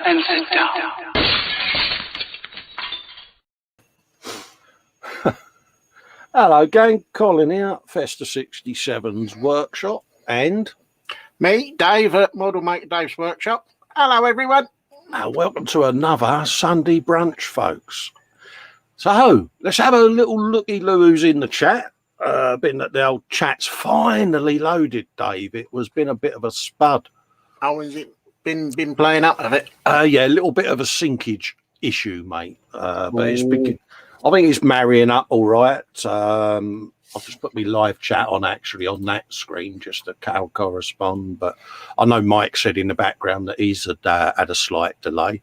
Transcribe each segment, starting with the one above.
and sit down. Hello, gang. Colin here, Festa 67's workshop, and me, Dave, at Model Maker Dave's workshop. Hello, everyone. Welcome to another Sunday brunch, folks. So, let's have a little looky-loo who's in the chat. Been that the old chat's finally loaded, Dave. It was been a bit of a spud. Oh, has it been playing up of it? Yeah, a little bit of a sinkage issue, mate. But it's I think it's marrying up all right. I'll just put my live chat on actually on that screen just to correspond. But I know Mike said in the background that he's had a slight delay.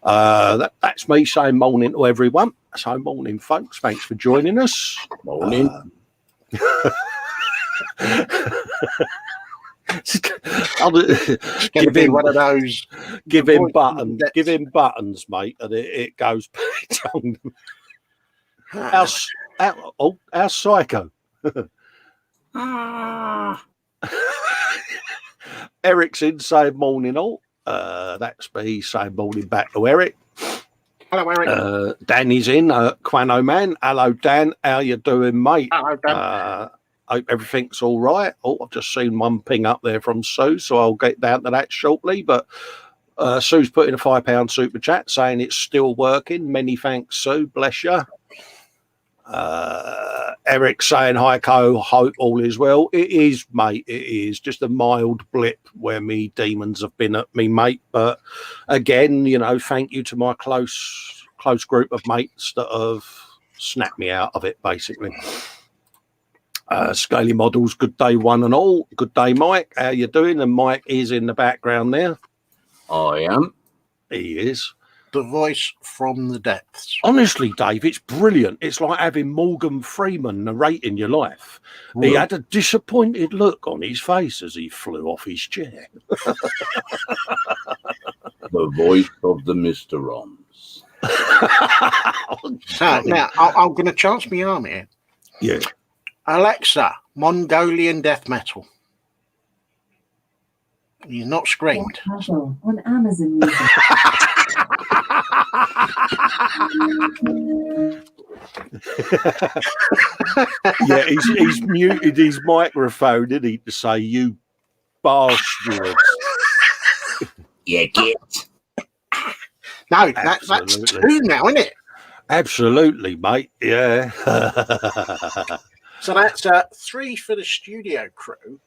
That's me saying morning to everyone. So morning, folks. Thanks for joining us. Morning. Give him one of those. Give him buttons. Give him buttons, mate, and it goes. Our psycho. Eric's in saying morning all. That's me saying morning back to Eric. Hello, Eric. Danny's in. Quano man. Hello, Dan. How you doing, mate? Hello, Dan. Hope everything's all right. Oh, I've just seen one ping up there from Sue, so I'll get down to that shortly. But Sue's put in a £5 super chat saying it's still working. Many thanks, Sue. Bless you. Eric saying hi, Co. Hope all is well. It is, mate. It is just a mild blip where me demons have been at me, mate. But again, you know, thank you to my close group of mates that have snapped me out of it, basically. Scaly Models, good day one and all. Good day, Mike. How you doing? And Mike is in the background there. I am. He is. The voice from the depths. Honestly, Dave, it's brilliant. It's like having Morgan Freeman narrating your life. Ooh. He had a disappointed look on his face as he flew off his chair. The voice of the Mr. Roms. So, now, I'm going to chance my arm here. Yeah. Alexa, Mongolian death metal. He's not screamed. On Amazon Music. Yeah, he's muted his microphone, didn't he, to say you bastards. Yeah, get. No, that's two now, isn't it? Absolutely, mate. Yeah. So that's 3 for the studio crew,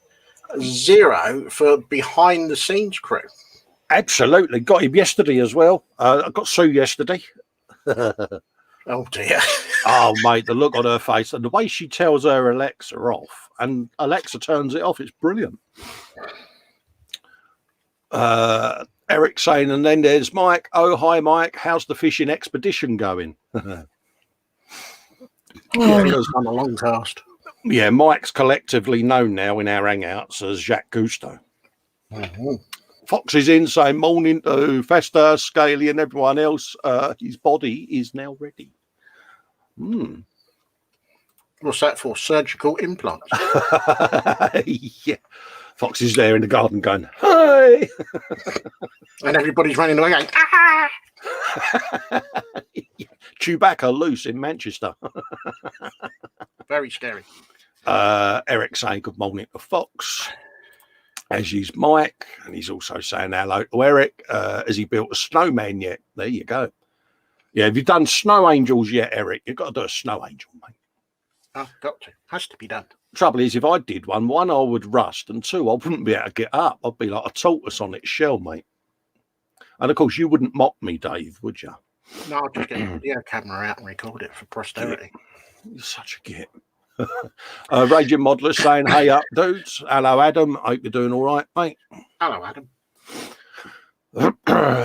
0 for behind the scenes crew. Absolutely. Got him yesterday as well. I got Sue yesterday. Oh, dear. Oh, mate, the look on her face and the way she tells her Alexa off and Alexa turns it off, it's brilliant. Eric saying, and then there's Mike. Oh, hi, Mike. How's the fishing expedition going? Yeah, it's done a long cast. Yeah, Mike's collectively known now in our hangouts as Jacques Cousteau. Mm-hmm. Fox is in saying morning to Festa, Scaly, and everyone else. His body is now ready. What's that for? Surgical implants. Yeah. Fox is there in the garden going, hi. And everybody's running away going, ah! Chewbacca loose in Manchester. Very scary. Eric saying good morning to Fox. As is Mike, and he's also saying hello to Eric. Has he built a snowman yet? There you go. Yeah, have you done snow angels yet, Eric? You've got to do a snow angel, mate. I've got to. Has to be done. Trouble is, if I did one, I would rust, and 2, I wouldn't be able to get up. I'd be like a tortoise on its shell, mate. And of course, you wouldn't mock me, Dave, would you? No, I'll just get the video camera out and record it for posterity. You're such a git. Raging Modeler saying, hey up, dudes. Hello, Adam. Hope you're doing all right, mate. Hello, Adam.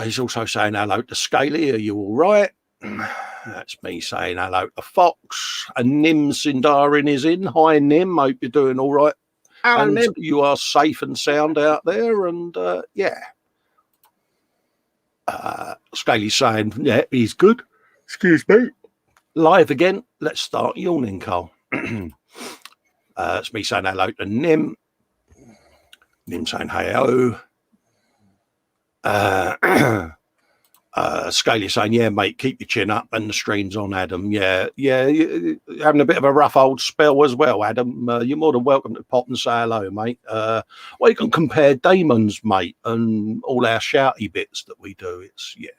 He's also saying hello to Scaly. Are you all right? That's me saying hello to Fox. And Nim Sindarin is in. Hi, Nim. Hope you're doing all right. Hello, and Nim. You are safe and sound out there. And yeah. Scaly's saying, yeah, he's good. Excuse me. Live again. Let's start yawning, Cole. It's me saying hello to Nim. Nim saying hey-oh. Scaly saying, yeah, mate, keep your chin up, and the stream's on, Adam. Yeah, you're having a bit of a rough old spell as well, Adam. You're more than welcome to pop and say hello, mate. Well, you can compare Damon's, mate, and all our shouty bits that we do. It's, yeah.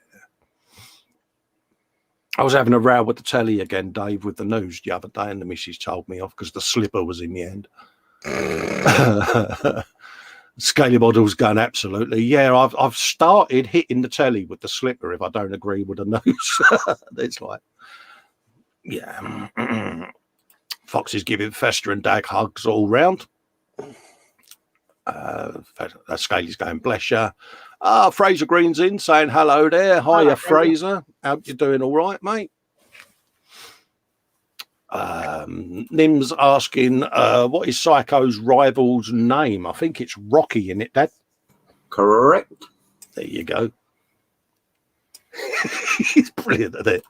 I was having a row with the telly again, Dave, with the news the other day, and the missus told me off because the slipper was in the end. Scaly model's going, absolutely. Yeah, I've started hitting the telly with the slipper if I don't agree with the news. It's like, yeah. Fox is giving Festa and Dag hugs all round. Scaly's going, bless you. Fraser Green's in saying hello there. Hiya, Fraser. How you doing? All right, mate? Nim's asking, what is Psycho's rival's name? I think it's Rocky, isn't it, Dad? Correct. There you go. He's brilliant at it.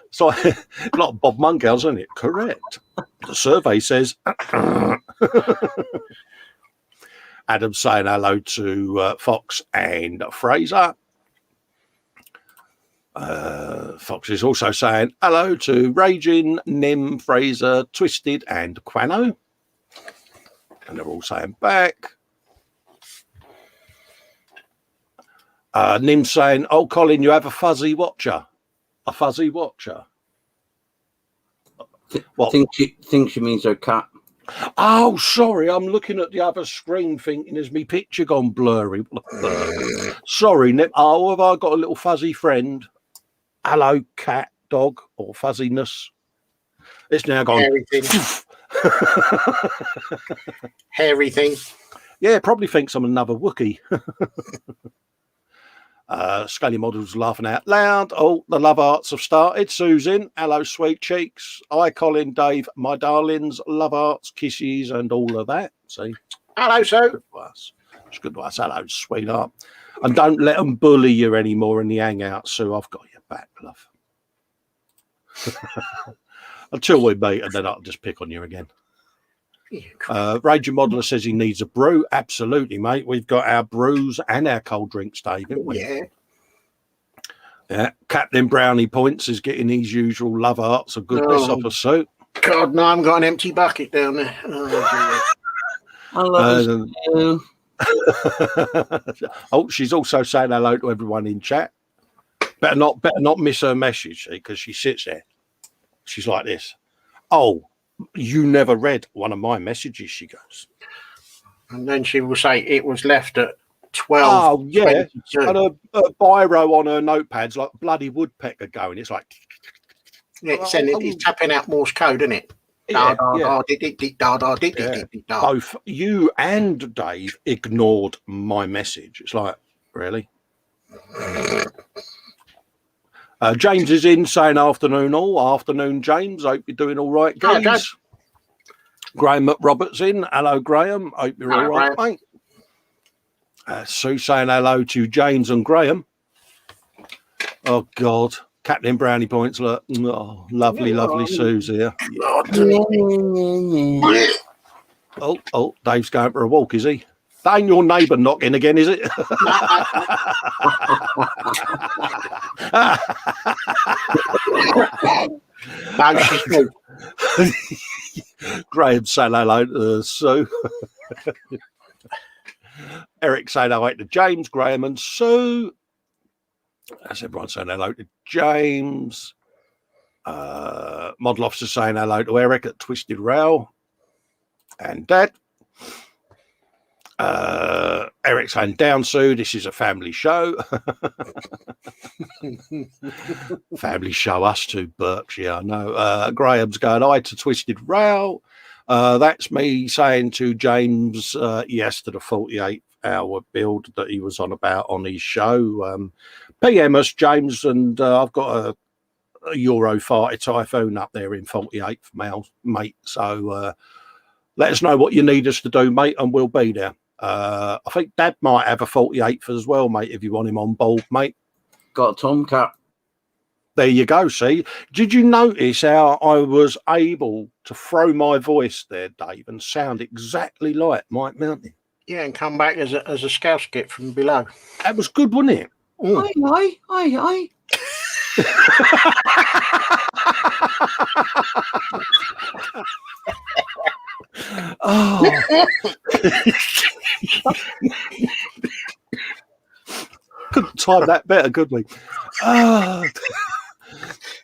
It's like a lot of Bob Monkhouse, isn't it? Correct. The survey says. Adam's saying hello to Fox and Fraser. Fox is also saying hello to Raging, Nim, Fraser, Twisted, and Quano. And they're all saying back. Nim's saying, oh, Colin, you have a fuzzy watcher. A fuzzy watcher. What? Think she means her cat. Oh, sorry, I'm looking at the other screen thinking, has me picture gone blurry? Sorry, Nim. Oh, have I got a little fuzzy friend? Hello, cat, dog, or fuzziness. It's now gone. Hairy thing. Yeah, probably thinks I'm another Wookiee. Scaly Model's laughing out loud. Oh, the love arts have started. Susan, hello, sweet cheeks. Hi, Colin, Dave, my darlings. Love arts, kisses, and all of that. See? Hello, Sue. It's good to us. Hello, sweetheart. And don't let them bully you anymore in the hangout, Sue. I've got your back, love. Until we meet, and then I'll just pick on you again. Ranger Modeler says he needs a brew. Absolutely, mate. We've got our brews and our cold drinks, Dave, haven't we? Yeah. Captain Brownie Points is getting his usual love arts of goodness off a suit. God, no, I've got an empty bucket down there. Oh, I love you. Oh, she's also saying hello to everyone in chat. Better not miss her message, because she sits there. She's like this. Oh, you never read one of my messages, she goes. And then she will say it was left at 12. Oh, yeah. 22. And a biro on her notepad's like bloody woodpecker going. It's like. Yeah, it's tapping out Morse code, isn't it? Both you and Dave ignored my message. It's like, really? James is in saying afternoon all. Afternoon, James. Hope you're doing all right, guys. Hello, Graham Roberts in. Hello, Graham. Hope you're all right, mate. Sue saying hello to James and Graham. Oh, God. Captain Brownie Points. Look. Oh, lovely, lovely Sue's here. Oh, Dave's going for a walk, is he? That ain't your neighbour knocking again, is it? Graham saying hello to Sue. Eric saying hello to James, Graham and Sue. That's everyone saying hello to James. Model Officer saying hello to Eric at Twisted Rail. And Dad. Eric saying down, Sue. This is a family show. Family show, us two Berks. Yeah, I know. Graham's going, hi to Twisted Rail. That's me saying to James, yes to the 48-hour build that he was on about on his show. PM us, James, and I've got a Eurofighter Typhoon up there in 48th, mate. So let us know what you need us to do, mate, and we'll be there. I think Dad might have a 48th as well, mate, if you want him on board, mate. Got a Tomcat. There you go, see? Did you notice how I was able to throw my voice there, Dave, and sound exactly like Mike Mountain? Yeah, and come back as a scout skip from below. That was good, wasn't it? Aye. Oh, couldn't time that better, could we? Oh,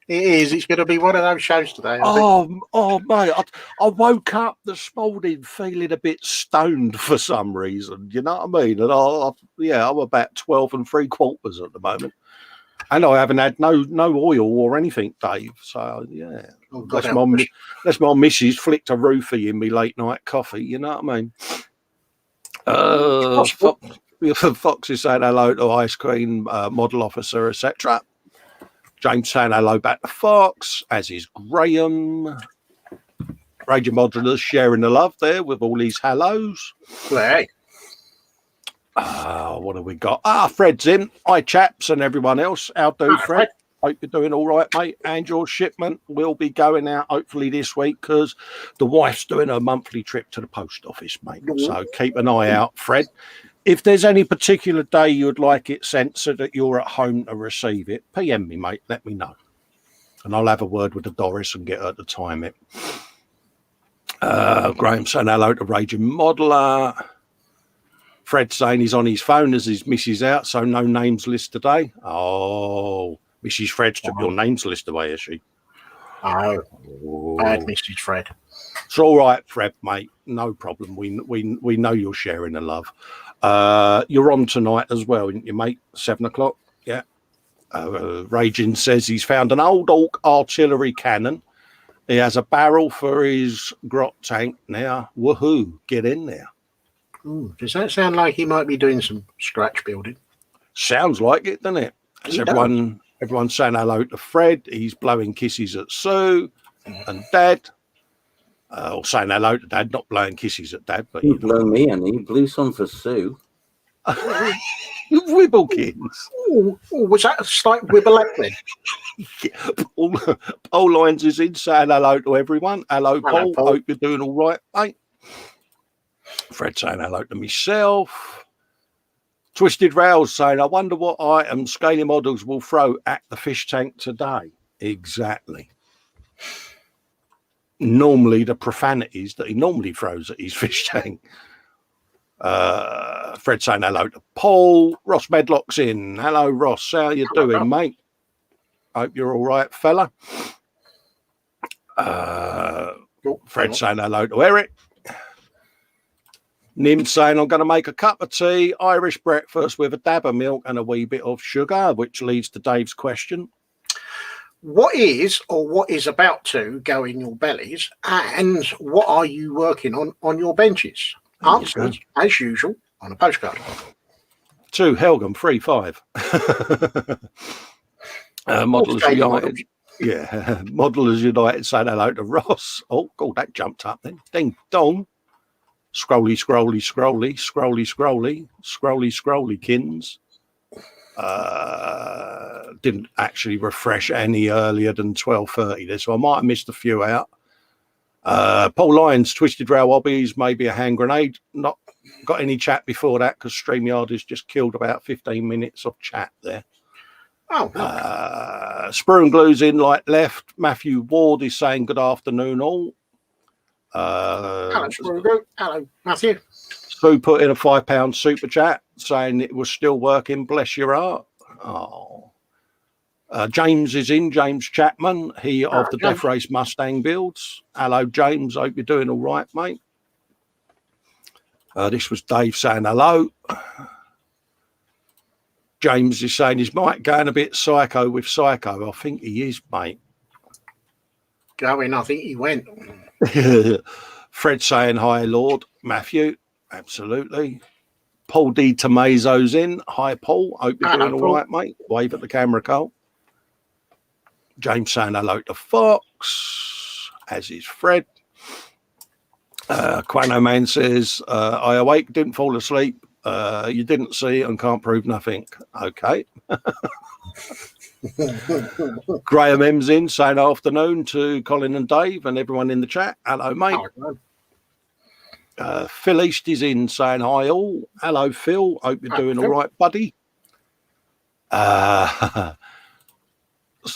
It is. It's going to be one of those shows today. I think. Mate, I woke up this morning feeling a bit stoned for some reason. You know what I mean? And I'm about 12 3/4 at the moment, and I haven't had no oil or anything, Dave. So yeah, Oh, God that's my missus flicked a roofie in me late night coffee. You know what I mean? Fox is saying hello to Ice Cream Model Officer, etc. James saying hello back to Fox, as is Graham. Raging Modulars sharing the love there with all these hellos. Hey. What have we got? Fred's in. Hi, chaps, and everyone else. How do, Fred? Hope you're doing all right, mate. And your shipment will be going out hopefully this week because the wife's doing a monthly trip to the post office, mate. So keep an eye out, Fred. If there's any particular day you'd like it sent so that you're at home to receive it, PM me, mate. Let me know. And I'll have a word with the Doris and get her to time it. Graham saying hello to Raging Modeler. Fred saying he's on his phone as his missus out, so no names list today. Oh, Mrs. Fred's took your names list away, is she? Oh, bad Mrs. Fred. It's all right, Fred, mate. No problem. We know you're sharing the love. You're on tonight as well, aren't you, mate? 7 o'clock. Yeah. Raging says he's found an old Orc artillery cannon. He has a barrel for his grot tank now. Woohoo! Get in there. Ooh, does that sound like he might be doing some scratch building? Sounds like it, doesn't it? Everyone's saying hello to Fred. He's blowing kisses at Sue and Dad. Or saying hello to Dad, not blowing kisses at Dad. But You blow me, and he blew some for Sue. Wibblekins. Oh, was that a slight wibble then? Paul Lyons is in saying hello to everyone. Hello, Paul. Hope you're doing all right, mate. Fred saying hello to myself. Twisted Rails saying, I wonder what items Scaly Models will throw at the fish tank today. Exactly. Normally the profanities that he normally throws at his fish tank. Fred saying hello to Paul. Ross Medlock's in. Hello, Ross. How you doing, mate? Hope you're all right, fella. Fred saying hello to Eric. Nim saying, I'm going to make a cup of tea, Irish breakfast with a dab of milk and a wee bit of sugar, which leads to Dave's question. What is or what is about to go in your bellies, and what are you working on your benches? Answers, as usual, on a postcard. 2 Helgam 3-5. Modelers United. Yeah, Modelers United saying hello to Ross. Oh, God, that jumped up then. Ding dong. Scrolly, kins. Didn't actually refresh any earlier than 12:30 there, so I might have missed a few out. Paul Lyons, Twisted Rail Hobbies, maybe a hand grenade. Not got any chat before that because StreamYard has just killed about 15 minutes of chat there. Oh, Sprue and Glue's in like left. Matthew Ward is saying good afternoon all. Hello, Sprue. Hello, Matthew. Sue put in a £5 super chat saying it was still working. Bless your heart. Oh. James is in, James Chapman, he of the Death Race Mustang builds. Hello, James. Hope you're doing all right, mate. This was Dave saying hello. James is saying he's might going a bit psycho with Psycho. I think he is, mate. Going, I think he went. Fred saying hi, Lord. Matthew, absolutely. Paul D. Tomazo's in. Hi, Paul. Hope you're doing all right, mate. Wave at the camera, Cole. James saying hello to Fox, as is Fred. Quano Man says, I awake, didn't fall asleep. You didn't see and can't prove nothing. Okay. Graham M's in saying afternoon to Colin and Dave and everyone in the chat. Hello, mate. Phil East is in saying hi all. Hello, Phil. Hope you're doing all right, buddy.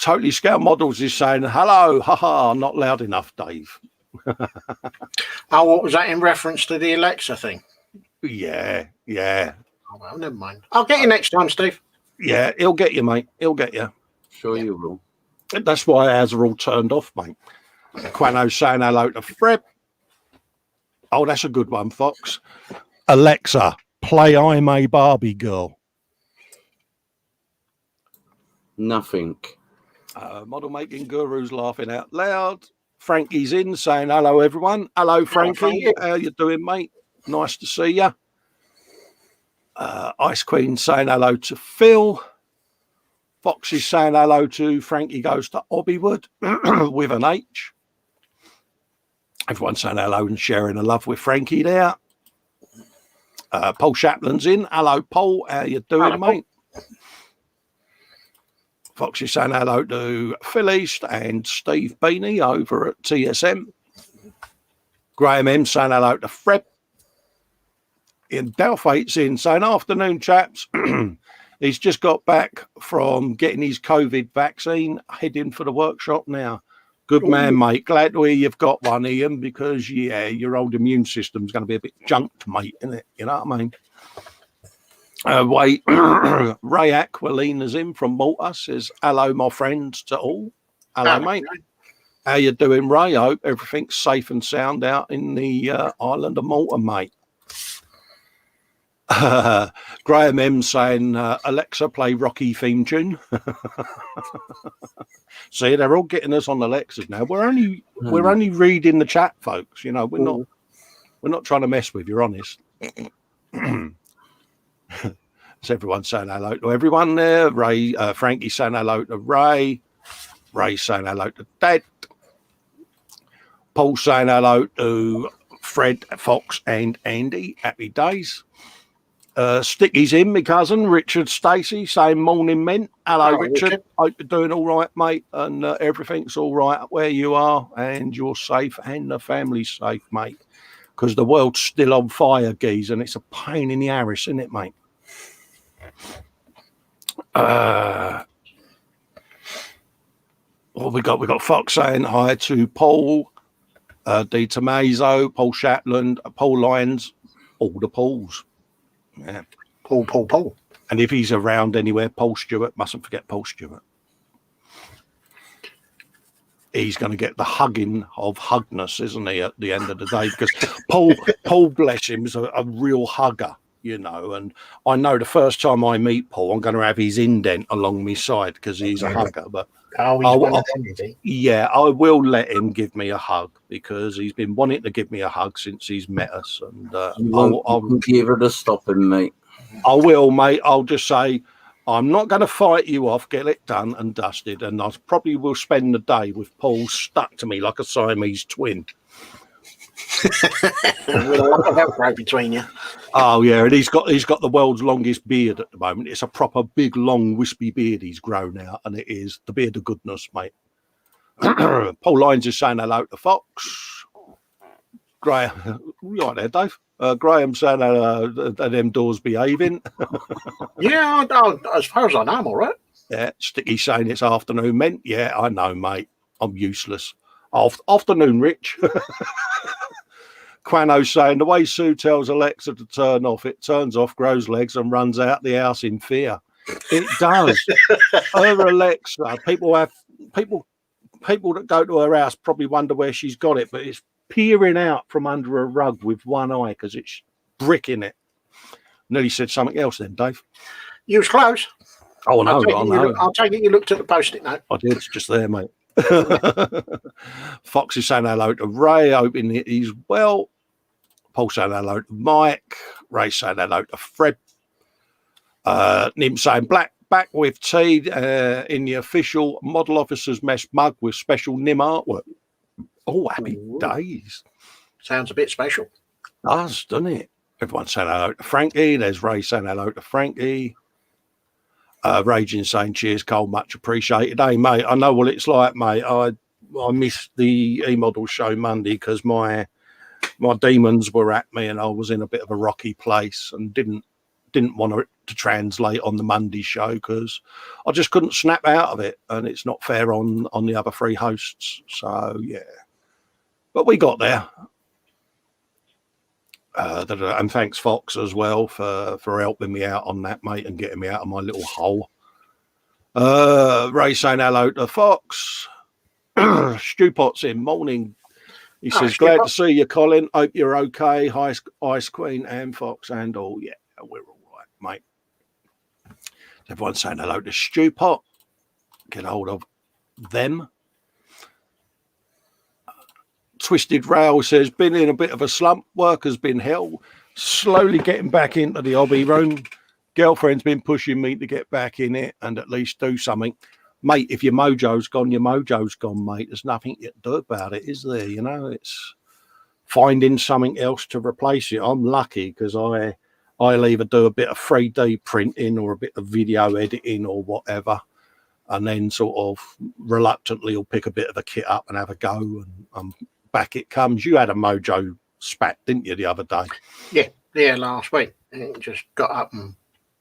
Totally Scout Models is saying, hello, haha, not loud enough, Dave. Oh, what was that in reference to the Alexa thing? Yeah. Oh, well, never mind. I'll get you next time, Steve. Yeah, he'll get you, mate. He'll get you. Sure you will. That's why ours are all turned off, mate. Quano's saying hello to Fred. Oh, that's a good one, Fox. Alexa, play I'm a Barbie Girl. Nothing. Model making gurus laughing out loud. Frankie's in saying hello, everyone. Hello, Frankie. Frankie. How you doing, mate? Nice to see you. Ice Queen saying hello to Phil. Fox is saying hello to Frankie Goes to Hobbywood with an H. Everyone's saying hello and sharing a love with Frankie there. Paul Shaplin's in. Hello, Paul. How you doing, Hello, mate? Fox is saying hello to Phil East and Steve Beanie over at TSM. Graham M saying hello to Fred. Ian Dalfate's in saying, afternoon, chaps. He's just got back from getting his COVID vaccine, heading for the workshop now. Good man, mate. Glad to hear you've got one, Ian, because, yeah, your old immune system's going to be a bit junked, mate, isn't it? You know what I mean? Ray Aquilina's in from Malta, says, hello, my friends to all. Hello, mate. How you doing, Ray? I hope everything's safe and sound out in the island of Malta, mate. Graham M saying, Alexa, play Rocky theme tune. See, they're all getting us on Alexas now. We're only reading the chat, folks. You know, we're not trying to mess with you, honest. So everyone's saying hello to everyone there. Ray, Frankie saying hello to Ray. Ray saying hello to Dad. Paul saying hello to Fred, Fox, and Andy. Happy days. Sticky's in, my cousin, Richard Stacey, saying morning, men. Hello, Richard. Hope you're doing all right, mate, and everything's all right where you are, and you're safe, and the family's safe, mate, because the world's still on fire, geez, and it's a pain in the arse, isn't it, mate? What we got? We got Fox saying hi to Paul, D. Tomaso, Paul Shatland, Paul Lyons, all the Pauls. Yeah. Paul. And if he's around anywhere, Paul Stewart, mustn't forget Paul Stewart. He's going to get the hugging of Hugness, isn't he, at the end of the day? Because Paul, bless him, is a real hugger, you know. And I know the first time I meet Paul, I'm going to have his indent along my side because he's a hugger. But yeah, I will let him give me a hug because he's been wanting to give me a hug since he's met us. And I'll give it a stopping, mate. I will, mate. I'll just say, I'm not going to fight you off, get it done and dusted. And I probably will spend the day with Paul stuck to me like a Siamese twin. With a lot of Velcro between you. Oh, yeah. And he's got the world's longest beard at the moment. It's a proper big, long, wispy beard he's grown out. And it is the beard of goodness, mate. Paul Lyons is saying hello to Fox. Graham, right there, Dave. Graham saying them doors behaving. Yeah, as far as I know, I'm all right. Yeah, Sticky saying it's afternoon, men. Yeah, I know, mate. I'm useless. Afternoon, Rich. Quano saying the way Sue tells Alexa to turn off, it turns off, grows legs, and runs out the house in fear. It does. Her Alexa, people that go to her house probably wonder where she's got it, but it's peering out from under a rug with one eye because it's bricking it. Nearly said something else then, Dave. You was close. Oh, no, I'll take it you looked at the post-it note. I did. It's just there, mate. Fox is saying hello to Ray, hoping he's well. Paul saying hello to Mike. Ray saying hello to Fred. Nim saying back with tea in the official Model Officers Mess mug with special Nim artwork. Oh, happy days. Sounds a bit special. Does, doesn't it? Everyone's saying hello to Frankie. There's Ray saying hello to Frankie. Raging saying cheers, Cole, much appreciated. Hey, mate, I know what it's like, mate. I missed the E-Model show Monday because my demons were at me and I was in a bit of a rocky place and didn't didn't want it to translate on the Monday show because I just couldn't snap out of it, and it's not fair on the other 3 hosts. So yeah, but we got there. And thanks Fox as well for helping me out on that, mate, and getting me out of my little hole. Ray saying hello to Fox. Stu Potts in, morning. He says, glad to see you, Colin. Hope you're okay. Hi, Ice Queen and Fox and all. Yeah, we're all right, mate. Everyone's saying hello to Stu Pot. Get hold of them. Twisted Rail says, been in a bit of a slump. Work has been hell. Slowly getting back into the hobby room. Girlfriend's been pushing me to get back in it and at least do something. Mate, if your mojo's gone, your mojo's gone, mate. There's nothing you can do about it, is there? You know, it's finding something else to replace it. I'm lucky because I'll either do a bit of 3D printing or a bit of video editing or whatever, and then sort of reluctantly will pick a bit of a kit up and have a go, and back it comes. You had a mojo spat, didn't you, the other day? Yeah, last week. And it just got up and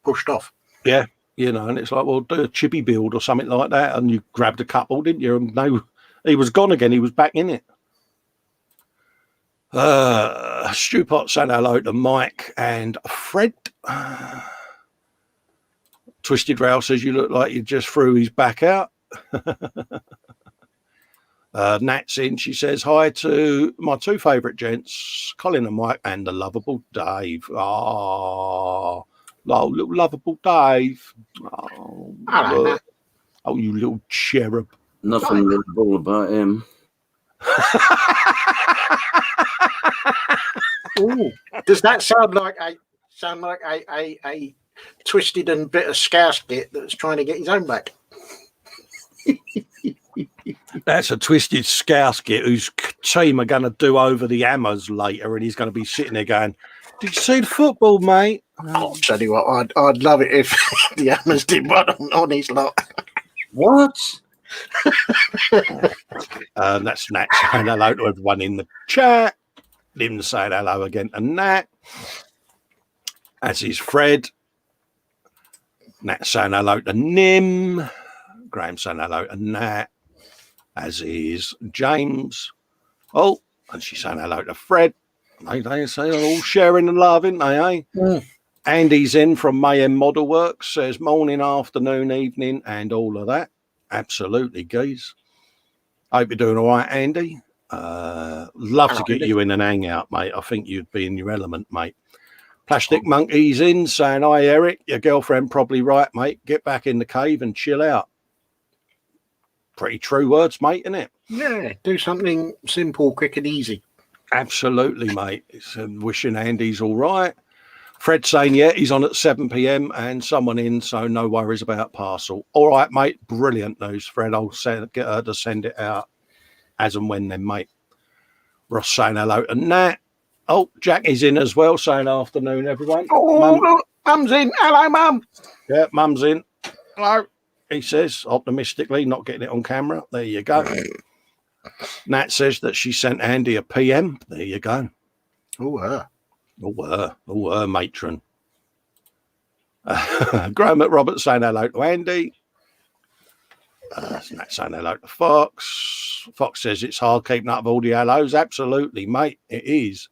pushed off. Yeah. You know, and it's like, well, do a chippy build or something like that. And you grabbed a couple, didn't you? And no, he was gone again. He was back in it. Stu Pot saying hello to Mike and Fred. Twisted Rail says, you look like you just threw his back out. Nat's in. She says, hi to my 2 favourite gents, Colin and Mike, and the lovable Dave. Oh, little lovable Dave. Oh, Hello, oh, you little cherub. Nothing lovable about him. Ooh, does that sound like a twisted and bitter scousegit that's trying to get his own back? That's a twisted scousegit whose team are going to do over the Hammers later, and he's going to be sitting there going, did you see the football, mate? I'll tell you what, I'd love it if the Hammers did one on his lot. What? That's Nat saying hello to everyone in the chat. Lim saying hello again to Nat. As is Fred. Nat saying hello to Nim. Graham saying hello to Nat. As is James. Oh, and she's saying hello to Fred. They say they're all sharing the love, ain't they, eh? Mm. Andy's in from Mayhem Model Works, says morning, afternoon, evening, and all of that. Absolutely, geez. Hope you're doing all right, Andy. Love to get you in and hang out, mate. I think you'd be in your element, mate. Plastic Monkey's in, saying, hi, Eric. Your girlfriend probably right, mate. Get back in the cave and chill out. Pretty true words, mate, isn't it? Yeah, do something simple, quick and easy. Absolutely, mate. It's wishing Andy's all right. Fred saying, yeah, he's on at 7 p.m. and someone in, so no worries about parcel. All right, mate. Brilliant news, Fred. I'll get her to send it out as and when then, mate. Ross saying hello to Nat. Oh, Jack is in as well, saying afternoon, everyone. Oh, look, Mum's in. Hello, Mum. Yeah, Mum's in. Hello, he says, optimistically, not getting it on camera. There you go. Nat says that she sent Andy a PM. There you go. Oh, Matron. Graham McRoberts saying hello to Andy. Nat saying hello to Fox. Fox says it's hard keeping up with all the hellos. Absolutely, mate. It is.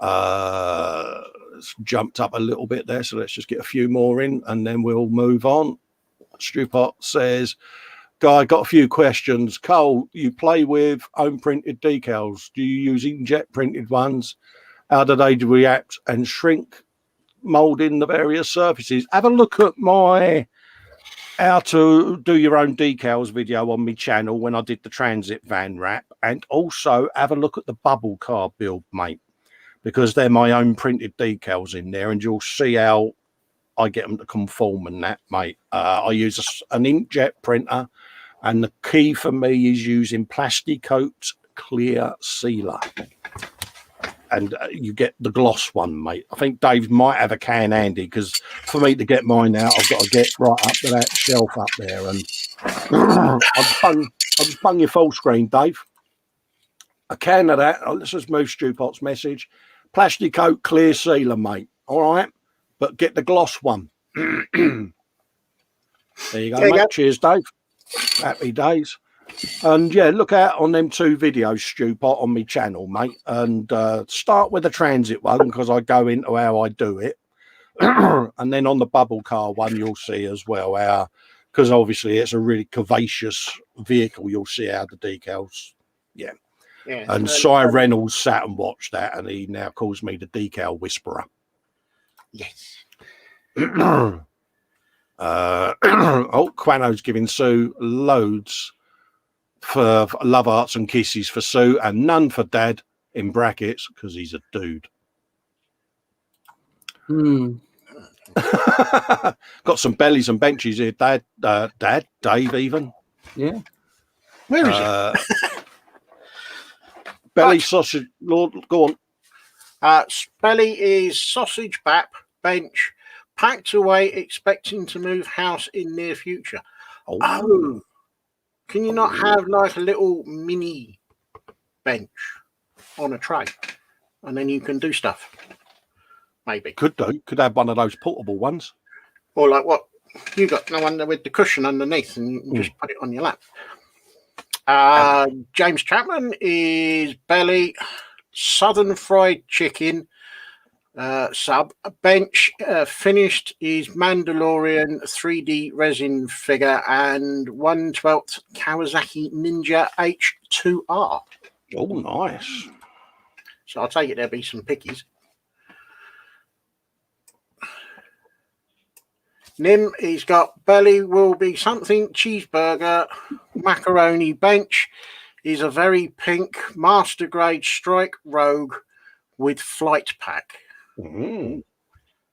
It's jumped up a little bit there, so let's just get a few more in and then we'll move on. Stupot says, Guy, got a few questions. Cole, you play with home printed decals. Do you use inkjet printed ones? How do they react and shrink, molding the various surfaces? Have a look at my how to do your own decals video on my channel when I did the transit van wrap, and also have a look at the bubble card build, mate, because they're my own printed decals in there, and you'll see how I get them to conform and that, mate. I use an inkjet printer, and the key for me is using Plasticoat clear sealer. And you get the gloss one, mate. I think Dave might have a can handy, because for me to get mine out, I've got to get right up to that shelf up there. And I'll just bung your full screen, Dave. A can of that. Let's just move Stupot's message. Plasticoat clear sealer, mate. All right. but get the gloss one. There you go, There you mate. go. Cheers, Dave. Happy days. And yeah, look out on them 2 videos, Stu, Pot, on my channel, mate. And start with the transit one because I go into how I do it. And then on the bubble car one, you'll see as well how, because obviously it's a really curvaceous vehicle, you'll see how the decals, yeah. And Cy Reynolds sat and watched that, and he now calls me the decal whisperer. Yes. Oh, Quano's giving Sue loads for love, hearts and kisses for Sue, and none for Dad, in brackets, because he's a dude. Got some bellies and benches here, Dad, Dave, even. Yeah. Where is it? Belly sausage, Lord, go on. Belly is sausage bap bench packed away, expecting to move house in near future. Oh, can you not have like a little mini bench on a tray, and then you can do stuff? Maybe could have one of those portable ones, or like what you got, no one with the cushion underneath, and you can just put it on your lap. James Chapman is belly southern fried chicken sub bench finished is Mandalorian 3D resin figure and 1/12 Kawasaki Ninja H2R. Oh, nice. So I'll take it there'll be some pickies. Nim, he's got belly will be something cheeseburger macaroni bench is a very pink master grade strike rogue with flight pack.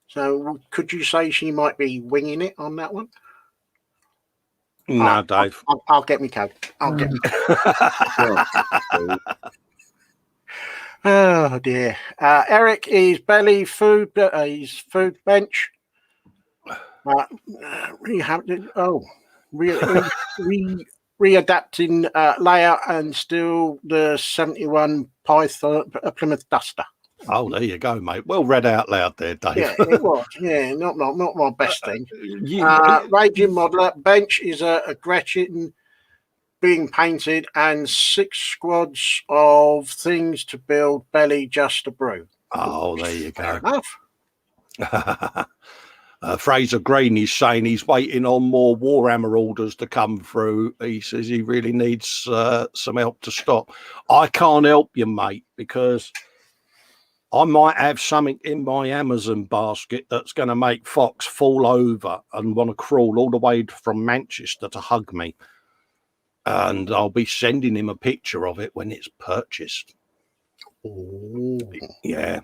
So could you say she might be winging it on that one? No, Dave. I'll get me code. I'll get me code. Oh dear. Eric is belly food. He's food bench. Readapting layout and still the 71 Python Plymouth Duster. Oh, there you go, mate. Well read out loud there, Dave. Yeah, it was. Yeah, not my best thing. Raging Modeler bench is a Gretchen being painted and 6 squads of things to build belly just a brew. Oh, there you go. Enough. Fraser Green is saying he's waiting on more Warhammer orders to come through. He says he really needs some help to stop. I can't help you, mate, because I might have something in my Amazon basket that's going to make Fox fall over and want to crawl all the way from Manchester to hug me. And I'll be sending him a picture of it when it's purchased. Ooh. Yeah.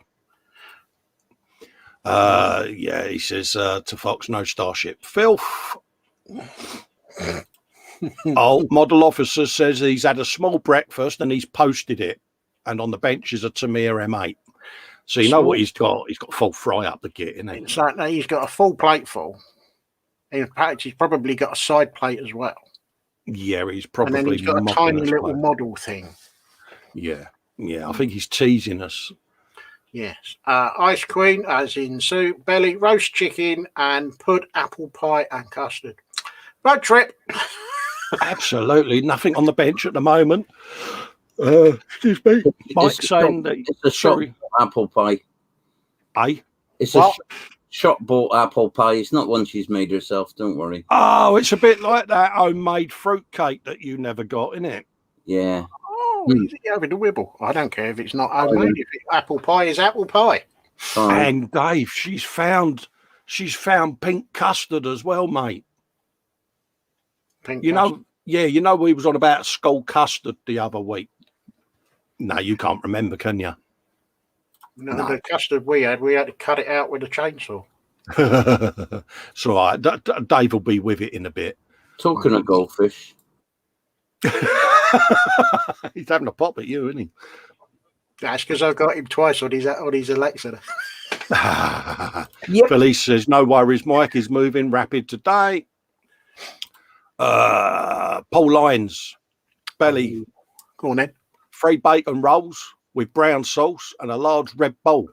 Yeah, he says to Fox, no Starship filth. Model officer says he's had a small breakfast and he's posted it, and on the bench is a Tamir M8. So you know what he's got? He's got full fry up the kit, isn't he? So now he's got a full plate full. In fact, he's probably got a side plate as well. Yeah, he's probably. And then he's got a tiny little model thing. Yeah, I think he's teasing us. Yes. Ice Queen, as in soup, belly, roast chicken, and put apple pie and custard. Road trip. Absolutely nothing on the bench at the moment. Excuse me. Mike saying that it's a shop apple pie. It's a shop bought apple pie. It's not one she's made herself. Don't worry. Oh, it's a bit like that homemade fruit cake that you never got, isn't it? Yeah. He's having a wibble. I don't care if it's not homemade. If apple pie is apple pie. And Dave, she's found pink custard as well, mate. Pink you custard. know, you know, we was on about skull custard the other week. No, you can't remember, can you? No, the custard we had to cut it out with a chainsaw. It's all right. Dave will be with it in a bit. Talking of goldfish. He's having a pop at you, isn't he? That's because I've got him twice on his Alexa. Yep. Felice says, no worries, Mike is moving rapid today. Paul Lyons, belly. Go on then. 3 bacon rolls with brown sauce and a large red bowl.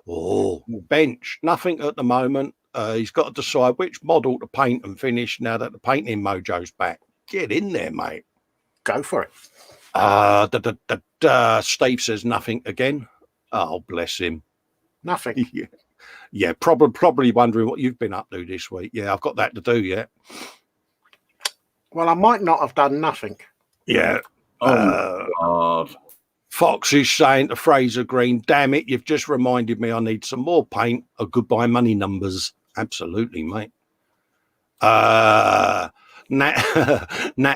Oh, bench. Nothing at the moment. He's got to decide which model to paint and finish now that the painting mojo's back. Get in there, mate. Go for it. Steve says nothing again. Oh, bless him. Nothing. Yeah, probably wondering what you've been up to this week. Yeah, I've got that to do yet. Well, I might not have done nothing. Yeah. Oh, God. Fox is saying to Fraser Green, damn it, you've just reminded me I need some more paint or goodbye money numbers. Absolutely, mate. Nat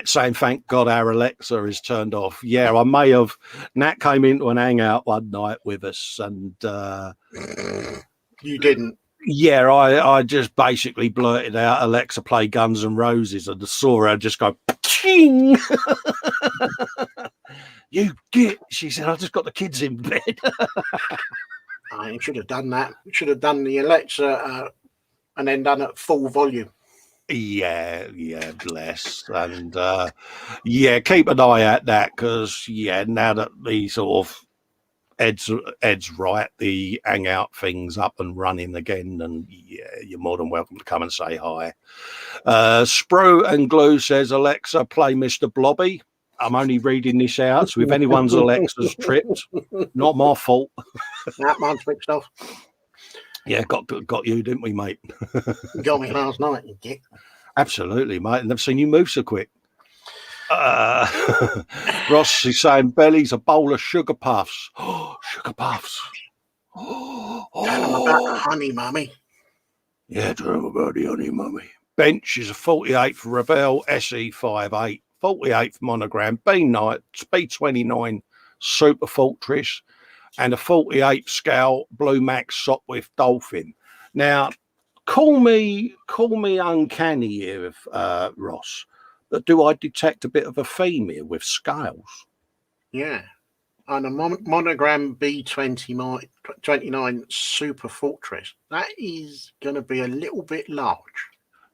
saying, thank God our Alexa is turned off. Yeah, I may have. Nat came into an hangout one night with us and... You didn't. Yeah, I just basically blurted out, Alexa, play Guns N' Roses, and saw her just go, ching! You get, she said, I just got the kids in bed. I should have done that. Should have done the Alexa and then done it at full volume. Yeah, bless. And yeah, keep an eye at that because, yeah, now that the sort of Ed's right, the hangout thing's up and running again, and yeah, you're more than welcome to come and say hi. Sprue and Glue says, Alexa, play Mr. Blobby. I'm only reading this out, so if anyone's Alexa's tripped, not my fault. That mine's switched off. Yeah, got you, didn't we, mate? You got me last night, you dick. Absolutely, mate. I've never seen you move so quick. Ross is saying belly's a bowl of sugar puffs. Sugar puffs. Tell them about the honey, mummy. Yeah, tell them about the honey, mummy. Bench is a 48th Revell SE58, 48th monogram, B29 Super Fortress, and a 48th scale Blue Max Sopwith Dolphin. Now, call me uncanny here, Ross. But do I detect a bit of a theme here with scales? Yeah. And a monogram B29 Super Fortress. That is going to be a little bit large.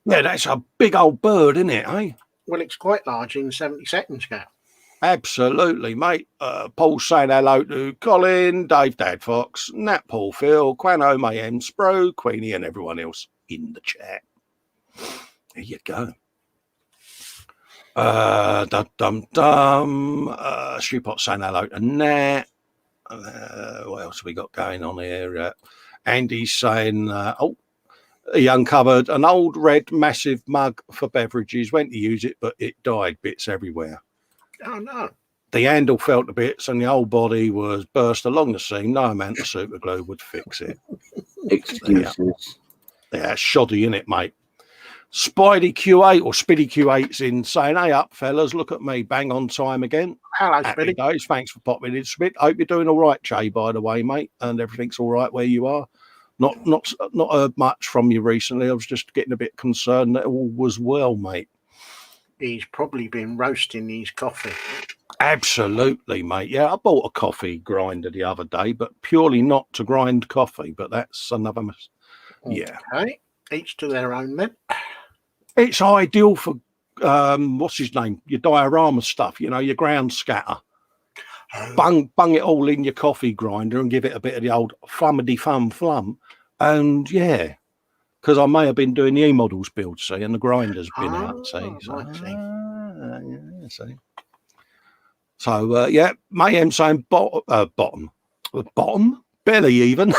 Yeah, that's a big old bird, isn't it, eh? Well, it's quite large in 72nd scale. Absolutely, mate. Paul's saying hello to Colin, Dave, Dad Fox, Nat, Paul, Phil, Quano, Mayhem, Spro, Queenie, and everyone else in the chat. There you go. Shoepot saying hello to Nat. What else have we got going on here? Andy's saying, he uncovered an old red massive mug for beverages, went to use it, but it died, bits everywhere. Oh, no. The handle fell to bits and the whole body was burst along the seam. No amount of super glue would fix it. Excuses. Yeah, shoddy, innit, mate? Spidey Q8 or Spiddy Q8's in saying, hey up, fellas, look at me, bang on time again. Hello, Happy Spiddy. days. Thanks for popping in, Spid. Hope you're doing all right, Jay, by the way, mate, and everything's all right where you are. Not heard much from you recently. I was just getting a bit concerned that all was well, mate. He's probably been roasting his coffee. Absolutely, mate. Yeah, I bought a coffee grinder the other day, but purely not to grind coffee. But that's another yeah. Okay, each to their own then. It's ideal for what's his name? Your diorama stuff. You know, your ground scatter. Bung it all in your coffee grinder and give it a bit of the old flummity flum. And yeah, because I may have been doing the E-models build, see, and the grinder's been out, see. See. So yeah, Mayhem saying bottom, belly even.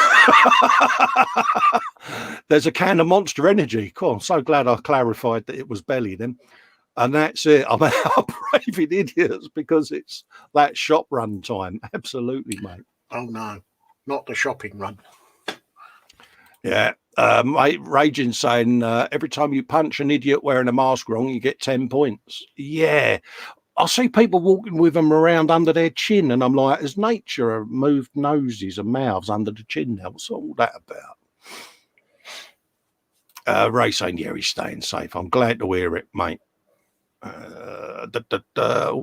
There's a can of Monster Energy. Cool. I'm so glad I clarified that it was belly then. And that's it. I'm braving idiots because it's that shop run time. Absolutely, mate. Oh no, not the shopping run. Yeah. Mate, Raging saying every time you punch an idiot wearing a mask wrong, you get 10 points. Yeah. I see people walking with them around under their chin, and I'm like, has nature moved noses and mouths under the chin now? What's all that about? Ray saying, yeah, he's staying safe. I'm glad to hear it, mate.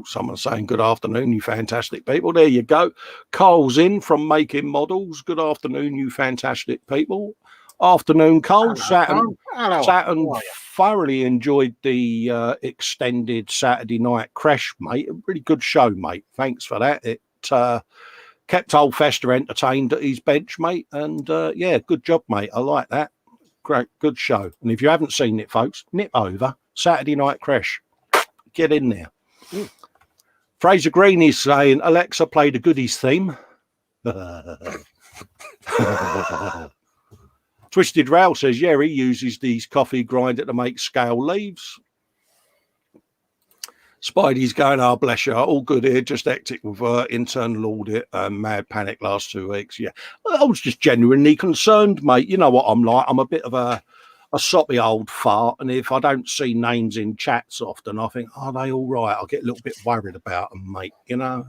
Someone's saying, good afternoon, you fantastic people. There you go. Cole's in from Making Models. Good afternoon, you fantastic people. Afternoon, Cole. Saturn thoroughly enjoyed the extended Saturday night crash, mate. A really good show, mate. Thanks for that. It kept old Festa entertained at his bench, mate. And yeah, good job, mate. I like that. Great, good show. And if you haven't seen it, folks, nip over Saturday Night Crash. Get in there. Fraser Green is saying, Alexa, play the Goodies theme. Twisted Rail says, yeah, he uses these coffee grinder to make scale leaves. Spidey's going, oh, bless you, all good here, just hectic with internal audit and mad panic last 2 weeks. Yeah, I was just genuinely concerned, mate. You know what I'm like. I'm a bit of a soppy old fart, and if I don't see names in chats often, I think, are they all right? I'll get a little bit worried about them, mate. You know,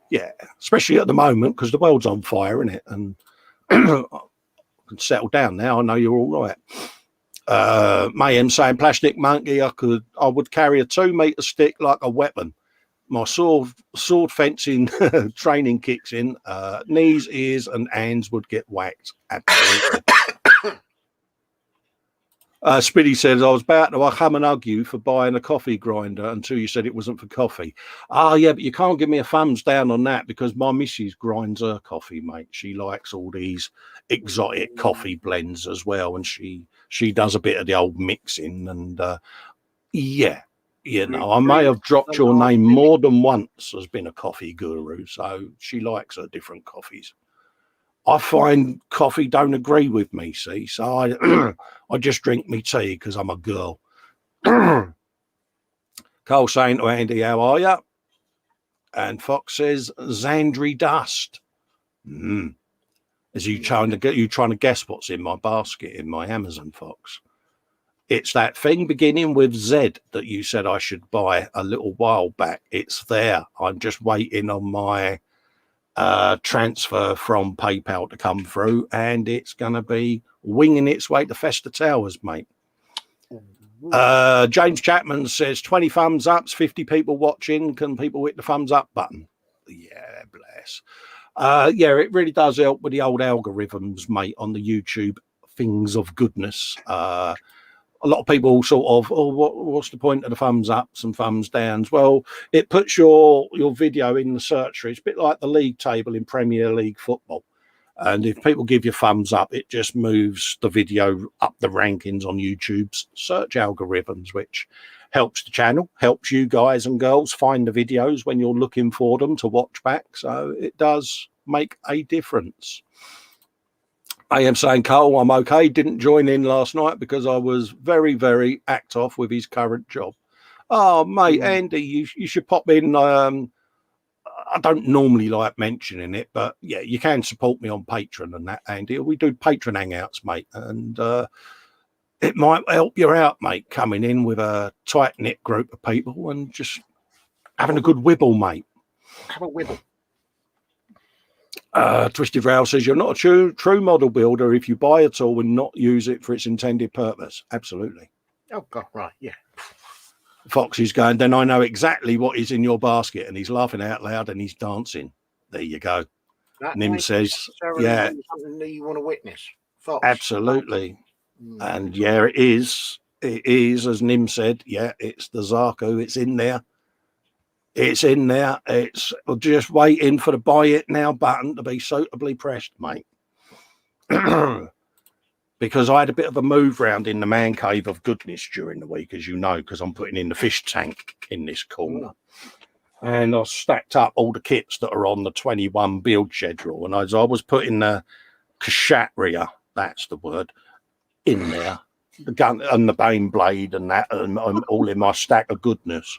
yeah, especially at the moment because the world's on fire, isn't it? And I can settle down now. I know you're all right. Mayhem saying, Plastic Monkey, I would carry a 2-meter stick like a weapon. My sword fencing training kicks in. Knees, ears, and hands would get whacked. Absolutely. Spiddy says, I was about to come and hug you for buying a coffee grinder until you said it wasn't for coffee. Oh, yeah, but you can't give me a thumbs down on that because my missus grinds her coffee, mate. She likes all these exotic coffee blends as well, and she does a bit of the old mixing. And, yeah, you know, I may have dropped your name more than once as being a coffee guru, so she likes her different coffees. I find coffee don't agree with me, see, so I just drink me tea because I'm a girl. Cole saying to Andy, how are you? And Fox says, Zandri dust. Is you trying to guess what's in my basket in my Amazon, Fox? It's that thing beginning with Z that you said I should buy a little while back. It's there. I'm just waiting on my transfer from PayPal to come through, and it's going to be winging its way to Festa Towers, mate. James Chapman says 20 thumbs ups, 50 people watching. Can people hit the thumbs up button? Yeah, bless. Yeah, it really does help with the old algorithms, mate, on the YouTube things of goodness. A lot of people sort of, oh, what's the point of the thumbs ups and thumbs downs? Well, it puts your video in the search tree. It's a bit like the league table in Premier League football. And if people give you thumbs up, it just moves the video up the rankings on YouTube's search algorithms, which helps the channel, helps you guys and girls find the videos when you're looking for them to watch back. So it does make a difference. I am saying, Cole, I'm okay. Didn't join in last night because I was very, very act off with his current job. Oh, mate, Andy, you should pop in. I don't normally like mentioning it, but yeah, you can support me on Patreon and that, Andy. We do Patreon hangouts, mate, and it might help you out, mate, coming in with a tight-knit group of people and just having a good wibble, mate. Have a wibble. Twisted Rail says, you're not a true model builder if you buy a tool and not use it for its intended purpose. Absolutely. Oh, God, right, yeah. Fox is going, then I know exactly what is in your basket, and he's laughing out loud and he's dancing. There you go. Nim says, yeah. Something that you want to witness. Fox. Absolutely. And yeah, it is. It is, as Nim said, yeah, it's the Zaku. It's in there. It's in there. It's just waiting for the buy it now button to be suitably pressed, mate. Because I had a bit of a move round in the man cave of goodness during the week, as you know, because I'm putting in the fish tank in this corner. And I stacked up all the kits that are on the 21 build schedule. And as I was putting the Kshatriya, that's the word, in there, the gun and the Bane blade and that, and all in my stack of goodness,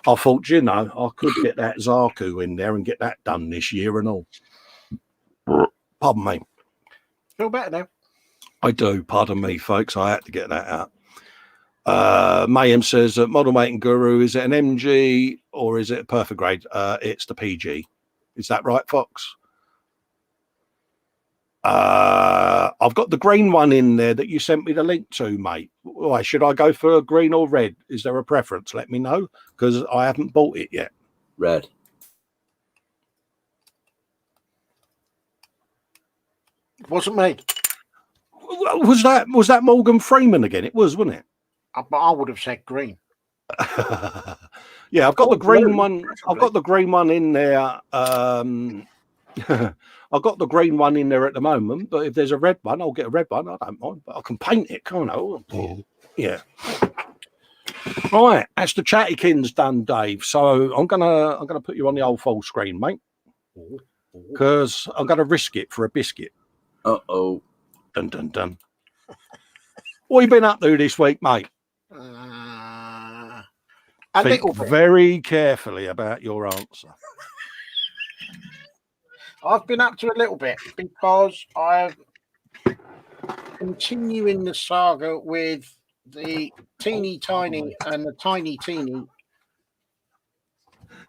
I thought, you know, I could get that Zaku in there and get that done this year and all. Pardon me. Feel better now. I do. Pardon me, folks. I had to get that out. Mayhem says, model making guru, is it an MG or is it a perfect grade? It's the PG. Is that right, Fox? I've got the green one in there that you sent me the link to, mate. Why should I go for a green or red? Is there a preference? Let me know, because I haven't bought it yet. Red. Wasn't me. Was that Morgan Freeman again? It was, wasn't it? I would have said green. Yeah, I've got the green one. I've got the green one in there. I've got the green one in there at the moment, but if there's a red one, I'll get a red one. I don't mind, but I can paint it, can't I? Oh, yeah. Right, that's the Chattykins done, Dave. So I'm gonna put you on the old full screen, mate, because I'm gonna risk it for a biscuit. Uh-oh. Dun dun dun. What you been up to this week, mate? Think very carefully about your answer. I've been up to a little bit because I'm continuing the saga with the teeny tiny and the tiny teeny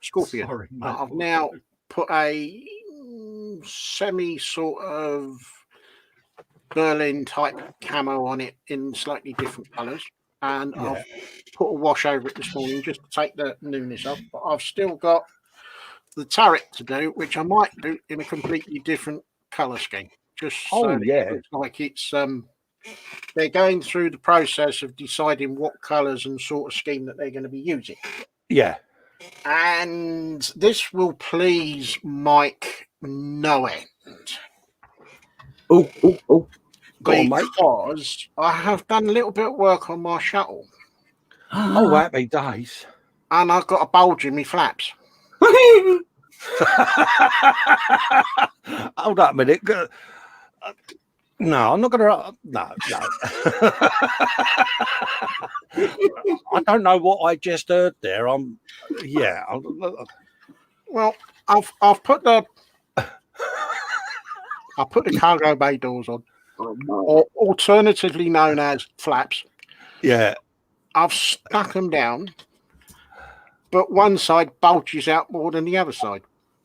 scorpion. Sorry, mate. I've now put a semi sort of Berlin type camo on it in slightly different colours, and I've put a wash over it this morning just to take the newness off. But I've still got the turret to do, which I might do in a completely different colour scheme. Just so it looks like it's they're going through the process of deciding what colours and sort of scheme that they're going to be using. Yeah. And this will please Mike no end. Oh. Because I have done a little bit of work on my shuttle. Oh, happy days. And I've got a bulge in my flaps. Hold up a minute. No, I'm not gonna. No. I don't know what I just heard there. Well, I've put the cargo bay doors on, or alternatively known as flaps. Yeah. I've stuck them down, but one side bulges out more than the other side.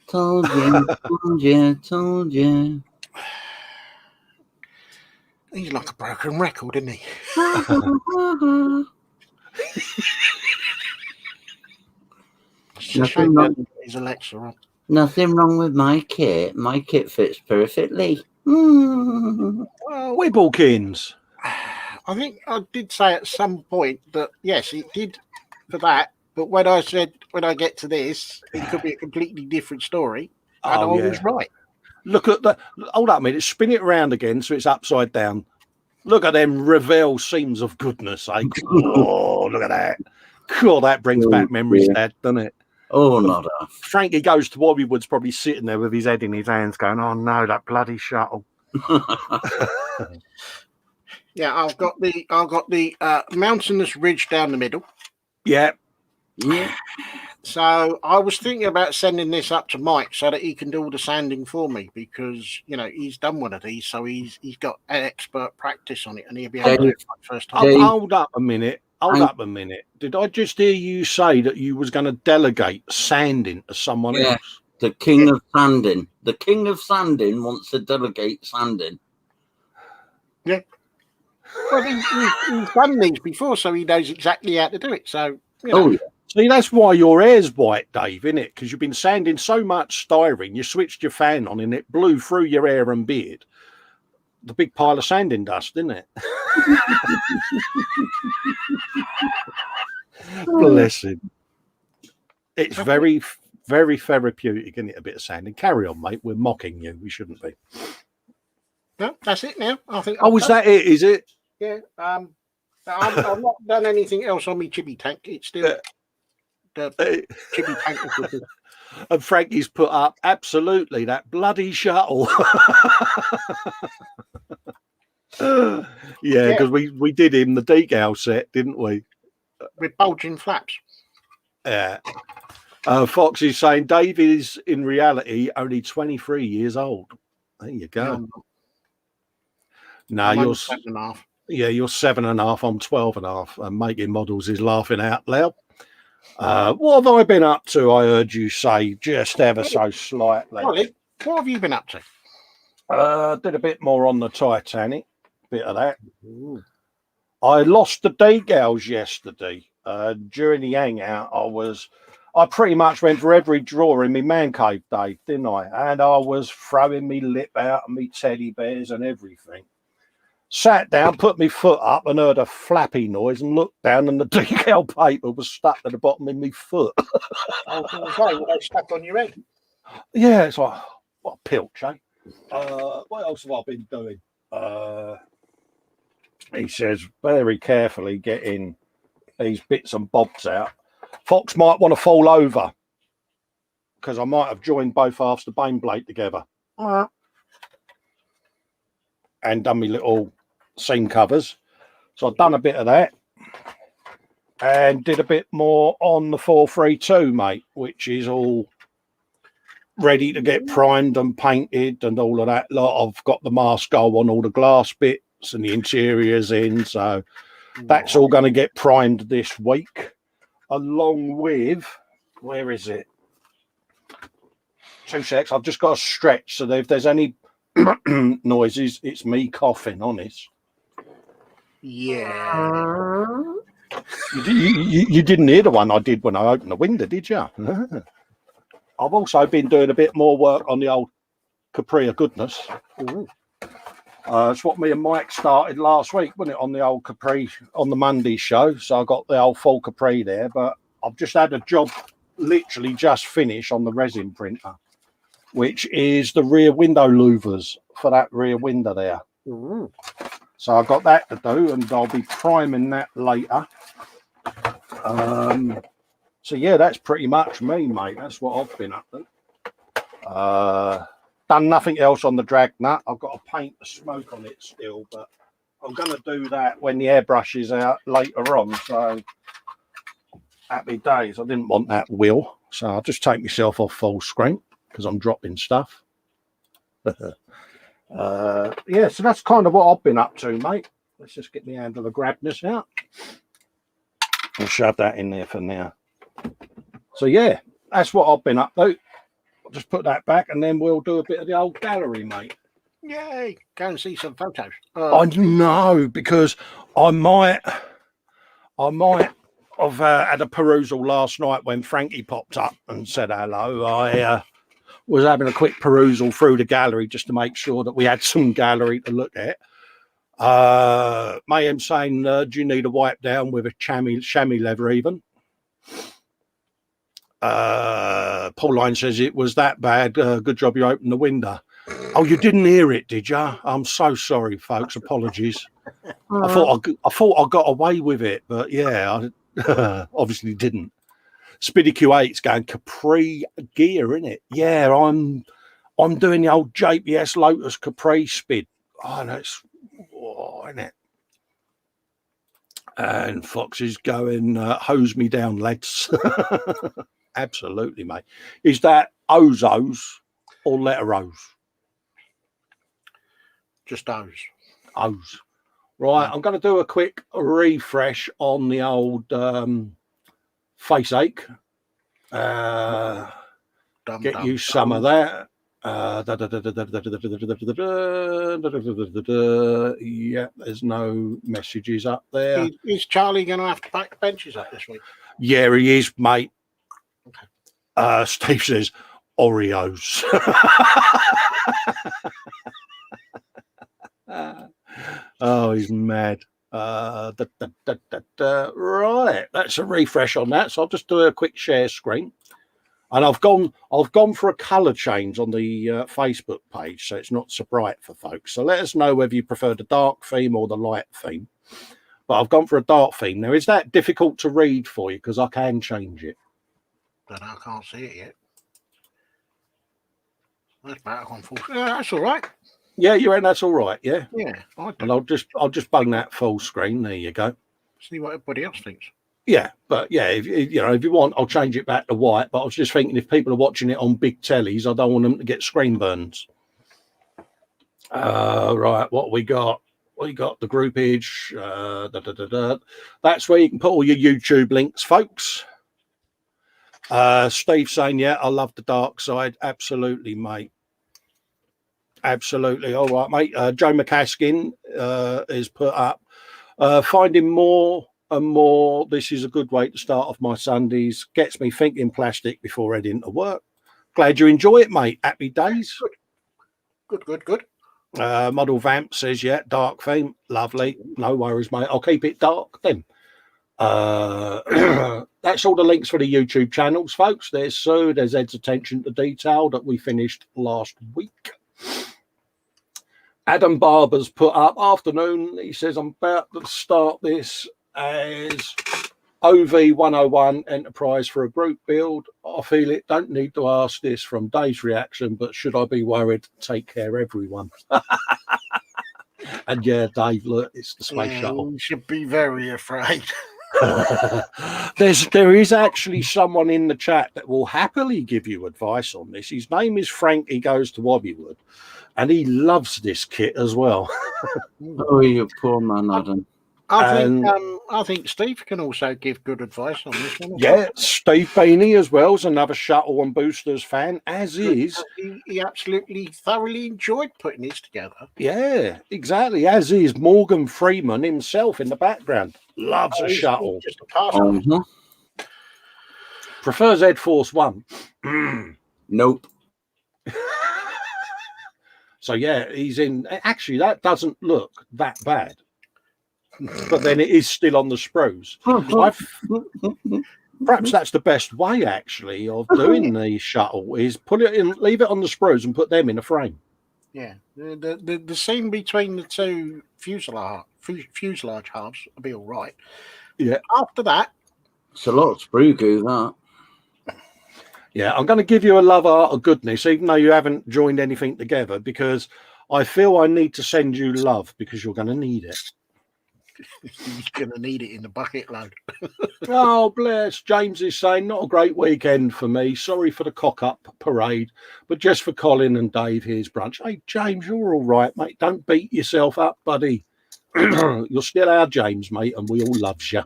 Told you. He's like a broken record, isn't he? His Alexa on. Nothing wrong with my kit. My kit fits perfectly. Well, Wibbлекins. I think I did say at some point that yes, it did for that. But when I said when I get to this, it could be a completely different story, and I was right. Look at the. Hold up a minute. Spin it around again so it's upside down. Look at them Revell seams of goodness, eh? Oh, look at that. Cool, that brings back memories, Dad, doesn't it? Oh, not off. Frankie goes to Wobbywood's probably sitting there with his head in his hands going, oh, no, that bloody shuttle. Yeah, I've got the mountainous ridge down the middle. Yeah. So I was thinking about sending this up to Mike so that he can do all the sanding for me because he's done one of these, so he's got expert practice on it, and he'll be able to do it for the first time. Hold up a minute. Did I just hear you say that you was going to delegate sanding to someone else? The king of sanding. The king of sanding wants to delegate sanding. Yeah. Well, he's done these before, so he knows exactly how to do it. So, See, that's why your hair's white, Dave, isn't it? Because you've been sanding so much styrene, you switched your fan on and it blew through your hair and beard. The big pile of sanding dust, isn't it? Bless him. It's very, very therapeutic, isn't it? A bit of sanding. Carry on, mate. We're mocking you. We shouldn't be. No, that's it now. I think. Oh, is that it? Is it? Yeah. I've not done anything else on my chibi tank. It's still the chibi tank. And Frankie's put up absolutely that bloody shuttle. Because we did him the decal set, didn't we? With bulging flaps. Yeah. Fox is saying David is in reality only 23 years old. There you go. No, you're 7.5. Yeah, you're 7.5. I'm 12.5. And making models is laughing out loud. What have I been up to? I heard you say just ever so slightly. Ollie, what have you been up to? Did a bit more on the Titanic. Bit of that. Ooh. I lost the decals yesterday. During the hangout, I pretty much went for every drawer in my man cave, Dave, didn't I? And I was throwing me lip out and me teddy bears and everything. Sat down, put my foot up and heard a flappy noise and looked down and the decal paper was stuck at the bottom of my foot. Were they stuck on your head? Yeah, it's like, What a pilch, eh? What else have I been doing? He says, very carefully getting these bits and bobs out. Fox might want to fall over because I might have joined both halves of the bane blade together. And done my little seam covers. So I've done a bit of that. And did a bit more on the 432, mate, which is all ready to get primed and painted and all of that lot. I've got the mask on all the glass bits and the interiors in. So that's all going to get primed this week. Along with, where is it? 2 secs. I've just got to stretch. So that if there's any noises, it's me coughing, honest. Yeah. You didn't hear the one I did when I opened the window, did you? I've also been doing a bit more work on the old Capri of goodness. It's what me and Mike started last week, wasn't it, on the old Capri on the Monday show. So I got the old full Capri there, but I've just had a job literally just finished on the resin printer, which is the rear window louvers for that rear window there. So I've got that to do, and I'll be priming that later. So yeah, that's pretty much me, mate. That's what I've been up to. Done nothing else on the Dragnut. I've got to paint the smoke on it still, but I'm going to do that when the airbrush is out later on. So happy days. I didn't want that wheel, so I'll just take myself off full screen because I'm dropping stuff. Yeah, so that's kind of what I've been up to, mate. Let's just get the handle of grabness out. I'll shove that in there for now. So yeah, that's what I've been up to. I'll just put that back and then we'll do a bit of the old gallery, mate. Yay! Go and see some photos. I know, because I might have had a perusal last night when Frankie popped up and said hello. I was having a quick perusal through the gallery just to make sure that we had some gallery to look at. Mayhem saying, do you need a wipe down with a chamois leather even? Pauline says it was that bad. Good job you opened the window. Oh, you didn't hear it, did you? I'm so sorry, folks. Apologies. I thought I got away with it, but yeah, I obviously didn't. Spiddy Q8's going Capri gear, isn't it? Yeah, I'm doing the old JPS Lotus Capri Spid. Oh, that's isn't it? And Fox is going hose me down, lads. Absolutely, mate. Is that Ozos or letter O's? Just O's. O's. Right, I'm going to do a quick refresh on the old face ache. Get you some of that. Yeah, there's no messages up there. Is Charlie going to have to pack benches up this week? Yeah, he is, mate. Okay. Steve says Oreos. Oh, he's mad. Right, that's a refresh on that. So I'll just do a quick share screen. And I've gone for a colour change on the Facebook page, so it's not so bright for folks. So let us know whether you prefer the dark theme or the light theme. But I've gone for a dark theme. Now, is that difficult to read for you? Because I can change it. But I can't see it yet. That's back on full. Yeah, that's all right. Yeah, you reckon that's all right? Yeah. Yeah. And I'll just bung that full screen. There you go. See what everybody else thinks. Yeah, but yeah, if you want, I'll change it back to white. But I was just thinking, if people are watching it on big tellies, I don't want them to get screen burns. Right, what we got? We got the groupage. That's where you can put all your YouTube links, folks. Steve saying, yeah, I love the dark side. Absolutely, mate. Absolutely. All right, mate. Joe McCaskin is put up. Finding more and more. This is a good way to start off my Sundays. Gets me thinking plastic before heading to work. Glad you enjoy it, mate. Happy days. Good. Model Vamp says, yeah, dark theme. Lovely. No worries, mate. I'll keep it dark then. That's all the links for the YouTube channels, folks. There's Sue, there's Ed's attention to detail that we finished last week. Adam Barber's put up afternoon. He says, I'm about to start this as OV 101 enterprise for a group build. I feel it. Don't need to ask this from Dave's reaction, but should I be worried? Take care, everyone. And yeah, Dave, look, it's the space shuttle. You should be very afraid. There is actually someone in the chat that will happily give you advice on this. His name is Frank. He goes to Wobbywood, and he loves this kit as well. Oh, you poor man, Adam. I think Steve can also give good advice on this one. Yeah, Steve Beanie as well is another shuttle and boosters fan, as is. He absolutely thoroughly enjoyed putting this together. Yeah, exactly. As is Morgan Freeman himself in the background. Loves a shuttle. Just a pass. Prefers Ed Force One. Nope. So yeah, he's in. Actually, that doesn't look that bad. But then it is still on the sprues. Perhaps that's the best way, actually, of doing the shuttle is put it in, leave it on the sprues, and put them in a frame. Yeah, the seam between the two fuselage halves will be all right. Yeah. After that, it's a lot of sprue goo. That. Yeah, I'm going to give you a love art of goodness, even though you haven't joined anything together, because I feel I need to send you love because you're going to need it. He's going to need it in the bucket load. Oh, bless. James is saying, not a great weekend for me. Sorry for the cock-up parade, but just for Colin and Dave, here's brunch. Hey, James, you're all right, mate. Don't beat yourself up, buddy. You're still our James, mate, and we all loves you.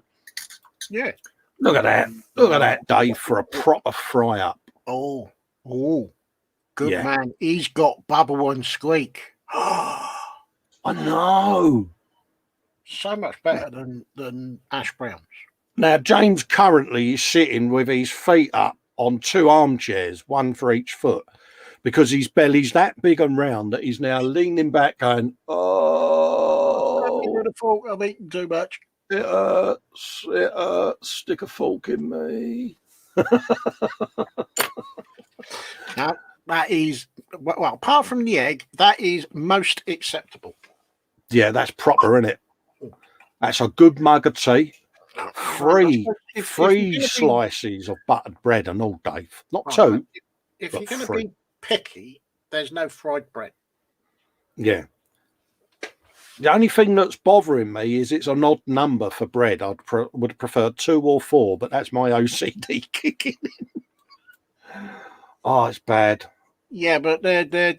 Yeah. Look at that. Look at that, Dave, for a proper fry-up. Oh, good man. He's got bubble and squeak. I know. So much better than Ash Brown's. Now, James currently is sitting with his feet up on two armchairs, one for each foot, because his belly's that big and round that he's now leaning back going, oh. I would have thought I'm eating too much. It hurts, stick a fork in me. Now, that is, well, apart from the egg, that is most acceptable. Yeah, that's proper, isn't it? That's a good mug of tea. Three slices of buttered bread and all, Dave. Not two. If you're going to be picky, there's no fried bread. Yeah. The only thing that's bothering me is it's an odd number for bread. I would prefer 2 or 4, but that's my OCD kicking in. Oh, it's bad. Yeah, but that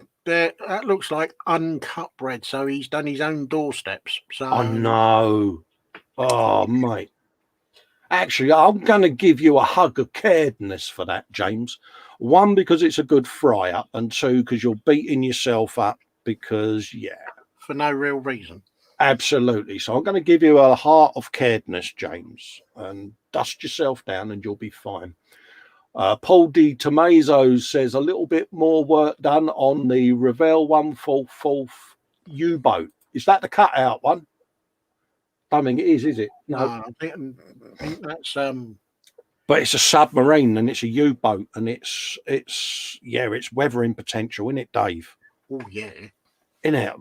looks like uncut bread, so he's done his own doorsteps. So I know. Oh, mate. Actually, I'm going to give you a hug of caredness for that, James. 1, because it's a good fry-up, and 2, because you're beating yourself up because, yeah. For no real reason. Absolutely. So I'm going to give you a heart of caredness, James, and dust yourself down and you'll be fine. Paul D. Tomazos says a little bit more work done on the Revell 144 U-boat. Is that the cutout one? I don't think it is it? No, I think that's But it's a submarine and it's a U-boat and it's weathering potential, isn't it, Dave? Oh yeah. In it.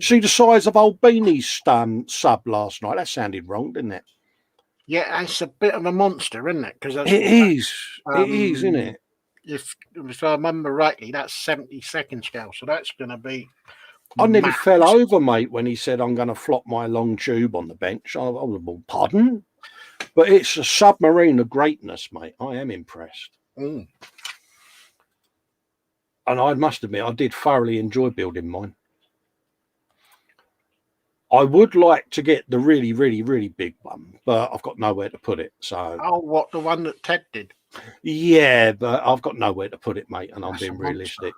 See the size of old Beanie's sub last night? That sounded wrong, didn't it? Yeah, it's a bit of a monster, isn't it? Because it is, isn't it? If I remember rightly, that's 72nd scale, so that's going to be. I nearly fell over, mate, when he said, I'm going to flop my long tube on the bench. I was, well, pardon? But it's a submarine of greatness, mate. I am impressed. Mm. And I must admit, I did thoroughly enjoy building mine. I would like to get the really, really, really big one, but I've got nowhere to put it. So, what, the one that Ted did? Yeah, but I've got nowhere to put it, mate, and I'm being realistic.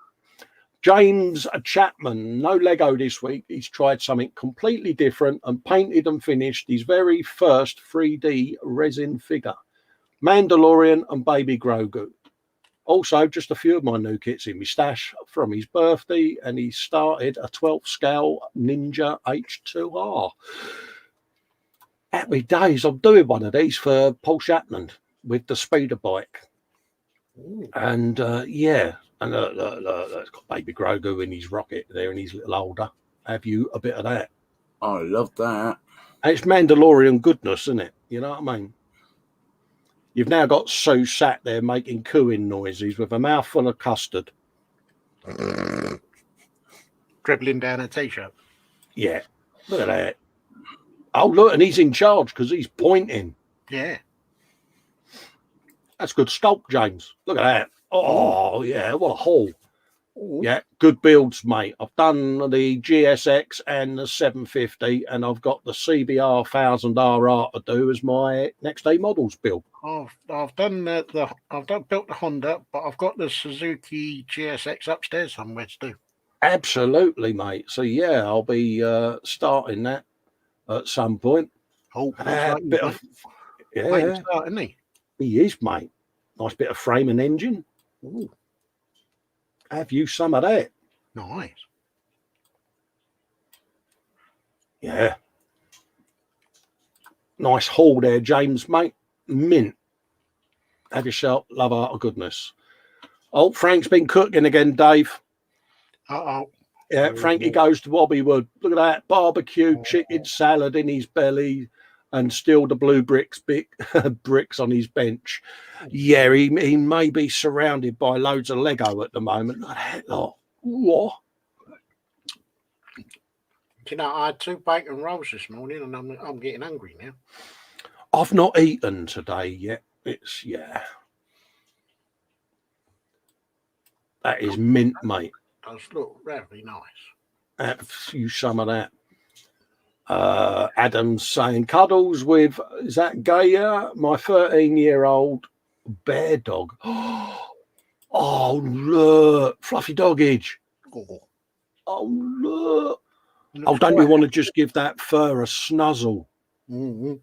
James Chapman, no Lego this week. He's tried something completely different and painted and finished his very first 3D resin figure, Mandalorian and Baby Grogu. Also, just a few of my new kits in my stash from his birthday, and he started a 12th scale Ninja H2R. Happy days. I'm doing one of these for Paul Shatland with the speeder bike. Ooh. And yeah, and it's got Baby Grogu in his rocket there and his little holder. Have you a bit of that? I love that. And it's Mandalorian goodness, isn't it? You know what I mean? You've now got Sue sat there making cooing noises with a mouthful of custard. Dribbling down a t-shirt. Yeah, look at that. Oh, look, and he's in charge because he's pointing. Yeah. That's good sculpt, James. Look at that. Oh, yeah, what a haul. Yeah, good builds, mate. I've done the GSX and the 750, and I've got the CBR 1000RR to do as my next day models build. I've done built the Honda, but I've got the Suzuki GSX upstairs somewhere to do. Absolutely, mate. So yeah, I'll be starting that at some point. Oh, Bit of, yeah, start, isn't he? He is, mate. Nice bit of frame and engine. Ooh. Have you some of that? Nice. Yeah. Nice haul there, James, mate. Mint. Have yourself love out of goodness. Oh, Frank's been cooking again, Dave. Uh-oh. Yeah, Frankie goes to Wobbywood. Look at that. Barbecue, chicken salad in his belly and still the blue bricks on his bench. Yeah, he may be surrounded by loads of Lego at the moment. What? You know, I had 2 bacon rolls this morning and I'm getting hungry now. I've not eaten today yet. Yeah. That is mint, mate. Does look really nice. Have you some of that? Adam's saying cuddles with, is that Gaia? My 13-year-old bear dog. Oh, look. Fluffy doggage. Oh, look. Oh, don't you want to just give that fur a snuzzle? Mm-hmm.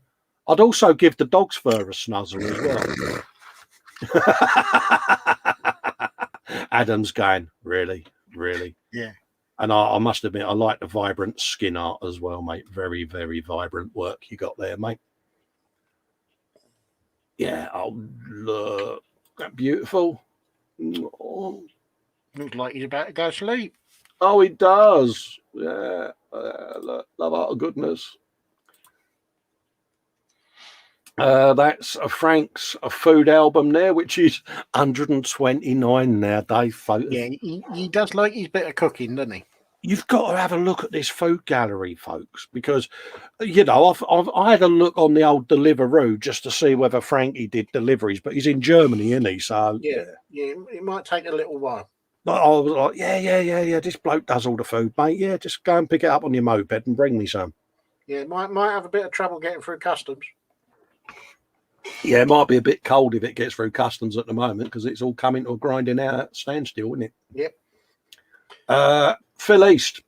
I'd also give the dog's fur a snuzzle as well. Adam's going, really? Yeah. And I must admit, I like the vibrant skin art as well, mate. Very, very vibrant work you got there, mate. Yeah, oh, look. That beautiful. Oh. Looks like he's about to go to sleep. Oh, he does. Yeah. Look, love out of goodness. That's Frank's food album there, which is 129 now, Dave. Photos. Yeah, he does like his bit of cooking, doesn't he? You've got to have a look at this food gallery, folks, because, you know, I had a look on the old Deliveroo just to see whether Frankie did deliveries, but he's in Germany, isn't he? So yeah, it might take a little while. I was like, yeah. This bloke does all the food, mate. Yeah, just go and pick it up on your moped and bring me some. Yeah, might have a bit of trouble getting through customs. Yeah, it might be a bit cold if it gets through customs at the moment because it's all coming to a grinding out standstill, isn't it? Yep. Phil East.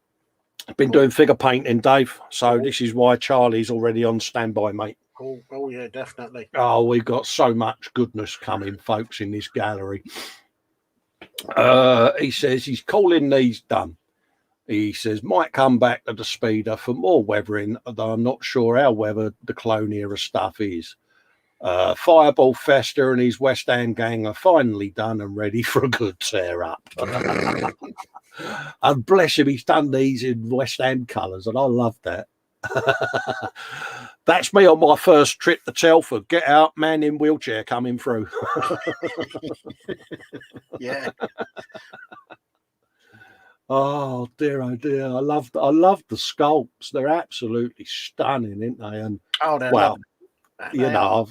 Been doing figure painting, Dave. So this is why Charlie's already on standby, mate. Oh yeah, definitely. Oh, we've got so much goodness coming, folks, in this gallery. He says he's calling these done. He says might come back to the speeder for more weathering, though I'm not sure how weathered the clone era stuff is. Fireball Festa and his West Ham gang are finally done and ready for a good tear up. And bless him, he's done these in West Ham colours, and I love that. That's me on my first trip to Telford. Get out, man in wheelchair coming through. Yeah. Oh dear, I love the sculpts. They're absolutely stunning, aren't they? And well, you know,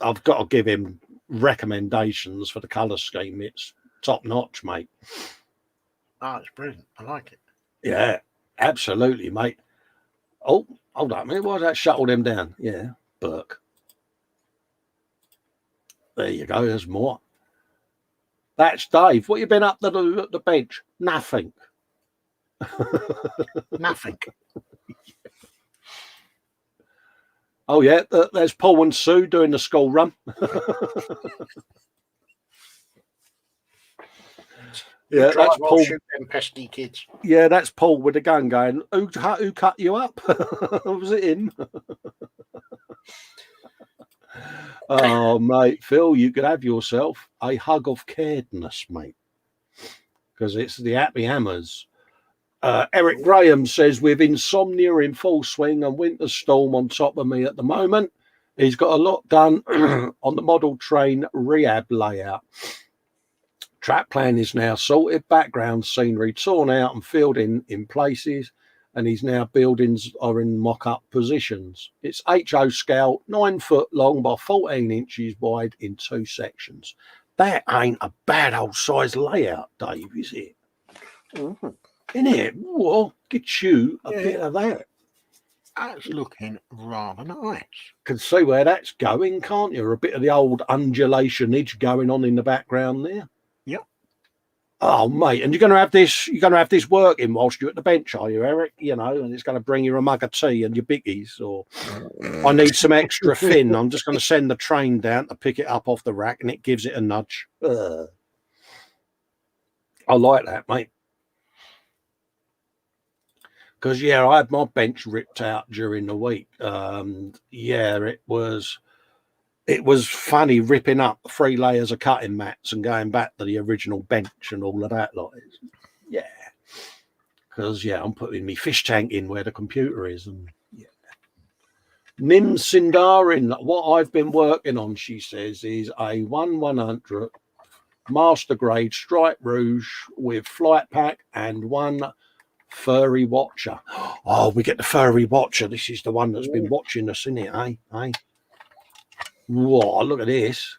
I've got to give him recommendations for the colour scheme. It's top notch, mate. Oh, it's brilliant. I like it. Yeah, absolutely, mate. Oh, hold on a minute. Why did that shuttle them down? Yeah, Burke. There you go. There's more. That's Dave. What you been up to at the bench? Nothing. Nothing. Oh, yeah. There's Paul and Sue doing the school run. Yeah, that's Paul. Shoot them pesky kids. Yeah, that's Paul with the gun going, who cut you up? Was it him? Oh, mate, Phil, you could have yourself a hug of caredness, mate, because it's the Happy Hammers. Eric Graham says, with insomnia in full swing and winter storm on top of me at the moment, he's got a lot done on the model train rehab layout. Track plan is now sorted, background scenery torn out and filled in places, and he's now buildings are in mock-up positions. It's HO scale, 9 foot long by 14 inches wide in 2 sections. That ain't a bad old size layout, Dave, is it? Mm-hmm. Isn't it? Well, get you a bit of that. That's looking rather nice. Can see where that's going, can't you? A bit of the old undulationage going on in the background there. Yep. Oh, mate, and you're going to have this. You're going to have this working whilst you're at the bench, are you, Eric? You know, and it's going to bring you a mug of tea and your biggies. Or I need some extra fin. I'm just going to send the train down to pick it up off the rack, and it gives it a nudge. I like that, mate. Because, yeah, I had my bench ripped out during the week. Yeah, it was funny ripping up 3 layers of cutting mats and going back to the original bench and all of that. Like, yeah. Because, yeah, I'm putting my fish tank in where the computer is. And, yeah. Nim Sindarin, what I've been working on, she says, is a 1/100 master grade stripe rouge with flight pack and 1 furry watcher. Oh, we get the furry watcher. This is the one that's been watching us, isn't it? Eh? Whoa, look at this.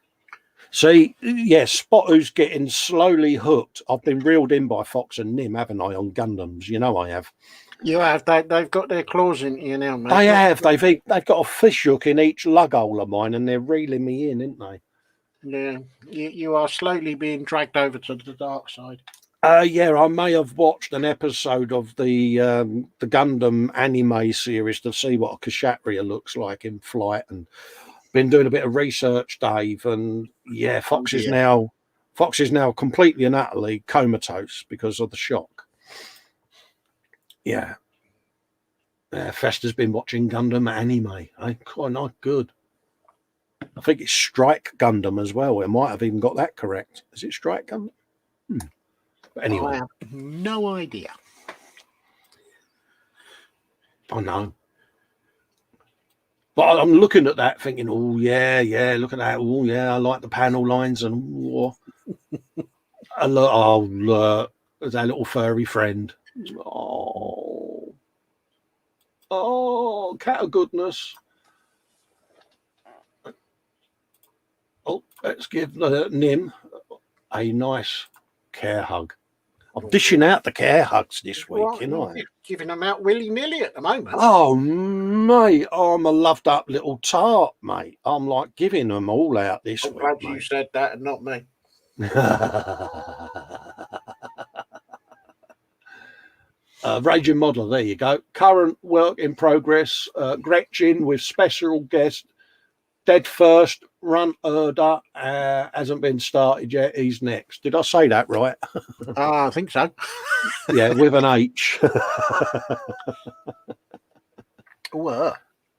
See, yeah, Spot who's getting slowly hooked. I've been reeled in by Fox and Nim, haven't I, on Gundams? You know I have. You have. They've got their claws into you now, mate. They have. They've got a fish hook in each lug hole of mine, and they're reeling me in, aren't they? Yeah, you are slowly being dragged over to the dark side. Yeah, I may have watched an episode of the Gundam anime series to see what a Kshatriya looks like in flight, and been doing a bit of research, Dave. And yeah, Fox is now completely and utterly comatose because of the shock. Yeah, Festa's been watching Gundam anime. Quite not good. I think it's Strike Gundam as well. It might have even got that correct. Is it Strike Gundam? But anyway, I have no idea. I know. But I'm looking at that thinking, oh, yeah, look at that. Oh, yeah, I like the panel lines. And look, there's our little furry friend. Oh, cat of goodness. Oh, let's give Nim a nice care hug. I'm dishing out the care hugs this week, you know. Giving them out willy-nilly at the moment. Oh, mate, I'm a loved up little tart, mate. I'm like giving them all out this week. I'm glad you said that and not me. Raging Modeler, there you go. Current work in progress. Gretchen with special guest. Dead first, run Erda, hasn't been started yet. He's next. Did I say that right? I think so. Yeah, with an H.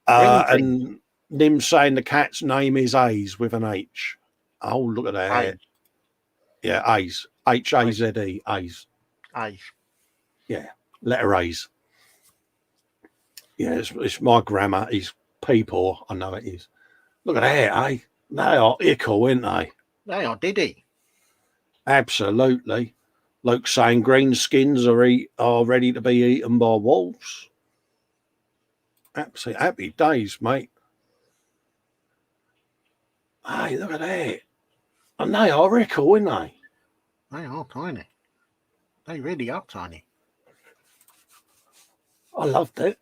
And Nim saying the cat's name is Aze with an H. Oh, look at that. Aze. Yeah, Aze. H-A-Z-E. Aze. Aze. Yeah, letter A's. Yeah, it's my grammar. He's people. I know it is. Look at that, eh? They are ickle, aren't they? They are diddy. Absolutely. Luke saying green skins are ready to be eaten by wolves. Absolutely happy days, mate. Hey, look at that. And they are ickle, aren't they? They are tiny. They really are tiny. I loved it.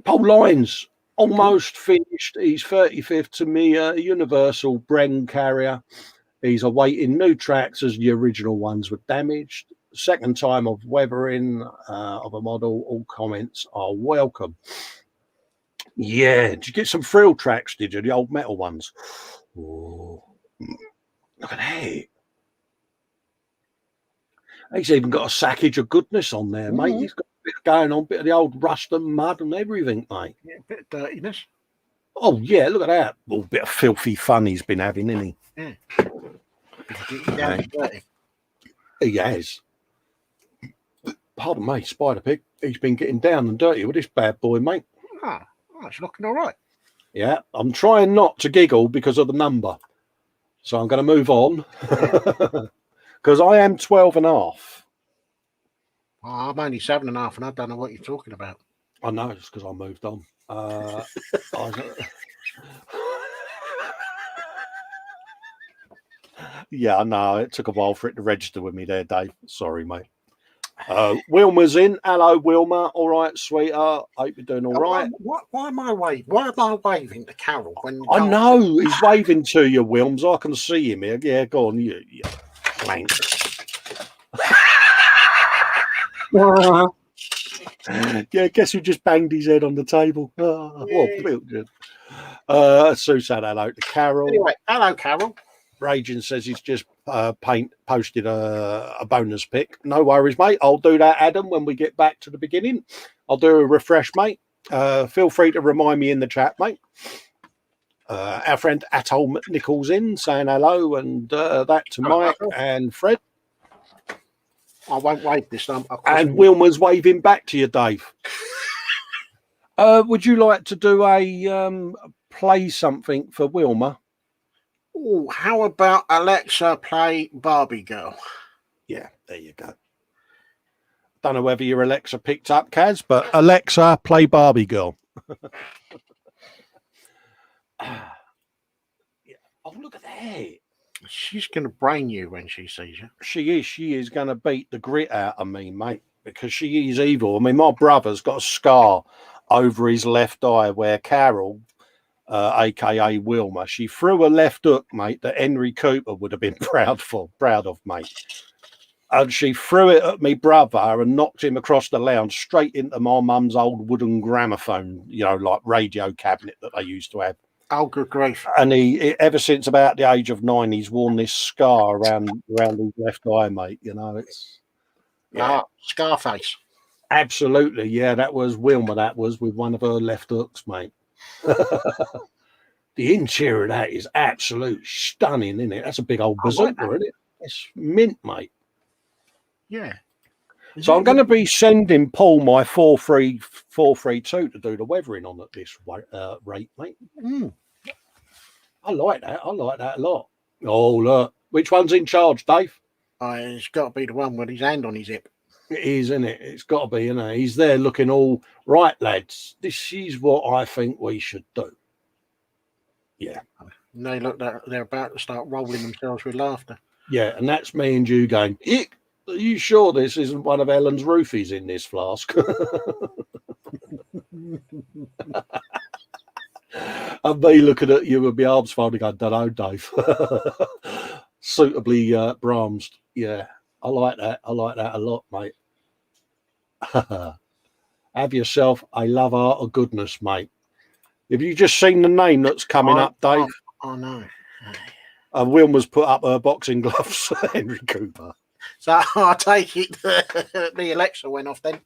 Paul Lyons. Almost finished. He's 35th to me, Universal Bren carrier. He's awaiting new tracks as the original ones were damaged. Second time of weathering of a model. All comments are welcome. Yeah, did you get some frill tracks, did you? The old metal ones? Oh, look at that. He's even got a sackage of goodness on there, mate. He's got a bit going on, bit of the old rust and mud and everything, mate. Yeah, a bit of dirtiness. Oh, yeah, look at that. Little bit of filthy fun he's been having, isn't he? Yeah. Down to 30. He has. Pardon me, Spider Pig. He's been getting down and dirty with this bad boy, mate. Oh, it's looking all right. Yeah, I'm trying not to giggle because of the number. So I'm going to move on. Because I am 12 and a half. Oh, I'm only 7.5 and I don't know what you're talking about. I know, it's because I moved on. Yeah, I know. It took a while for it to register with me there, Dave. Sorry, mate. Wilma's in. Hello, Wilma. All right, sweetheart. Hope you're doing all right. Why am I waving? Why am I waving to Carol when I know he's waving to you, Wilms. I can see him here. Yeah, go on, you blank. Yeah, guess who just banged his head on the table? Sue said hello to Carol. Anyway, hello, Carol. Raging says he's just posted a bonus pick. No worries, mate. I'll do that, Adam, when we get back to the beginning. I'll do a refresh, mate. Feel free to remind me in the chat, mate. Our friend Atoll Nichols in saying hello, and that to Mike and Fred. I won't wave this time. And Wilma's waving back to you, Dave. Would you like to do a play something for Wilma? Oh, how about Alexa play Barbie Girl? Yeah, there you go. Don't know whether your Alexa picked up, Kaz, but Alexa play Barbie Girl. Yeah. Oh, look at that. She's going to brain you when she sees you. She is. She is going to beat the grit out of me, mate, because she is evil. I mean, my brother's got a scar over his left eye where Carol, a.k.a. Wilma, she threw a left hook, mate, that Henry Cooper would have been proud of, mate. And she threw it at me brother and knocked him across the lounge straight into my mum's old wooden gramophone, like radio cabinet that they used to have. Oh, good grief. And he ever since about the age of 9, he's worn this scar around his left eye, mate. It's Scarface. Absolutely, yeah. That was Wilma. That was with one of her left hooks, mate. The interior of that is absolute stunning, isn't it? That's a big old bazooka, isn't it? It's mint, mate. Yeah. So I'm going to be sending Paul my 432 to do the weathering on at this rate, mate. I like that. I like that a lot. Oh, look. Which one's in charge, Dave? It's got to be the one with his hand on his hip. It is, isn't it? It's got to be, isn't it? He's there looking all right, lads. This is what I think we should do. Yeah. And they look like they're about to start rolling themselves with laughter. Yeah, and that's me and you going, Ick, are you sure this isn't one of Ellen's roofies in this flask? And me looking at you with my arms folding, I don't know, Dave. Suitably bronzed. Yeah, I like that. I like that a lot, mate. Have yourself a love art of goodness, mate. Have you just seen the name that's coming up, Dave? Oh, no. Wilma's put up her boxing gloves, Henry Cooper. So I take it the Alexa went off then.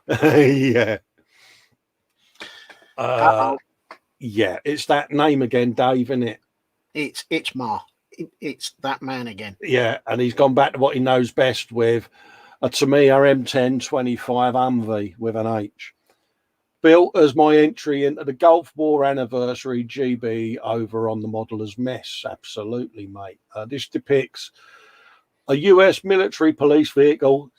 Yeah. Yeah, it's that name again, Dave, isn't it? It's Ma. It's that man again. Yeah, and he's gone back to what he knows best with a Tamiya M1025 Humvee with an H. Built as my entry into the Gulf War anniversary GB over on the Modeller's Mess. Absolutely, mate. This depicts a US military police vehicle,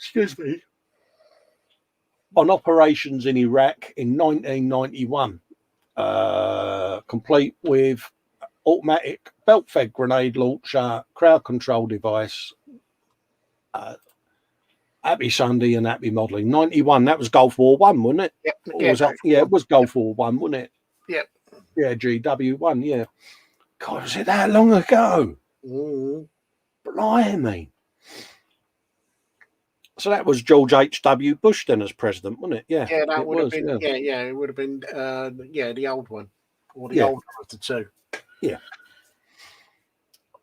on operations in Iraq in 1991, complete with automatic belt-fed grenade launcher, crowd control device, happy Sunday and happy modelling. 91, that was Gulf War 1, wasn't it? Yep. It was Gulf War 1, wasn't it? Yep. Yeah, GW1, yeah. God, was it that long ago? Blimey. So that was George H.W. Bush then as president, wasn't it? Yeah. Yeah, that would have been, yeah, it would have been, the old one. Or the older of the two. Yeah.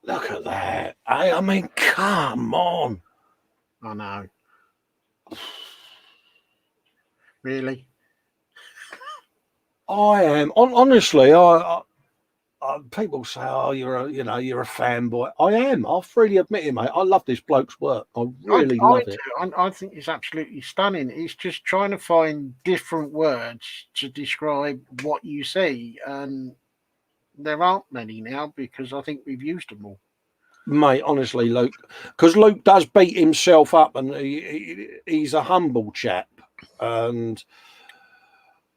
Look at that. I mean, come on. I know. Really? I am. Honestly, I people say, "Oh, you're a fanboy." I am. I'll freely admit it, mate. I love this bloke's work. I really love it. I think it's absolutely stunning. It's just trying to find different words to describe what you see, and there aren't many now because I think we've used them all. Mate, honestly, Luke, because Luke does beat himself up, and he's a humble chap, and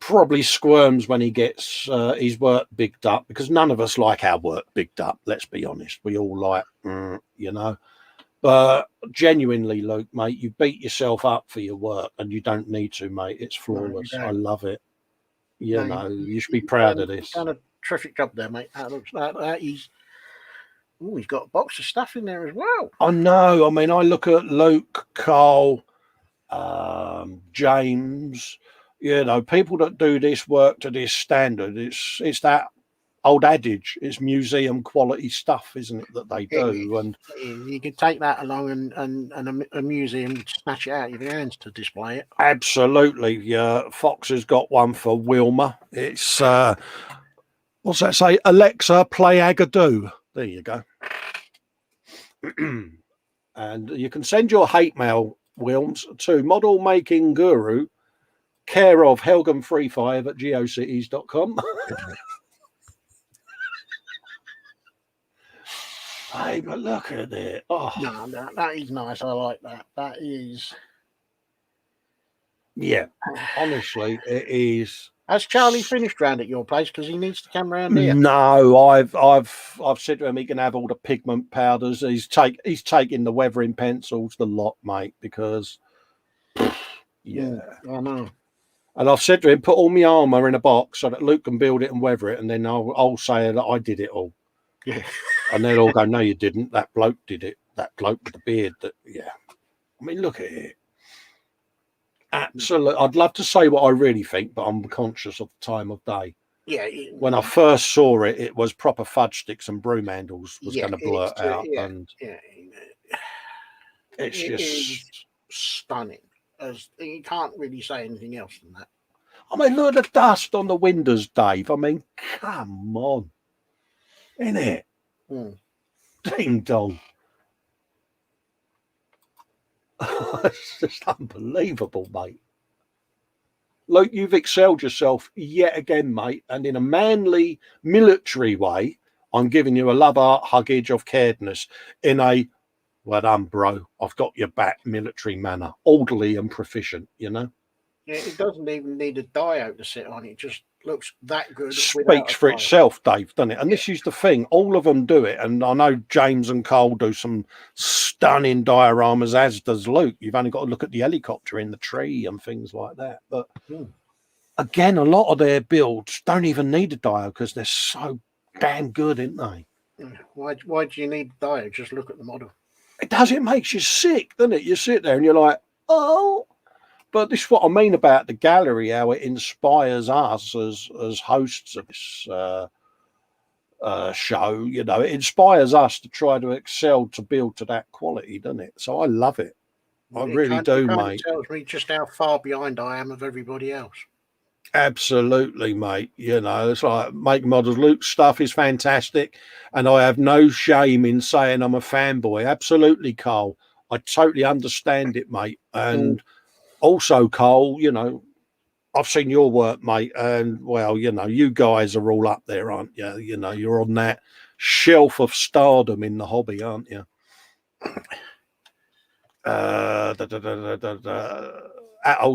probably squirms when he gets his work bigged up, because none of us like our work bigged up. Let's be honest, we all like, But genuinely, Luke, mate, you beat yourself up for your work, and you don't need to, mate. It's flawless. I love it. You should be proud of this. Done a terrific job there, mate. That looks that he's. Oh, he's got a box of stuff in there as well. I know. I mean, I look at Luke, Carl, James. People that do this work to this standard. It's that old adage. It's museum quality stuff, isn't it, that they do? And you can take that along and a museum snatch it out of your hands to display it. Absolutely. Yeah, Fox has got one for Wilma. It's what's that say? Alexa, play Agadoo. There you go. And you can send your hate mail, Wilms, to Model Making Guru, care of helgam35@geocities.com. Hey, but look at it. Oh, no, that is nice. I like that. That is. Yeah, honestly, it is. Has Charlie finished round at your place? Because he needs to come round here. No, I've said to him he can have all the pigment powders. He's taking the weathering pencils, the lot, mate, because yeah, I know. And I've said to him, put all my armour in a box so that Luke can build it and weather it, and then I'll say that I did it all. Yeah. And they'll all go, no, you didn't. That bloke did it. That bloke with the beard. I mean, look at it. Absolutely. I'd love to say what I really think, but I'm conscious of the time of day. Yeah. When I first saw it, it was proper fudge sticks and broom handles was going to blurt out. And it's just stunning. You can't really say anything else than that. I mean, look at the dust on the windows, Dave. I mean, come on. Isn't it? Ding dong. It's just unbelievable, mate. Look, you've excelled yourself yet again, mate. And in a manly, military way, I'm giving you a love art huggage of caredness in a, well done, bro. I've got your back military manner, orderly and proficient, Yeah, it doesn't even need a diode to sit on. It just looks that good. Speaks for itself, Dave, doesn't it? And this is the thing. All of them do it. And I know James and Cole do some stunning dioramas, as does Luke. You've only got to look at the helicopter in the tree and things like that. But again, a lot of their builds don't even need a diode because they're so damn good, aren't they? Why do you need a diode? Just look at the model. It does. It makes you sick, doesn't it? You sit there and you're like, oh. But this is what I mean about the gallery, how it inspires us as hosts of this show. It inspires us to try to excel to build to that quality, doesn't it? So I love it. I really do, mate. It tells me just how far behind I am of everybody else. Absolutely, mate. It's like making models. Luke's stuff is fantastic, and I have no shame in saying I'm a fanboy. Absolutely, Carl. I totally understand it, mate. And also, Cole, I've seen your work, mate, and well, you guys are all up there, aren't you? You're on that shelf of stardom in the hobby, aren't you? Atol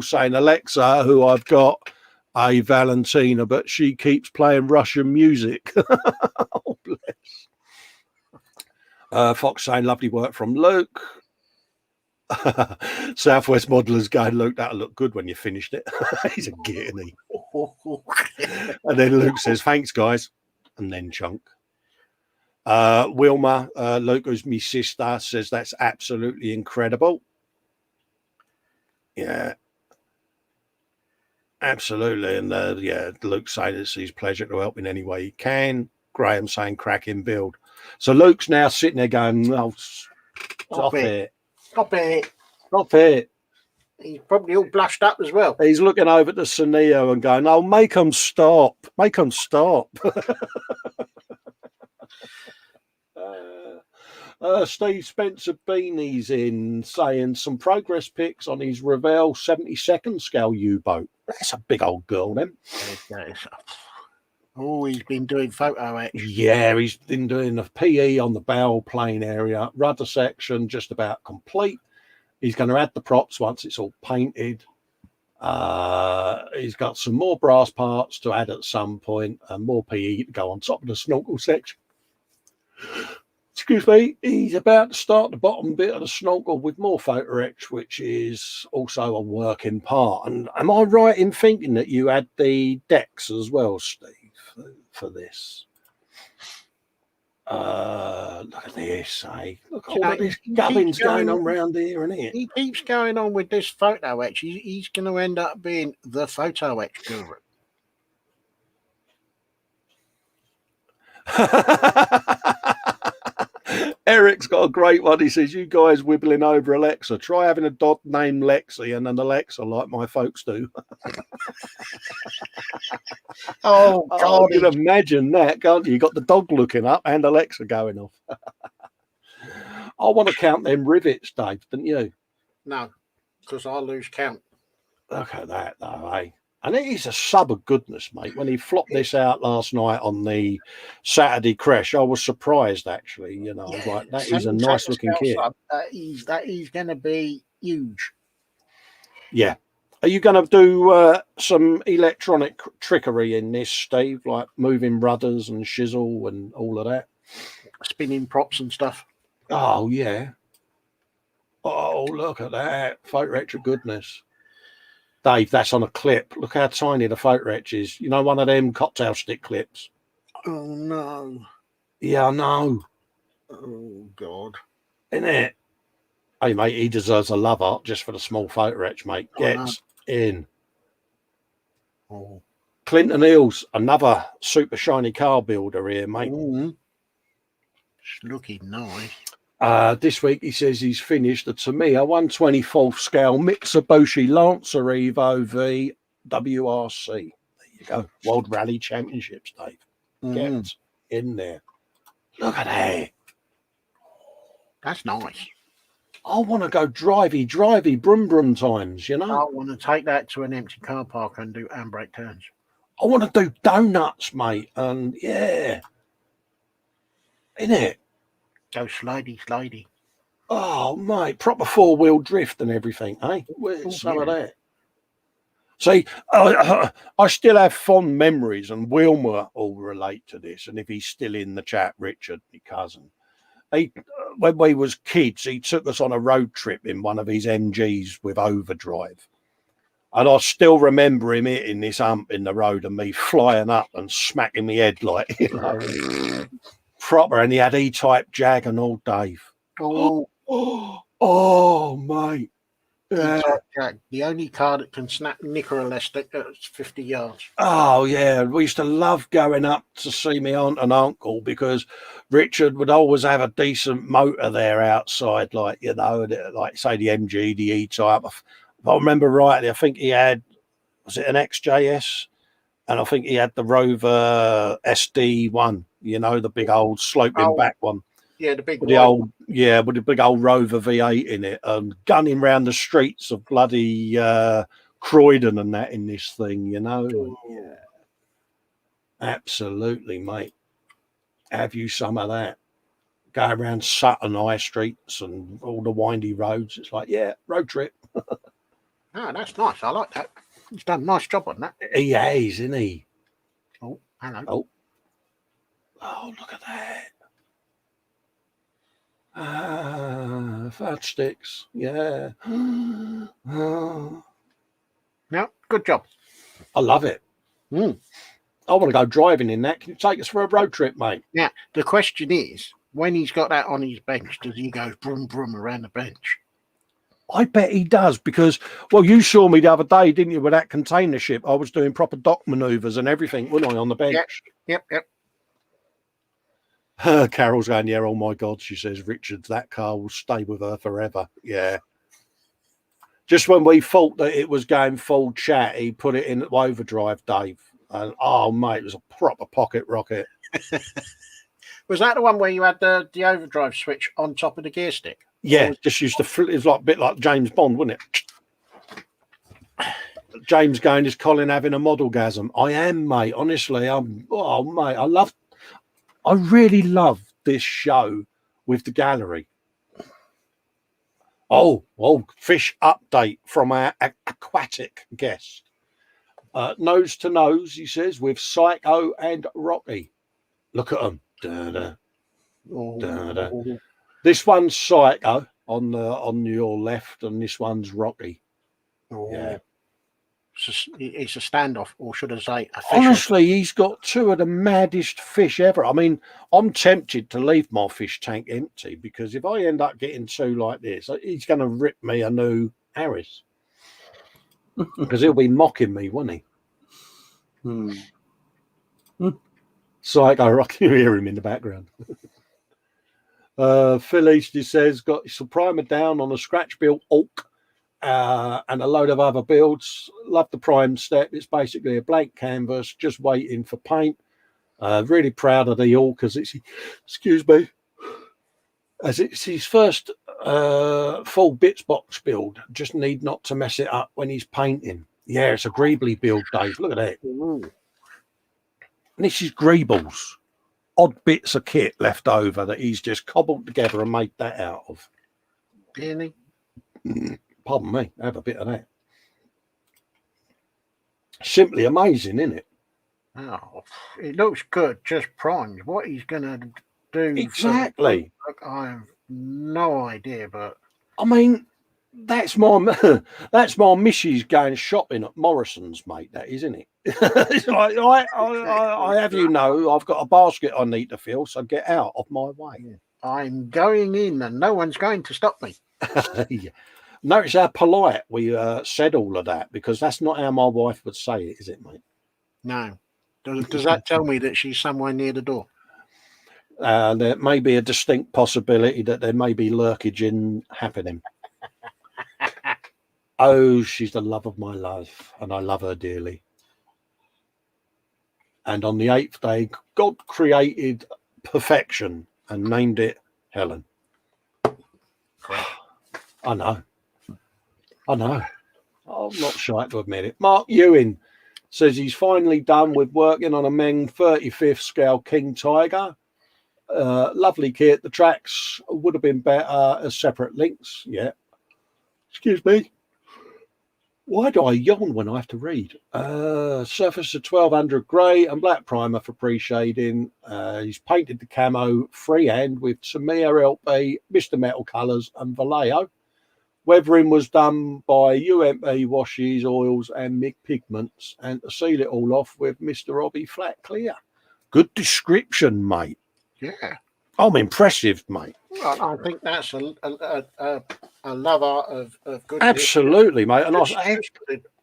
saying Alexa, who I've got a Valentina, but she keeps playing Russian music. Oh, bless. Fox saying lovely work from Luke. Southwest Modelers going, Luke, that'll look good when you finished it. He's a guinea. And then Luke says, thanks, guys. And then chunk. Wilma, Luke, who's my sister, says that's absolutely incredible. Yeah. Absolutely. And Luke saying it's his pleasure to help in any way he can. Graham saying cracking build. So Luke's now sitting there going, oh, stop it. Stop it. Stop it. He's probably all blushed up as well. He's looking over to Suneo and going, "Oh, make them stop. Make them stop." Steve Spencer Beanie's in saying some progress pics on his Revell 72nd scale U-boat. That's a big old girl, then. Oh, he's been doing photo etch. Yeah, he's been doing a PE on the bow plane area, rudder section just about complete. He's going to add the props once it's all painted. He's got some more brass parts to add at some point and more PE to go on top of the snorkel section. Excuse me, he's about to start the bottom bit of the snorkel with more photo etch, which is also a work in part. And am I right in thinking that you had the decks as well, Steve, for this? Look at this, eh? Look at all this gubbins going on round here, isn't it? He keeps going on with this photo etch. He's going to end up being the photo etch guru. Eric's got a great one. He says, "You guys wibbling over Alexa. Try having a dog named Lexi and an Alexa like my folks do." Oh, God. You can imagine that, can't you? You got the dog looking up and Alexa going off. I want to count them rivets, Dave, don't you? No, because I'll lose count. Look at that, though, eh? And it is a sub of goodness, mate. When he flopped this out last night on the Saturday crash, I was surprised, actually. You know, I was like, that is a nice-looking kit. That is going to be huge. Yeah. Are you going to do some electronic trickery in this, Steve, like moving rudders and shizzle and all of that? Spinning props and stuff. Oh, yeah. Oh, look at that. Photo etch of goodness. Dave, that's on a clip. Look how tiny the photo etch is. You know, one of them cocktail stick clips. Oh, no. Yeah, I know. Oh, God. Isn't it? Hey, mate, he deserves a love art just for the small photo etch, mate. Gets in. Oh. Clinton Hills, another super shiny car builder here, mate. Mm-hmm. It's looking nice. This week he says he's finished a Tamiya 1/24th scale Mitsubishi Lancer Evo V WRC. There you go. World Rally Championships, Dave. Get in there. Look at that. That's nice. I want to go drivey, brum times, you know. I want to take that to an empty car park and do handbrake turns. I want to do donuts, mate. And yeah. Innit? Go slidey. Oh, mate, proper four-wheel drift and everything, eh? Where's some of that? See, I still have fond memories, and Wilma will relate to this. And if he's still in the chat, Richard, my cousin, when we was kids, he took us on a road trip in one of his MGs with overdrive. And I still remember him hitting this hump in the road and me flying up and smacking my head like, you know. Proper, and he had E-type Jag and all, Dave. Oh, mate. E-type, the only car that can snap nicker elastic at 50 yards. Oh, yeah. We used to love going up to see my aunt and uncle because Richard would always have a decent motor there outside, like, you know, like, say, the MG, the E-type. If I remember rightly, I think he had, was it an XJS? And I think he had the Rover SD1, you know, the big old sloping back one. Yeah, the big with the big old Rover V8 in it, and gunning round the streets of bloody Croydon and that in this thing, you know. Yeah. Absolutely, mate. Have you some of that? Go around Sutton High Streets and all the windy roads. It's like, yeah, road trip. Oh, that's nice. I like that. He's done a nice job on that. He has, isn't he? Oh, hello. Oh, look at that. Fat sticks. Yeah. No, good job. I love it. I want to go driving in that. Can you take us for a road trip, mate? Now, the question is, when he's got that on his bench, does he go brum brum around the bench? I bet he does because, well, you saw me the other day, didn't you, with that container ship? I was doing proper dock manoeuvres and everything, wasn't I, on the bench? Yep. Carol's going, yeah, oh my God, she says, Richard, that car will stay with her forever. Yeah. Just when we thought that it was going full chat, he put it in overdrive, Dave. And oh, mate, it was a proper pocket rocket. Was that the one where you had the overdrive switch on top of the gear stick? Yeah, just used to. It was like a bit like James Bond, wasn't it? James going, is Colin having a model-gasm? I am, mate. Honestly, mate, I really love this show with the gallery. Oh, fish update from our aquatic guest. Nose to nose, he says, with Psycho and Rocky. Look at them. Da-da. Da-da. This one's Psycho on your left, and this one's Rocky. Yeah. It's a standoff, or should I say a fish? Honestly, he's got two of the maddest fish ever. I mean, I'm tempted to leave my fish tank empty, because if I end up getting two like this, he's going to rip me a new Harris. Because he'll be mocking me, won't he? Psycho Rocky, you hear him in the background. Phil Easty says, got some primer down on a scratch-built Orc and a load of other builds. Love the prime step. It's basically a blank canvas, just waiting for paint. Really proud of the Orc as it's, as it's his first full bits box build. Just need not to mess it up when he's painting. Yeah, it's a Greebly build, Dave. Look at that. Ooh. And this is Greebles. Odd bits of kit left over that he's just cobbled together and made that out of. Really? Pardon me, have a bit of that. Simply amazing, isn't it? Oh, it looks good, just primed. What he's going to do. Exactly. I have no idea, but. I mean, that's my missus going shopping at Morrison's, mate, that isn't it? It's like, I have you know, I've got a basket I need to fill, so get out of my way. I'm going in and no one's going to stop me. Yeah. Notice how polite we said all of that, because that's not how my wife would say it, is it, mate? No. Does that tell me that she's somewhere near the door? There may be a distinct possibility that there may be lurkage in happening. Oh, she's the love of my life, and I love her dearly. And on the 8th day, God created perfection and named it Helen. I know. I'm not shy to admit it. Mark Ewing says he's finally done with working on a Meng 35th scale King Tiger. Lovely kit. The tracks would have been better as separate links. Yeah. Excuse me. Why do I yawn when I have to read? Surface of 1200 grey and black primer for pre-shading. He's painted the camo freehand with Tamiya LP, Mr. Metal colours and Vallejo. Weathering was done by UMP washes, oils and MIG pigments, and to seal it all off with Mr. Robbie Flat Clear. Good description, mate. Yeah. I'm impressive, mate. Well, I think that's a lover of good. Absolutely, mate. And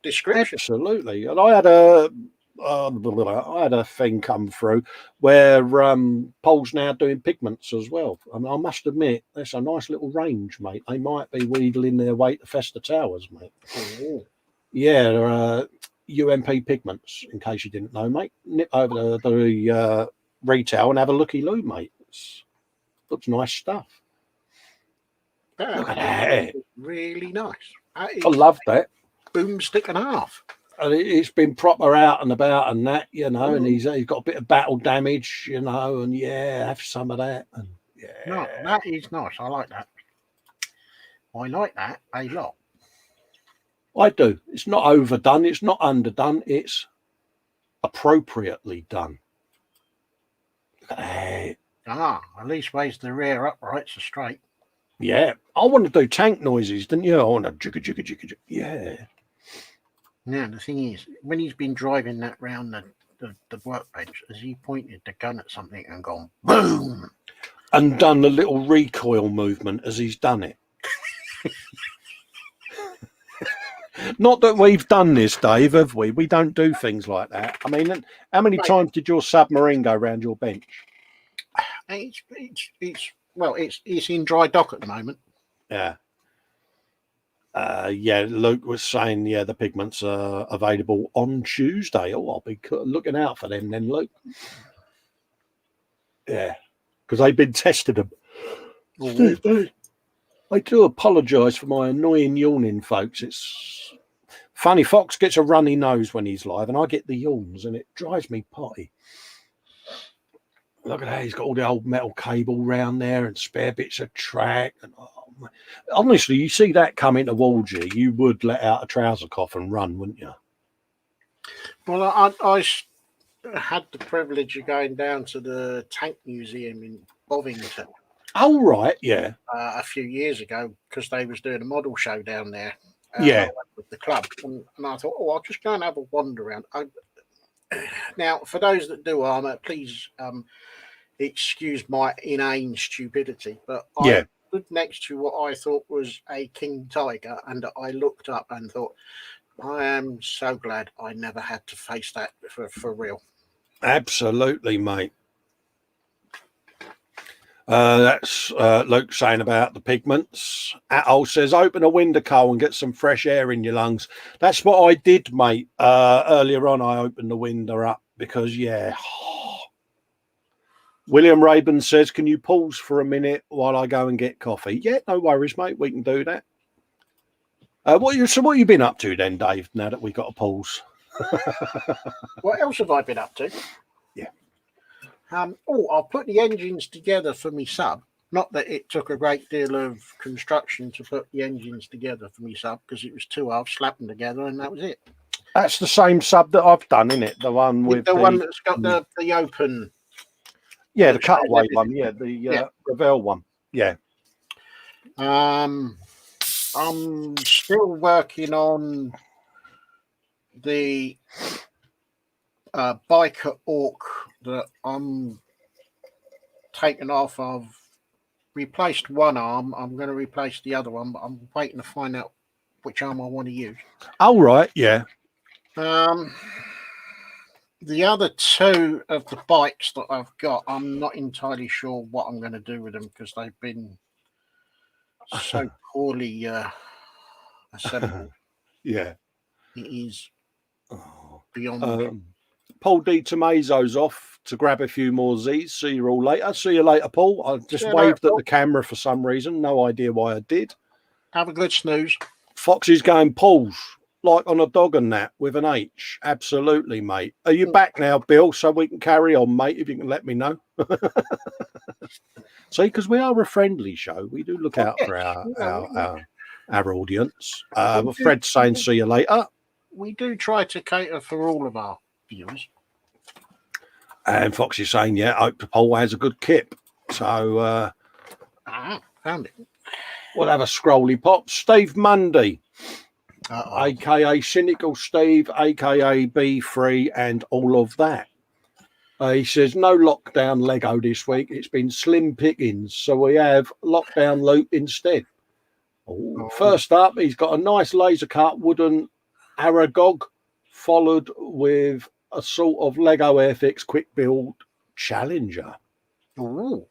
description. Absolutely. And I had a thing come through where Paul's now doing pigments as well. And I must admit, that's a nice little range, mate. They might be wheedling their way to Festa Towers, mate. Oh. Yeah, they're UMP pigments, in case you didn't know, mate. Nip over to the retail and have a looky-loo, mate. Looks nice stuff. Look at that. Really nice. I love that. Boomstick and a half. And it's been proper out and about and that, you know, and he's got a bit of battle damage, you know, and yeah, have some of that. And yeah. No, that is nice. I like that. I like that a lot. I do. It's not overdone. It's not underdone. It's appropriately done. Look at that. At least raise the rear uprights are straight. Yeah. I want to do tank noises, didn't you? I want to jigga, jigga, jigga, jigga. Yeah. Now, the thing is, when he's been driving that round the workbench, has he pointed the gun at something and gone, boom? And done the little recoil movement as he's done it. Not that we've done this, Dave, have we? We don't do things like that. I mean, how many times did your submarine go around your bench? It's in dry dock at the moment. Yeah. Yeah, Luke was saying, yeah, the pigments are available on Tuesday. Oh, I'll be looking out for them then, Luke. Yeah, because they've been testing them. I do apologise for my annoying yawning, folks. It's funny. Fox gets a runny nose when he's live, and I get the yawns, and it drives me potty. Look at that. He's got all the old metal cable round there and spare bits of track. And honestly, you see that coming towards you, you would let out a trouser cough and run, wouldn't you? Well, I had the privilege of going down to the Tank Museum in Bovington. Oh, right, yeah. A few years ago, because they was doing a model show down there. Yeah. With the club. And I thought, I'll just go and have a wander around. Now, for those that do armour, please excuse my inane stupidity, but I stood next to what I thought was a king tiger, and I looked up and thought, I am so glad I never had to face that for real. Absolutely, mate. That's Luke saying about the pigments. Atol says, open a window, Cole, and get some fresh air in your lungs. That's what I did, mate. Earlier on, I opened the window up because, yeah. William Raben says, can you pause for a minute while I go and get coffee? Yeah, no worries, mate. We can do that. What have you been up to then, Dave, now that we've got a pause? What else have I been up to? Yeah. I'll put the engines together for me sub. Not that it took a great deal of construction to put the engines together for me sub, because it was two halves, slapped them together, and that was it. That's the same sub that I've done, isn't it? The one with the one that's got the open. Yeah, the cutaway one. Yeah, the Revell one. Yeah. I'm still working on the biker orc that I'm taking off. I've replaced one arm. I'm going to replace the other one, but I'm waiting to find out which arm I want to use. Oh, right, yeah. The other two of the bikes that I've got, I'm not entirely sure what I'm going to do with them because they've been so poorly assembled. Yeah. It is beyond. Paul D. Tomazo's off to grab a few more Z's. See you all later. See you later, Paul. I just waved at the camera for some reason. No idea why I did. Have a good snooze. Foxy's going pause, like on a dog and that, with an H. Absolutely, mate. Are you back now, Bill, so we can carry on, mate, if you can let me know? See, because we are a friendly show. We do look out for our audience. Fred's saying see you later. We do try to cater for all of our viewers. And Foxy's saying, yeah, Hope Paul has a good kip. So found it. We'll have a scrolly pop. Steve Mundy, aka Cynical Steve, aka B3, and all of that. He says, no lockdown Lego this week. It's been slim pickings, so we have lockdown loot instead. First up, he's got a nice laser cut wooden Aragog, followed with a sort of Lego Airfix quick build Challenger. Ooh.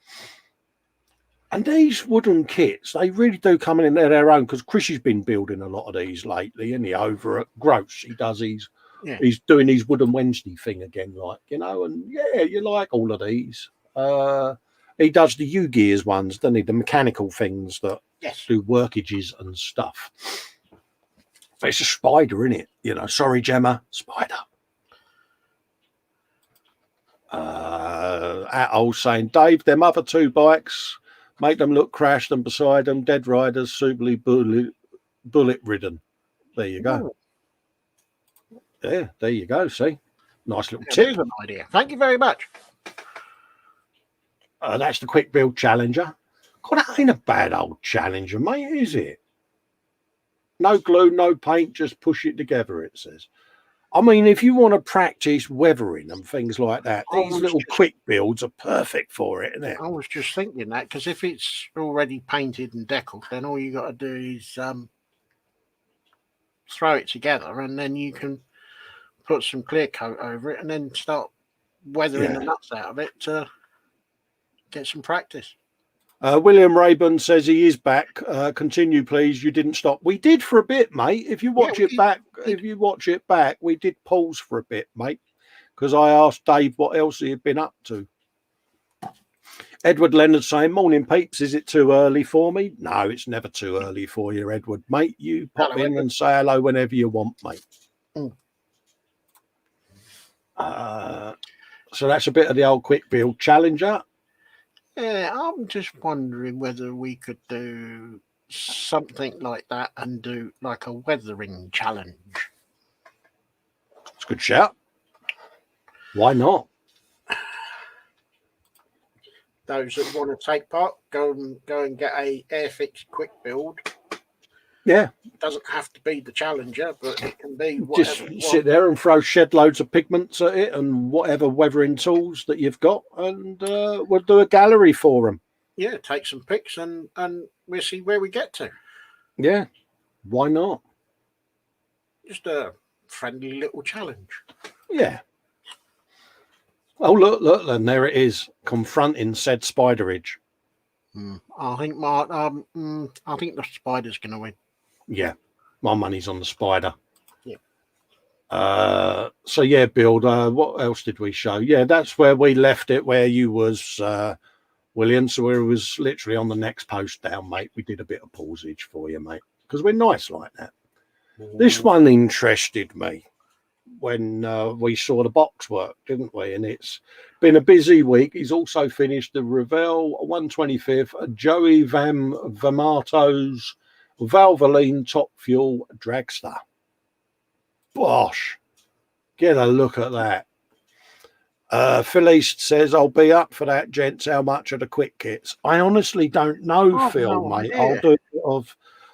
And these wooden kits, they really do come in their own, because Chrissy's been building a lot of these lately, and he over at Gross. He does these. Yeah. He's doing his Wooden Wednesday thing again, like, you know, and yeah, you like all of these. He does the U-Gears ones, doesn't he? The mechanical things that do workages and stuff. But it's a spider, isn't it? You know, sorry, Gemma, spider. Atol saying, Dave, them other two bikes, make them look crashed, and beside them, dead riders, suitably bullet-ridden. There you go. Ooh. Yeah, there you go. See, nice little tip. An idea. Thank you very much. That's the quick build Challenger. God, that ain't a bad old Challenger, mate, is it? No glue, no paint, just push it together, it says. I mean, if you want to practice weathering and things like that, these little quick builds are perfect for it, isn't it? I was just thinking that, because if it's already painted and deckled, then all you got to do is throw it together, and then you can put some clear coat over it and then start weathering the nuts out of it to get some practice. William Rayburn says he is back. Continue, please. You didn't stop. We did for a bit, mate. If you watch it back, we did pause for a bit, mate, because I asked Dave what else he had been up to. Edward Leonard saying, "Morning, peeps. Is it too early for me?" No, it's never too early for you, Edward, mate. You pop in Edward. And say hello whenever you want, mate. So that's a bit of the old quick build challenger. Yeah, I'm just wondering whether we could do something like that and do like a weathering challenge. It's a good shout. Why not? Those that want to take part, go and get a Airfix quick build. Yeah. It doesn't have to be the Challenger, but it can be whatever. Just sit there and throw shed loads of pigments at it and whatever weathering tools that you've got, and we'll do a gallery for them. Yeah, take some pics and we'll see where we get to. Yeah, why not? Just a friendly little challenge. Yeah. Oh, look, and there it is, confronting said spiderage. I think the spider's going to win. Yeah, my money's on the spider. Yeah. So yeah, build. What else did we show? Yeah, that's where we left it. Where you was, William. So we was literally on the next post down, mate. We did a bit of pausage for you, mate, because we're nice like that. This one interested me when we saw the box work, didn't we? And it's been a busy week. He's also finished the Revell 125th Joey Van Vermato's Valvoline Top Fuel Dragster. Bosh, get a look at that. Felice says, "I'll be up for that, gents. How much are the quick kits?" I honestly don't know, Phil, mate. Idea.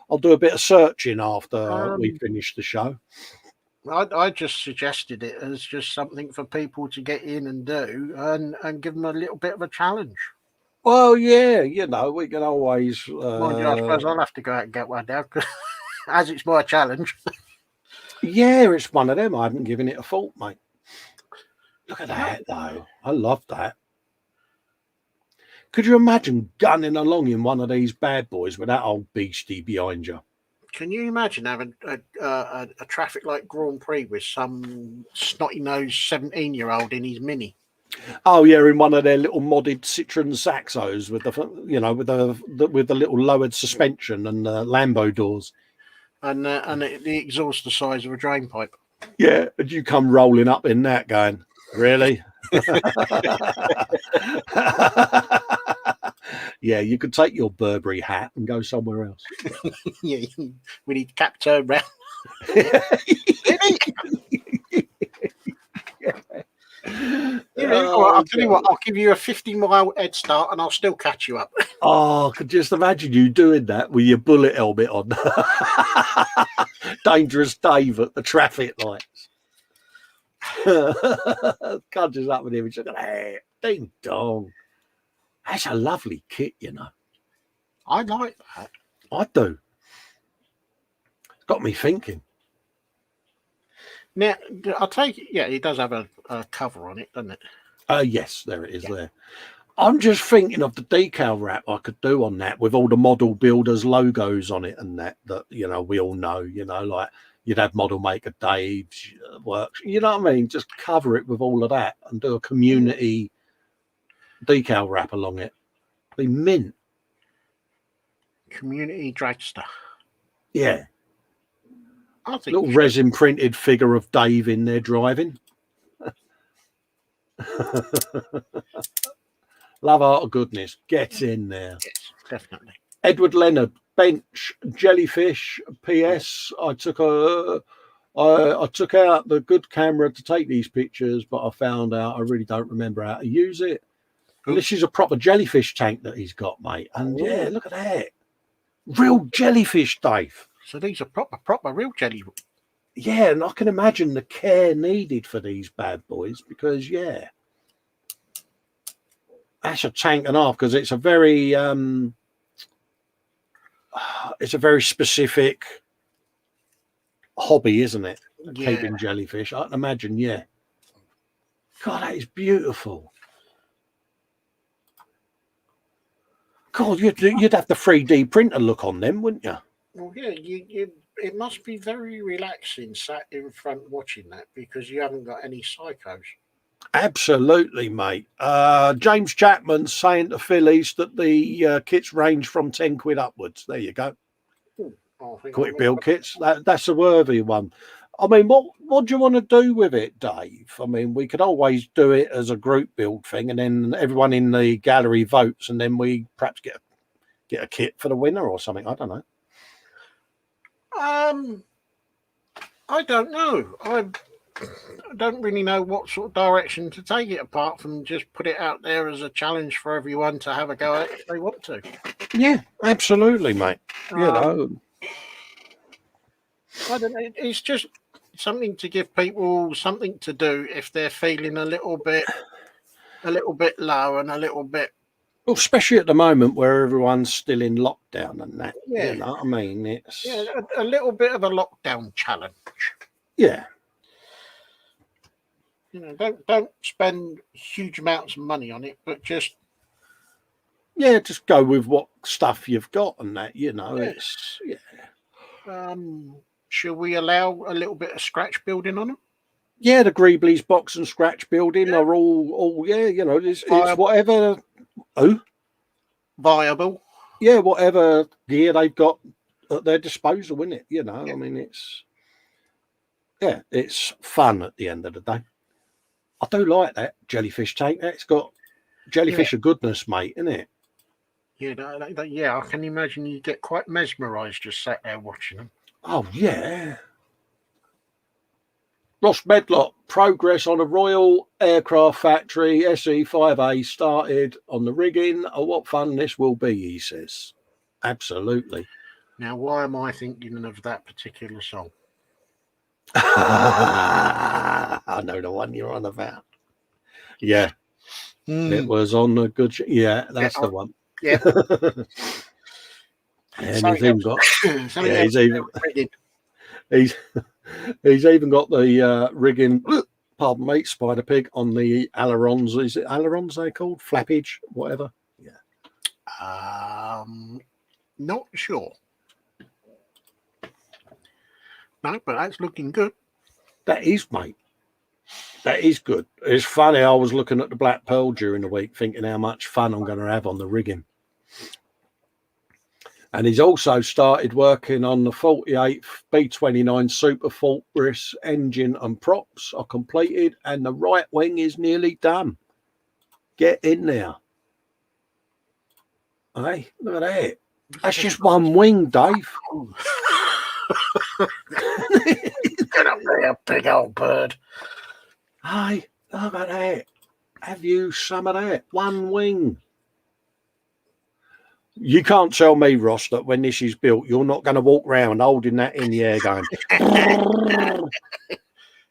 I'll do a bit of searching after we finish the show. I just suggested it as just something for people to get in and do and give them a little bit of a challenge. Well, yeah, you know, we can always... Mind you, I suppose I'll have to go out and get one now, as it's my challenge. Yeah, it's one of them. I haven't given it a thought, mate. Look at that, though. I love that. Could you imagine gunning along in one of these bad boys with that old beastie behind you? Can you imagine having a traffic light Grand Prix with some snotty-nosed 17-year-old in his Mini? Oh yeah, in one of their little modded Citroen Saxos with the little lowered suspension and Lambo doors, and the exhaust the size of a drain pipe. Yeah, and you come rolling up in that, going, really? Yeah, you could take your Burberry hat and go somewhere else. Yeah, we need cap turned round. I'll tell you what, I'll give you a 50-mile head start and I'll still catch you up. Oh, I could just imagine you doing that with your bullet helmet on. Dangerous Dave at the traffic lights. Conjures up with him and looking, hey, ding dong. That's a lovely kit, you know. I like that. I do. It's got me thinking. Now, I'll take it. Yeah, it does have a cover on it, doesn't it? Yes, there it is. Yeah. There. I'm just thinking of the decal wrap I could do on that with all the model builders logos on it and that you know we all know. You know, like you'd have Model Maker Dave's works. You know what I mean? Just cover it with all of that and do a community decal wrap along it. Be mint. Community dragster. Yeah. I think little resin printed figure of Dave in there driving. Love Art of Goodness. Get in there. Yes, definitely. Edward Leonard, bench, jellyfish. P.S. I took out the good camera to take these pictures, but I found out I really don't remember how to use it. And this is a proper jellyfish tank that he's got, mate. And yeah, look at that. Real jellyfish, Dave. So these are proper real jelly. Yeah, and I can imagine the care needed for these bad boys because, yeah, that's a tank and a half because it's a very specific hobby, isn't it? Yeah. Keeping jellyfish. I can imagine, yeah. God, that is beautiful. God, you'd have the 3D printer look on them, wouldn't you? Well, yeah, it must be very relaxing sat in front watching that because you haven't got any psychos. Absolutely, mate. James Chapman's saying to Phillies that the kits range from 10 quid upwards. There you go. Quick build kits. That's a worthy one. I mean, what do you want to do with it, Dave? I mean, we could always do it as a group build thing, and then everyone in the gallery votes, and then we perhaps get a kit for the winner or something. I don't know. I don't know. I don't really know what sort of direction to take it apart from just put it out there as a challenge for everyone to have a go at if they want to. Yeah, absolutely, mate. You know, I don't know. It's just something to give people something to do if they're feeling a little bit low and a little bit. Well, especially at the moment where everyone's still in lockdown and that. Yeah. You know what I mean? It's a little bit of a lockdown challenge. Yeah. You know, don't spend huge amounts of money on it, but just go with what stuff you've got and that. You know, it's Should we allow a little bit of scratch building on them? Yeah, the Greeblies box and scratch building are all you know, it's whatever. Oh, viable. Yeah, whatever gear they've got at their disposal, isn't it? You know, I mean, it's fun at the end of the day. I do like that jellyfish tank. That's got jellyfish of goodness, mate, isn't it? Yeah, I can imagine you get quite mesmerised just sat there watching them. Oh, yeah. Ross Medlock, progress on a Royal Aircraft Factory SE5A started on the rigging. Oh, what fun this will be, he says. Absolutely. Now, why am I thinking of that particular song? I know the one you're on about. Yeah. It was on a good... Yeah, that's the one. Yeah. And he's even got... He's even got the rigging, pardon me, Spider Pig on the ailerons. Is it ailerons they called? Flappage, whatever. Yeah. Not sure. No, but that's looking good. That is, mate. That is good. It's funny. I was looking at the Black Pearl during the week, thinking how much fun I'm going to have on the rigging. And he's also started working on the 48th B29 Super Fortress engine and props are completed, and the right wing is nearly done. Get in there. Hey, look at that. That's just one wing, Dave. Get up there, big old bird. Hey, look at that. Have you some of that? One wing. You can't tell me, Ross, that when this is built, you're not going to walk around holding that in the air going,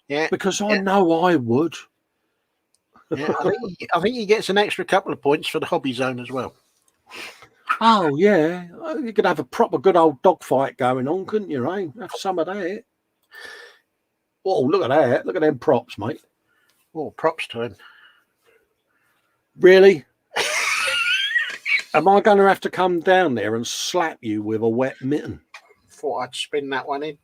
yeah, because I know I would. Yeah, I think he gets an extra couple of points for the hobby zone as well. Oh, yeah. You could have a proper good old dogfight going on, couldn't you, eh? Have some of that. Oh, look at that. Look at them props, mate. Oh, props to him. Really? Am I going to have to come down there and slap you with a wet mitten? Thought I'd spin that one in.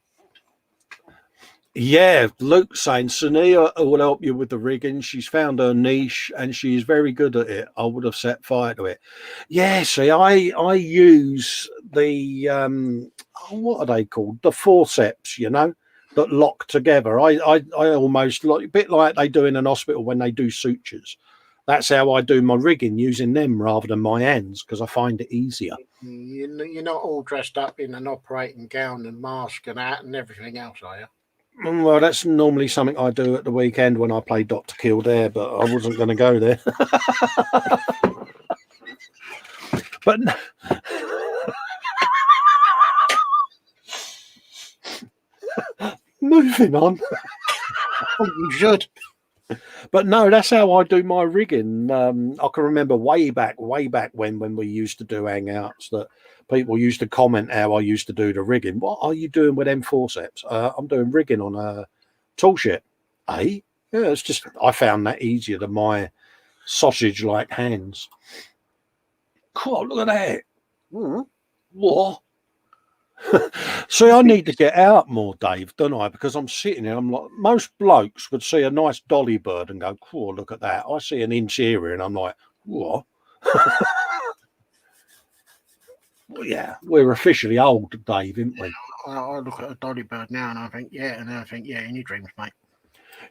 Yeah, Luke's saying Sania will help you with the rigging. She's found her niche and she's very good at it. I would have set fire to it. Yeah, see, I use the what are they called? The forceps, you know, that lock together. I almost like a bit like they do in an hospital when they do sutures. That's how I do my rigging, using them rather than my hands, because I find it easier. You're not all dressed up in an operating gown and mask and hat and everything else, are you? Well, that's normally something I do at the weekend when I play Dr. Kildare, but I wasn't going to go there. But moving on. You should. But no, that's how I do my rigging. I can remember way back when we used to do hangouts that people used to comment how I used to do the rigging. What are you doing with them forceps? I'm doing rigging on a tool ship. Yeah, it's just I found that easier than my sausage-like hands. cool, look at that. Mm. What? See, I need to get out more, Dave, don't I? Because I'm sitting here, I'm like, most blokes would see a nice dolly bird and go, cool, look at that. I see an interior and I'm like, what? Well, yeah, we're officially old, Dave, aren't we? I look at a dolly bird now and I think, yeah, and then I think, yeah, in your dreams, mate.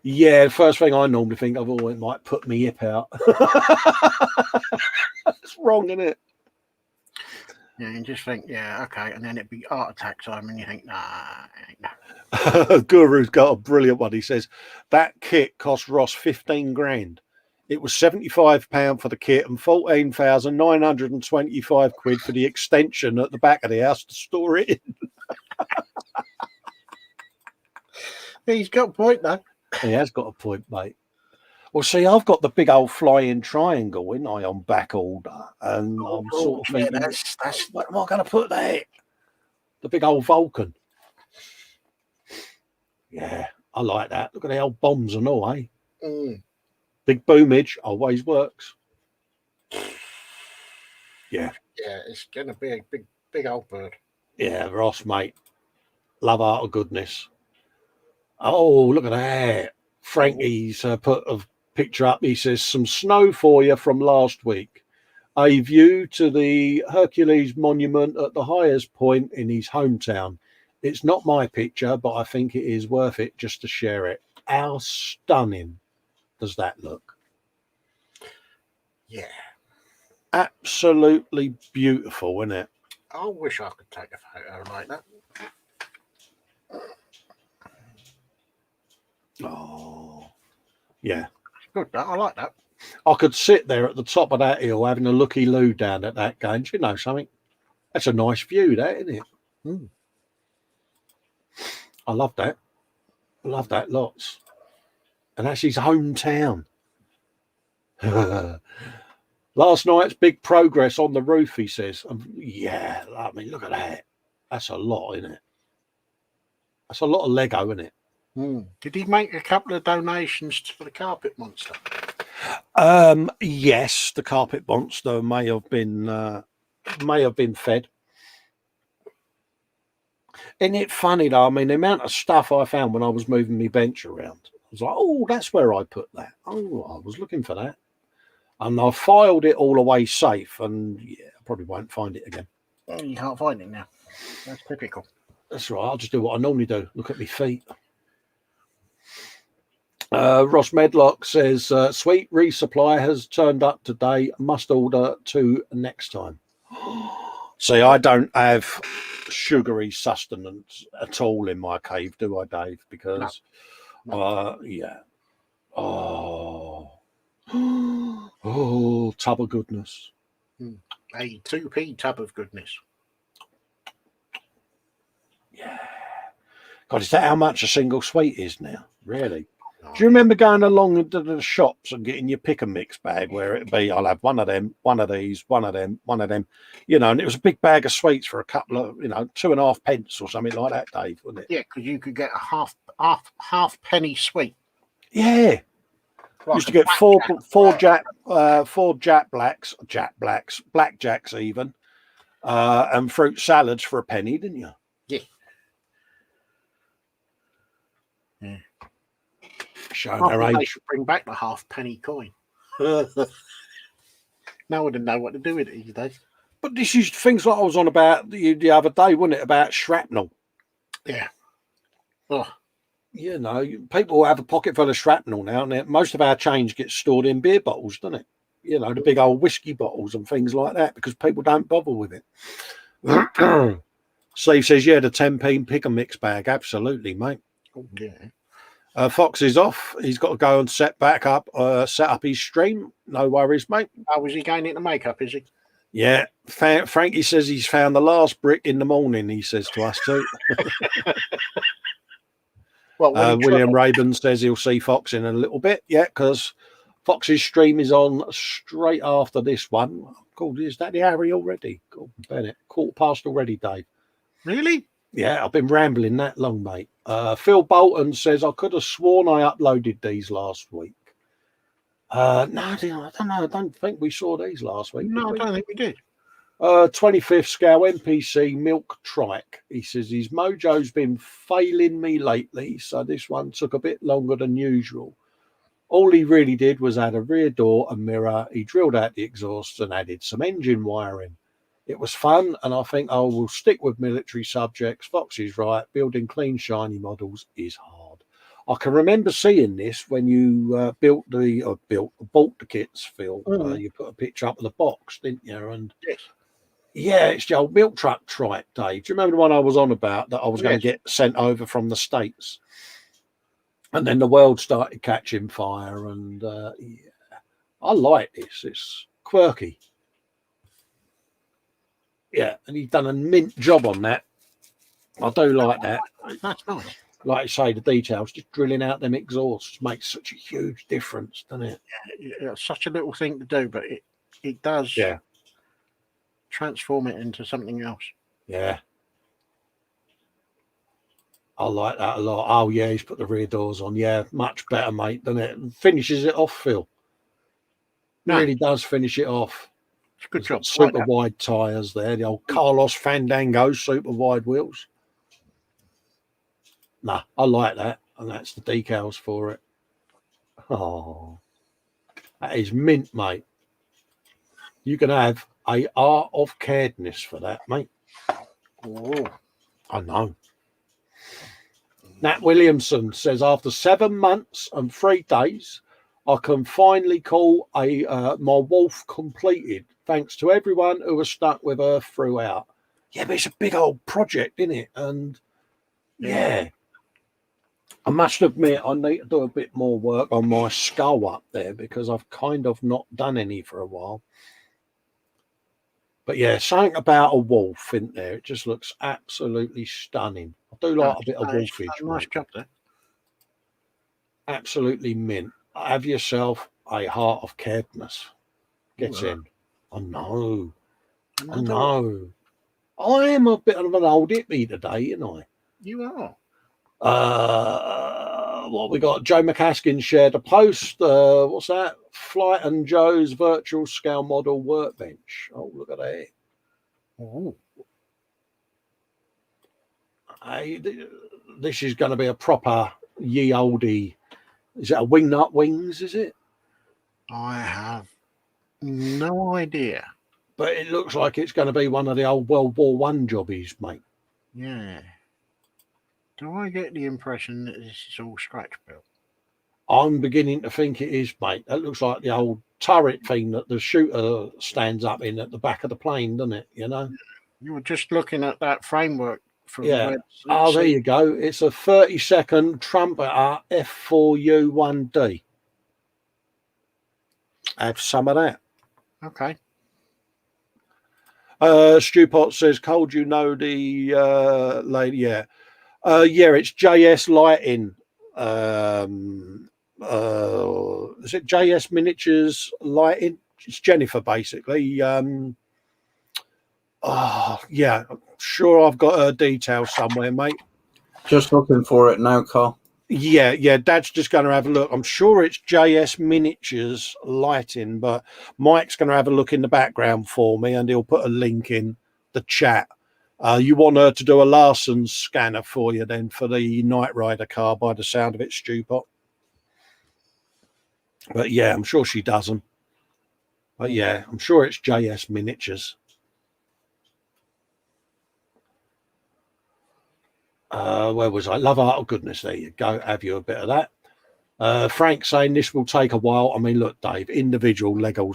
Yeah, the first thing I normally think of, oh, it might put me hip out. That's wrong, isn't it? Yeah, and just think, yeah, okay, and then it'd be heart attack time, and you think, nah, ain't no. Guru's got a brilliant one. He says that kit cost Ross 15 grand. It was £75 for the kit and 14,925 quid for the extension at the back of the house to store it in. He's got a point, though. He has got a point, mate. Well, see, I've got the big old flying triangle, ain't I, on back order, and I'm sort of thinking, that's where am I going to put that? The big old Vulcan. Yeah, I like that. Look at the old bombs and all, eh? Mm. Big boomage always works. Yeah. Yeah, it's going to be a big old bird. Yeah, Ross, mate. Love art of goodness. Oh, look at that. Frankie's put a picture up. He says, some snow for you from last week. A view to the Hercules monument at the highest point in his hometown. It's not my picture, but I think it is worth it just to share it. How stunning does that look? Yeah. Absolutely beautiful, isn't it? I wish I could take a photo like that. Oh, yeah. Good, that. I like that. I could sit there at the top of that hill having a looky-loo down at that game. Do you know something? That's a nice view, that, isn't it? Mm. I love that. I love that lots. And that's his hometown. Last night's big progress on the roof, he says. Yeah, I mean, look at that. That's a lot, isn't it? That's a lot of Lego, isn't it? Mm. Did he make a couple of donations for the carpet monster? Yes, the carpet monster may have been fed. Isn't it funny though? I mean, the amount of stuff I found when I was moving my bench around. I was like, oh, that's where I put that. Oh, I was looking for that. And I filed it all away safe, and yeah, I probably won't find it again. Well, you can't find it now. That's typical. That's right. I'll just do what I normally do. Look at my feet. Ross Medlock says, sweet resupply has turned up today. Must order 2 next time. See, I don't have sugary sustenance at all in my cave, do I, Dave? Because, No. Yeah. Oh, tub of goodness. A 2p tub of goodness. Yeah. God, is that how much a single sweet is now? Really? Do you remember going along into the shops and getting your pick and mix bag where it'd be, I'll have one of them, one of these, one of them, and it was a big bag of sweets for a couple of, 2.5 pence or something like that, Dave, wasn't it? Yeah, because you could get a half penny sweet. Yeah. Like used to get four blackjacks even, and fruit salads for a penny, didn't you? Yeah. Yeah. Showing their They age. should bring back the half penny coin. No one would know what to do with it these days. But this is things like I was on about the other day, wasn't it? About shrapnel. Yeah. Oh. People have a pocket full of shrapnel now, and most of our change gets stored in beer bottles, doesn't it? The big old whiskey bottles and things like that, because people don't bother with it. Steve says, yeah, the 10p pick and mix bag. Absolutely, mate. Oh, yeah. Fox is off. He's got to go and set up his stream. No worries, mate. Oh, is he going into makeup, is he? Yeah. Frankie says he's found the last brick in the morning, he says to us too. Well, William Raven says he'll see Fox in a little bit. Yeah, because Fox's stream is on straight after this one. God, is that the hour already? God, Bennett, 1:15 already, Dave. Really? Yeah, I've been rambling that long, mate. Phil Bolton says, I could have sworn I uploaded these last week. No, I don't know. I don't think we saw these last week. No, I don't think we did. 25th scale NPC Milk Trike. He says his mojo's been failing me lately, so this one took a bit longer than usual. All he really did was add a rear door, a mirror. He drilled out the exhausts and added some engine wiring. It was fun, and I think I will stick with military subjects. Fox is right. Building clean, shiny models is hard. I can remember seeing this when you bought the kits, Phil. You put a picture up of the box, didn't you? And yes. Yeah, it's the old milk truck trike, Dave. Do you remember the one I was on about that I was going to get sent over from the States? And then the world started catching fire, and I like this. It's quirky. Yeah, and he's done a mint job on that. I do like that. That's nice. Like you say, the details, just drilling out them exhausts makes such a huge difference, doesn't it? Yeah, it's such a little thing to do, but it does transform it into something else. Yeah. I like that a lot. Oh, yeah, he's put the rear doors on. Yeah, much better, mate, doesn't it? Finishes it off, Phil. Really does finish it off. It's a good job. Super wide tyres there. The old Carlos Fandango super wide wheels. Nah, I like that. And that's the decals for it. Oh, that is mint, mate. You can have a art of caredness for that, mate. Oh, I know. Nat Williamson says, after 7 months and 3 days, I can finally call my wolf completed. Thanks to everyone who was stuck with her throughout. Yeah, but it's a big old project, isn't it? And yeah. I must admit, I need to do a bit more work on my skull up there because I've kind of not done any for a while. But yeah, something about a wolf in there. It just looks absolutely stunning. I do like a bit of wolfage. Nice job there. Absolutely mint. Have yourself a heart of caredness. Gets in. I know. I know. I am a bit of an old hippie today, you know. You are. What we got? Joe McCaskin shared a post. What's that? Flight and Joe's virtual scale model workbench. Oh, look at that. Oh. Hey, this is going to be a proper ye oldie. Is it a wingnut wings? Is it? I have no idea. But it looks like it's going to be one of the old World War One jobbies, mate. Yeah. Do I get the impression that this is all scratch built? I'm beginning to think it is, mate. That looks like the old turret thing that the shooter stands up in at the back of the plane, doesn't it? You know? You were just looking at that framework from the web. Oh, there you go. It's a 30-second trumpeter F4U1D. Have some of that. Okay. Stu Pot says, Cole, do you know the lady? Yeah. Yeah, it's JS Lighting. Is it JS Miniatures Lighting? It's Jennifer, basically. Yeah, I'm sure I've got her details somewhere, mate. Just looking for it now, Carl. Yeah. Dad's just going to have a look. I'm sure it's JS Miniatures Lighting, but Mike's going to have a look in the background for me, and he'll put a link in the chat. You want her to do a Larson's scanner for you then for the Knight Rider car by the sound of it, Stupot. But yeah, I'm sure she does them. But yeah, I'm sure it's JS Miniatures. Where was I? Love Art of Goodness. There you go. Have you a bit of that? Frank saying this will take a while. I mean, look, Dave, individual Lego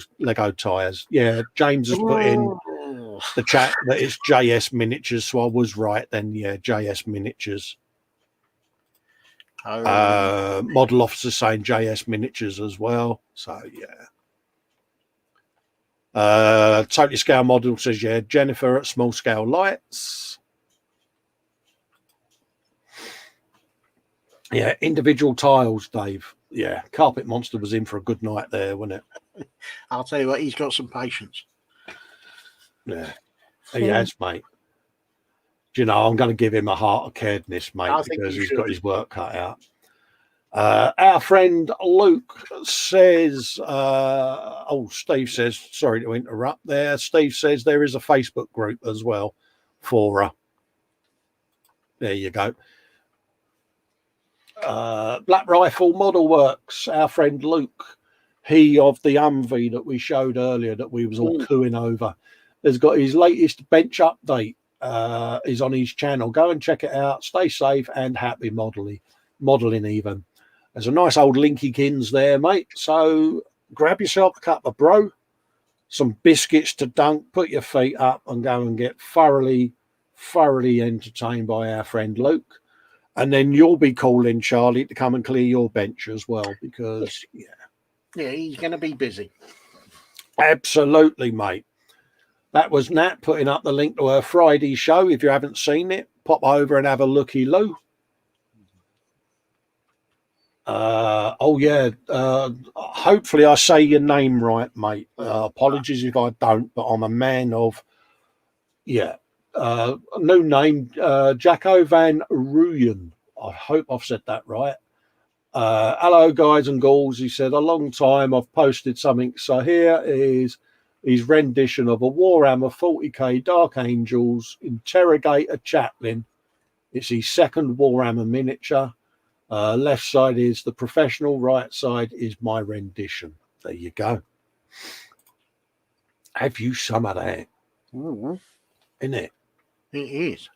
tires. Yeah, James has put in the chat that it's JS Miniatures, so I was right then. Yeah, JS Miniatures. Model officer saying JS Miniatures as well. So yeah. Totally Scale Model says yeah. Jennifer at Small Scale Lights. Yeah, individual tiles, Dave. Yeah, Carpet Monster was in for a good night there, wasn't it? I'll tell you what, he's got some patience. Yeah, he has, mate. Do you know, I'm going to give him a heart of caredness, mate, because he's got his work cut out. Our friend Luke says, Steve says, sorry to interrupt there. Steve says there is a Facebook group as well for there you go. Black Rifle Model Works, our friend Luke, he of the Humvee that we showed earlier that we was all cooing over, has got his latest bench update. Is on his channel. Go and check it out. Stay safe and happy modeling even. There's a nice old Linkykins there, mate. So grab yourself a cuppa, bro. Some biscuits to dunk, put your feet up and go and get thoroughly entertained by our friend Luke. And then you'll be calling Charlie to come and clear your bench as well because, yeah, he's going to be busy. Absolutely, mate. That was Nat putting up the link to her Friday show. If you haven't seen it, pop over and have a looky-loo. Hopefully I say your name right, mate. Apologies if I don't, but I'm a man of, new name, Jacko Van Ruyen. I hope I've said that right. Hello, guys and ghouls. He said, a long time I've posted something. So here is his rendition of a Warhammer 40k Dark Angels Interrogator Chaplain. It's his second Warhammer miniature. Left side is the professional, right side is my rendition. There you go. Have you some of that? Mm-hmm. Isn't it? It is.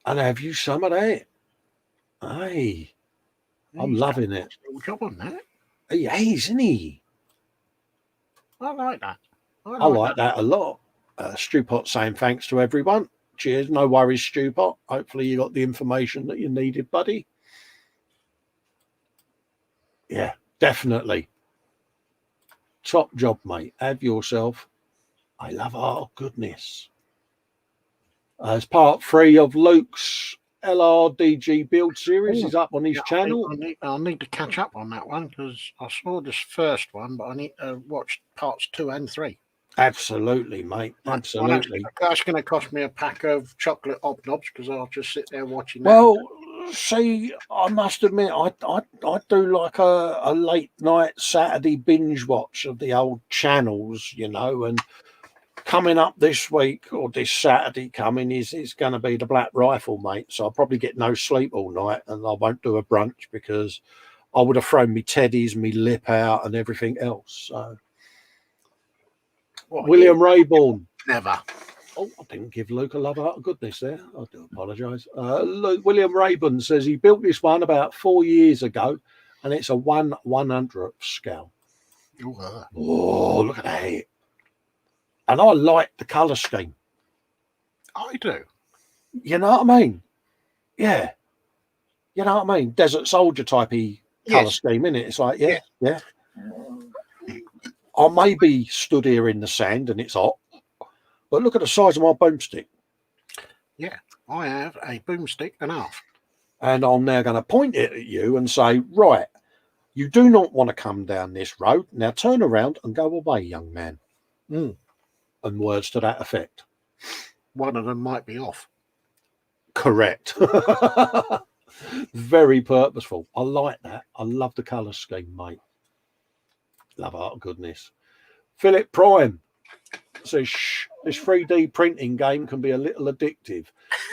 And have you some of that? Hey, I'm loving it. Good job on that. He is, isn't he? I like that. I like that a lot. Stewpot saying thanks to everyone. Cheers. No worries, Stewpot. Hopefully you got the information that you needed, buddy. Yeah, definitely. Top job, mate. Have yourself. I love art. Goodness. As part 3 of Luke's LRDG build series is up on his channel. I'll need to catch up on that one because I saw this first one, but I need to watch parts 2 and 3. Absolutely, mate. Absolutely. That's going to cost me a pack of chocolate hobnobs because I'll just sit there watching that. Well, see, I must admit, I do like a late night Saturday binge watch of the old channels, you know, and coming up this week or this Saturday coming is going to be the Black Rifle, mate. So I'll probably get no sleep all night and I won't do a brunch because I would have thrown me teddies, me lip out and everything else. So William Rayborn. Never. Oh, I didn't give Luke a love out of goodness there. I do apologise. William Rayburn says he built this one about 4 years ago and it's a 1/100th scale. Oh, look at that. And I like the colour scheme. I do. You know what I mean? Yeah. You know what I mean? Desert Soldier typey colour scheme, innit? It's like, yeah. I may be stood here in the sand and it's hot, but look at the size of my boomstick. Yeah, I have a boomstick and a half. And I'm now going to point it at you and say, right, you do not want to come down this road. Now turn around and go away, young man. And words to that effect. One of them might be off. Correct. Very purposeful. I like that. I love the colour scheme, mate. Love art, goodness. Philip Prime says, this 3D printing game can be a little addictive.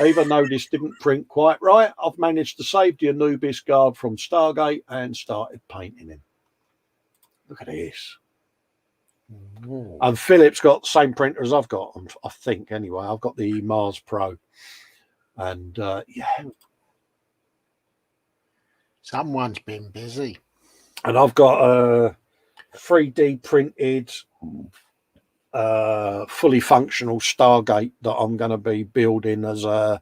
Even though this didn't print quite right, I've managed to save the Anubis guard from Stargate and started painting him. Look at this. And Philip's got the same printer as I've got, I think, anyway. I've got the Mars Pro. And, Someone's been busy. And I've got a 3D printed, fully functional Stargate that I'm going to be building as a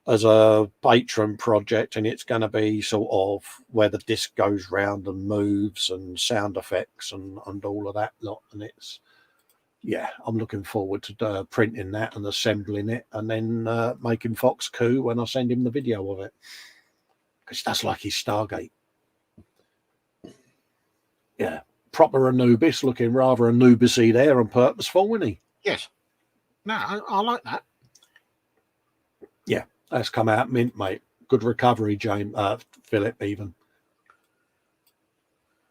Patreon project, and it's going to be sort of where the disc goes round and moves and sound effects and all of that lot. And it's, I'm looking forward to printing that and assembling it and then making Fox coo when I send him the video of it, because that's like his Stargate. Yeah, proper Anubis, looking rather Anubis-y there and purposeful, isn't he? Yes. No, I like that. Yeah, that's come out mint, mate. Good recovery, James. Philip, even.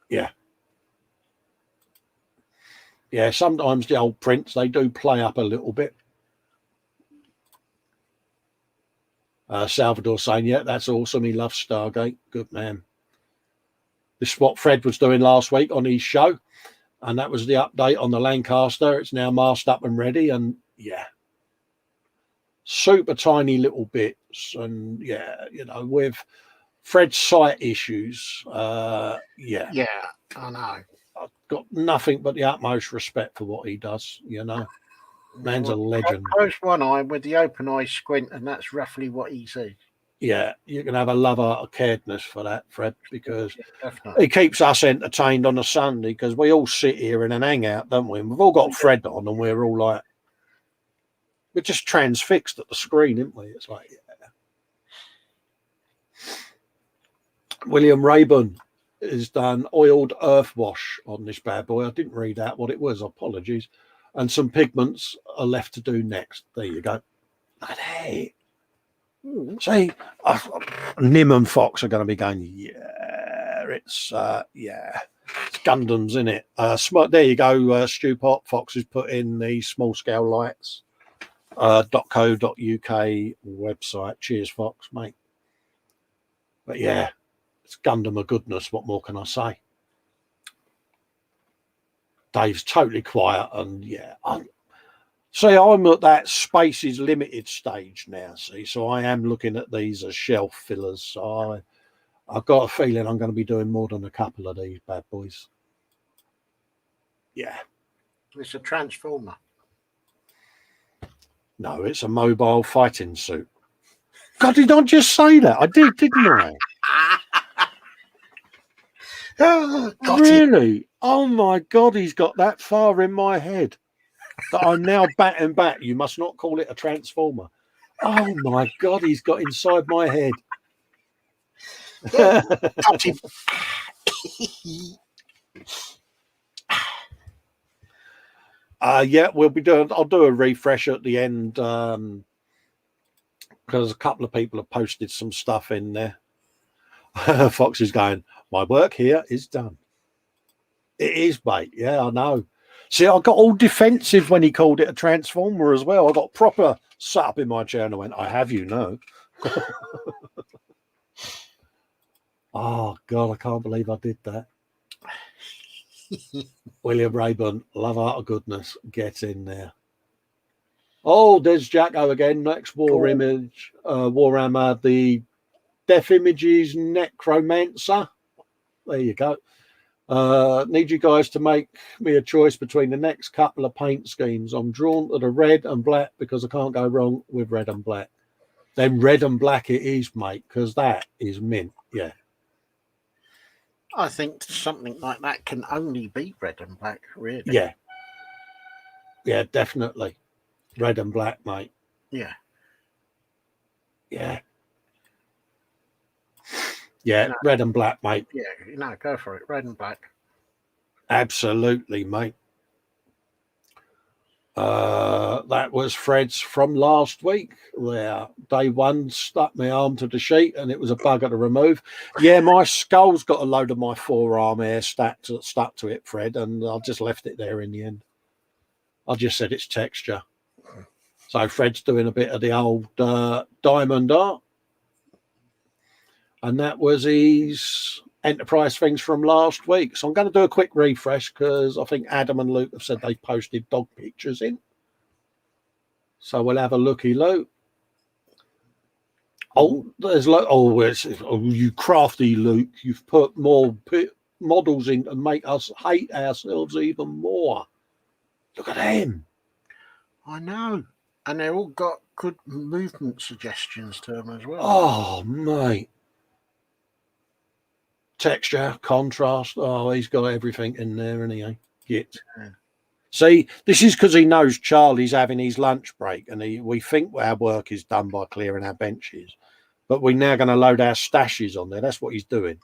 Yeah. Yeah, sometimes the old prints, they do play up a little bit. Salvador saying, yeah, that's awesome. He loves Stargate. Good man. This is what Fred was doing last week on his show. And that was the update on the Lancaster. It's now masked up and ready. And yeah, super tiny little bits. And yeah, you know, with Fred's sight issues, yeah. Yeah, I know. I've got nothing but the utmost respect for what he does, you know. Man's a legend. Close one eye with the open eye squint, and that's roughly what he sees. Yeah, you can have a love of caredness for that, Fred, because Definitely. he keeps us entertained on a Sunday because we all sit here in an hangout, don't we? And we've all got Fred on and we're all like, we're just transfixed at the screen, aren't we? It's like, yeah. William Rayburn has done oiled earth wash on this bad boy. I didn't read out what it was, apologies. And some pigments are left to do next. There you go. Hey. See, Nim and Fox are going to be going, yeah, it's Gundams, in it. There you go, Stu Pot. Fox has put in the small scale lights, .co.uk website. Cheers, Fox, mate. But yeah, it's Gundam of goodness. What more can I say? Dave's totally quiet, and yeah, I'm at that space is limited stage now. See, so I am looking at these as shelf fillers. So I've got a feeling I'm going to be doing more than a couple of these bad boys. Yeah, it's a transformer. No, it's a mobile fighting suit. God, did I just say that? I did, didn't I? Really? Oh my God, he's got that far in my head that I'm now batting back. You must not call it a transformer. Oh my God, he's got inside my head. Yeah, we'll be doing. I'll do a refresh at the end because a couple of people have posted some stuff in there. Fox is going, my work here is done. It is, mate. Yeah, I know. See, I got all defensive when he called it a transformer as well. I got proper sat up in my chair and I went, I have you know. Oh, God, I can't believe I did that. William Rayburn, love out of goodness. Get in there. Oh, there's Jacko again. Next war image. Warhammer, the Death Images Necromancer. There you go. Need you guys to make me a choice between the next couple of paint schemes. I'm drawn to the red and black because I can't go wrong with red and black. Then red and black it is, mate, because that is mint. Yeah. I think something like that can only be red and black, really. Yeah. Yeah, definitely. Red and black, mate. Yeah. Yeah. Yeah, red and black, mate. Yeah, go for it. Red and black. Absolutely, mate. That was Fred's from last week. Where day one stuck my arm to the sheet and it was a bugger to remove. Yeah, my skull's got a load of my forearm hair stuck to it, Fred, and I just left it there in the end. I just said it's texture. So Fred's doing a bit of the old diamond art. And that was his Enterprise things from last week. So I'm going to do a quick refresh because I think Adam and Luke have said they posted dog pictures in. So we'll have a looky-loo. Oh, there's you crafty Luke. You've put more models in to make us hate ourselves even more. Look at them. I know. And they've all got good movement suggestions to them as well. Oh, mate. Texture, contrast. Oh, he's got everything in there, isn't he? Git. Yeah. See, this is because he knows Charlie's having his lunch break, and we think our work is done by clearing our benches, but we're now going to load our stashes on there. That's what he's doing.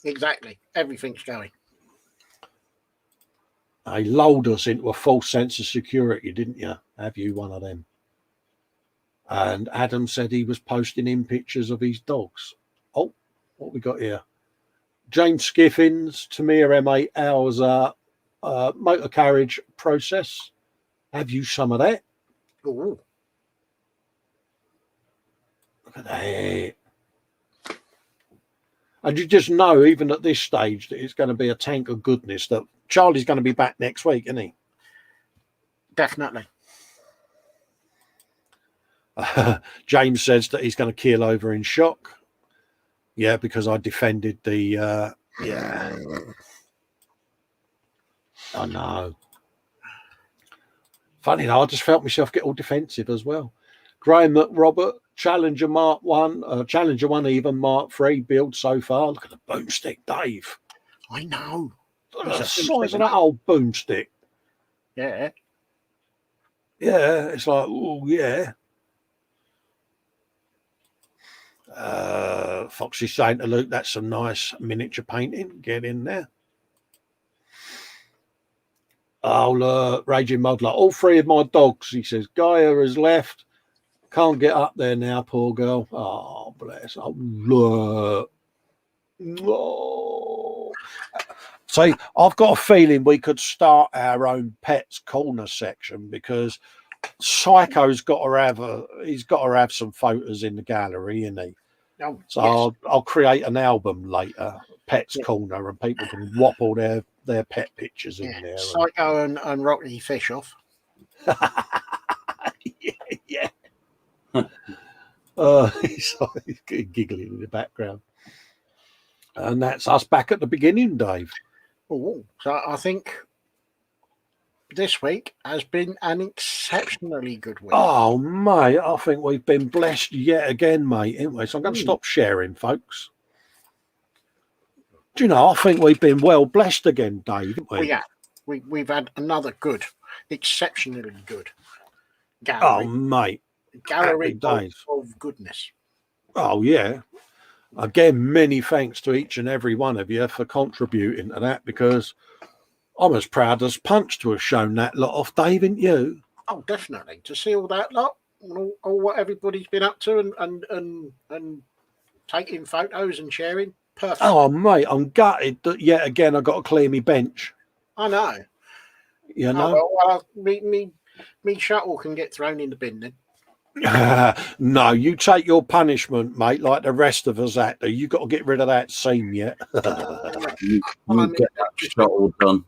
Exactly. Everything's going. He lulled us into a false sense of security, didn't you? Have you one of them? And Adam said he was posting in pictures of his dogs. Oh, what we got here? James Skiffins, Tamir M8 hours motor carriage process. Have you some of that? Ooh. Look at that. And you just know, even at this stage, that it's going to be a tank of goodness. That Charlie's going to be back next week, isn't he? Definitely. James says that he's going to keel over in shock. Yeah, because I defended the... yeah. I know. Funny though, I just felt myself get all defensive as well. Graham McRobert, Challenger Mark 1, Challenger 1 even Mark 3 build so far. Look at the boomstick, Dave. I know. Look at the size of that old boomstick. Yeah. Yeah, it's like, oh, yeah. Foxy's saying to Luke, that's some nice miniature painting. Get in there. Oh, Raging Muddler. All three of my dogs, he says. Gaia has left. Can't get up there now, poor girl. Oh, bless. Oh, look. Oh. See, I've got a feeling we could start our own pets corner section because Psycho's got to have some photos in the gallery, isn't he? Oh, So yes. I'll create an album later, Pets Corner, and people can whop all their pet pictures in there. Psycho and Rocky Fish off. yeah. He's giggling in the background. And that's us back at the beginning, Dave. Oh, so I think this week has been an exceptionally good week. Oh, mate, I think we've been blessed yet again, mate, haven't we? So I'm going to stop sharing, folks. Do you know, I think we've been well blessed again, Dave, haven't we? Oh, yeah. We've had another good, exceptionally good gallery. Oh, mate. Gallery of goodness. Oh, yeah. Again, many thanks to each and every one of you for contributing to that, because I'm as proud as Punch to have shown that lot off, Dave, ain't you? Oh, definitely. To see all that lot, all what everybody's been up to and taking photos and sharing. Perfect. Oh, mate, I'm gutted that yet again I got to clear me bench. I know. You know? Well, me shuttle can get thrown in the bin then. No, you take your punishment, mate, like the rest of us had to. You got to get rid of that seam yet. you get that shuttle done.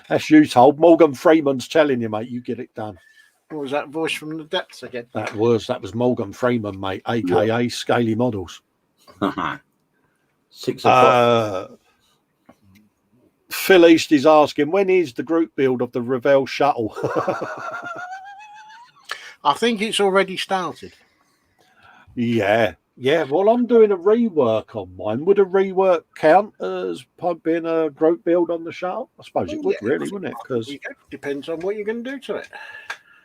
That's you told. Morgan Freeman's telling you, mate, you get it done. What was that voice from the depths again? That was Morgan Freeman, mate, aka Scaly Models. 6 o'clock. Phil East is asking, when is the group build of the Revell shuttle? I think it's already started. Yeah. Well, I'm doing a rework on mine. Would a rework count as being a group build on the shuttle? I suppose it would, really, wouldn't it? Because depends on what you're going to do to it.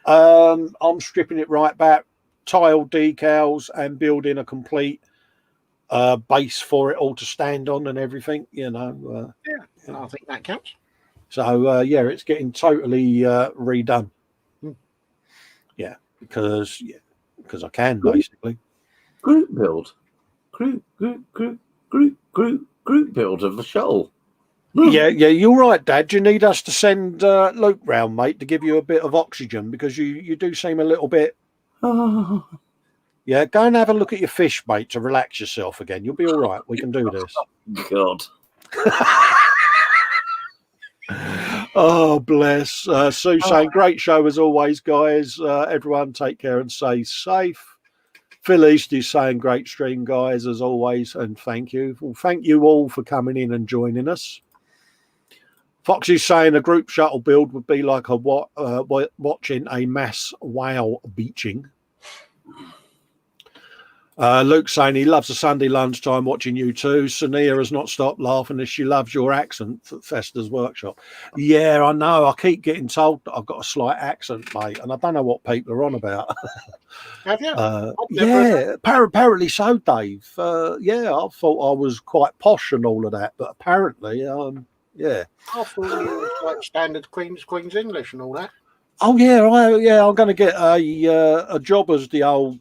I'm stripping it right back, tile decals, and building a complete base for it all to stand on and everything. You know. I think that counts. So it's getting totally redone. Yeah, because I can basically. Group build. Group build of the shuttle. Yeah, you're right, Dad. You need us to send Luke round, mate, to give you a bit of oxygen, because you do seem a little bit. Yeah, go and have a look at your fish, mate, to relax yourself again. You'll be all right. We can do this. God. Oh, bless. Sue saying, great show as always, guys. Everyone take care and stay safe. Phil East is saying, great stream, guys, as always, and thank you. Well, thank you all for coming in and joining us. Fox is saying a group shuttle build would be like watching a mass whale beaching. Luke saying he loves a Sunday lunchtime watching you too. Sonia has not stopped laughing as she loves your accent at Festa's workshop. Yeah, I know. I keep getting told that I've got a slight accent, mate, and I don't know what people are on about. Have you? Yeah, apparently so, Dave. Yeah, I thought I was quite posh and all of that, but apparently, yeah. I thought you was like standard Queen's English and all that. Oh yeah, I'm going to get a job as the old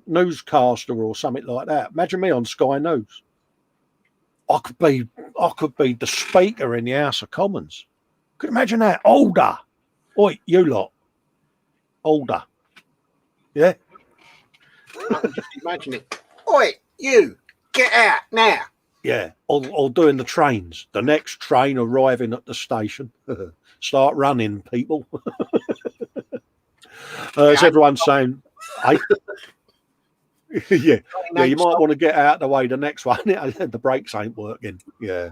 newscaster or something like that. Imagine me on Sky News. I could be the speaker in the House of Commons. Could you imagine that? Older. Oi, you lot. Older. Yeah. I can just imagine it. Oi, you, get out now. Yeah. Or doing the trains. The next train arriving at the station. Start running, people. As everyone's saying, hey. yeah, you might want to get out of the way. The next one, the brakes ain't working. Yeah.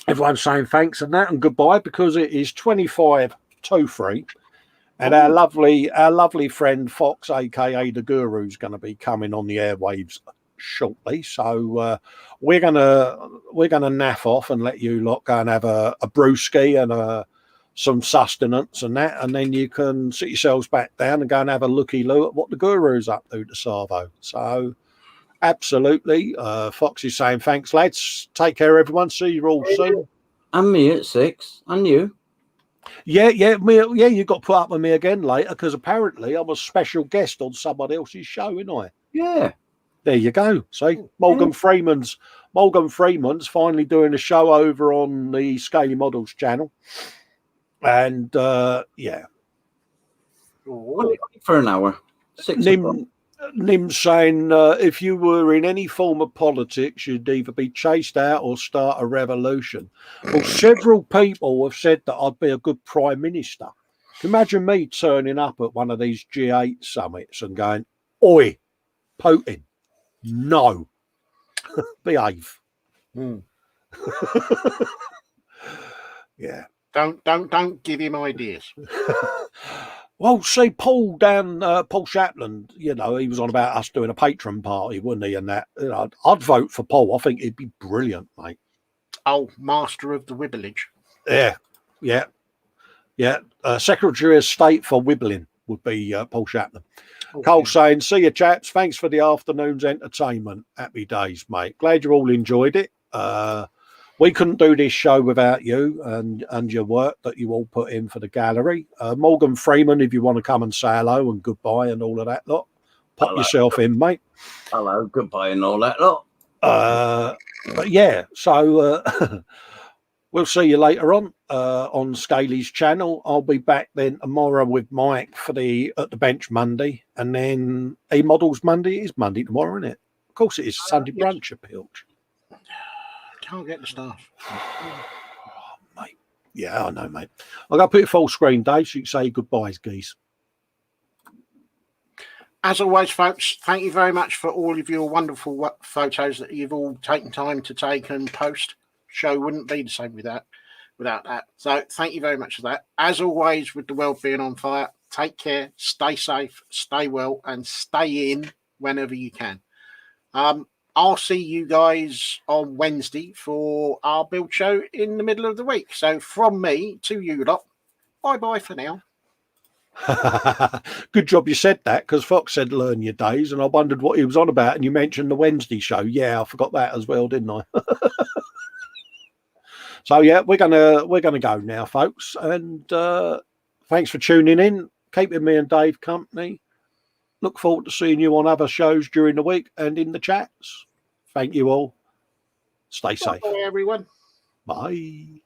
Everyone's saying thanks and that and goodbye because it is 25 to 3. And our lovely friend Fox, aka the Guru, is going to be coming on the airwaves shortly. So we're gonna naff off and let you lot go and have a brewski and some sustenance and that, and then you can sit yourselves back down and go and have a looky-loo at what the Guru's up to Savo. So absolutely, Fox is saying thanks, lads. Take care, everyone. See you all soon. And me at 6, and you. Yeah, you got put up with me again later because apparently I'm a special guest on somebody else's show, ain't I? Yeah. There you go. See, Morgan Freeman's finally doing a show over on the Scaly Models channel. And yeah. For an hour. 6 Nim's saying if you were in any form of politics, you'd either be chased out or start a revolution. Well, several people have said that I'd be a good prime minister. Can you imagine me turning up at one of these G8 summits and going, "Oi, Putin, no, behave." Yeah. Don't give him ideas. Well, see, Paul Chaplin, you know, he was on about us doing a patron party, wasn't he? And that, you know, I'd vote for Paul. I think he'd be brilliant, mate. Oh, master of the Wibblage. Yeah. Secretary of State for Wibbling would be Paul Chaplin. Cole saying, see you, chaps. Thanks for the afternoon's entertainment. Happy days, mate. Glad you all enjoyed it. We couldn't do this show without you and your work that you all put in for the gallery. Morgan Freeman, if you want to come and say hello and goodbye and all of that lot, pop yourself in, mate. Hello, goodbye and all that lot. But yeah, so we'll see you later on Scaly's channel. I'll be back then tomorrow with Mike for At the Bench Monday, and then E-Models Monday. It is Monday tomorrow, isn't it? Of course it is. Sunday Brunch at Pilch. Can't get the staff. Mate. Yeah, I know, mate. I'm going to put it full screen, Dave, so you can say goodbyes, geese. As always, folks, thank you very much for all of your wonderful photos that you've all taken time to take and post. Show wouldn't be the same without that. So thank you very much for that. As always, with the world being on fire, take care, stay safe, stay well, and stay in whenever you can. I'll see you guys on Wednesday for our build show in the middle of the week. So from me to you lot, bye-bye for now. Good job you said that, because Fox said learn your days, and I wondered what he was on about, and you mentioned the Wednesday show. Yeah, I forgot that as well, didn't I? So yeah, we're gonna go now, folks, and thanks for tuning in, keeping me and Dave company. Look forward to seeing you on other shows during the week and in the chats. Thank you all. Stay safe. Bye, everyone. Bye.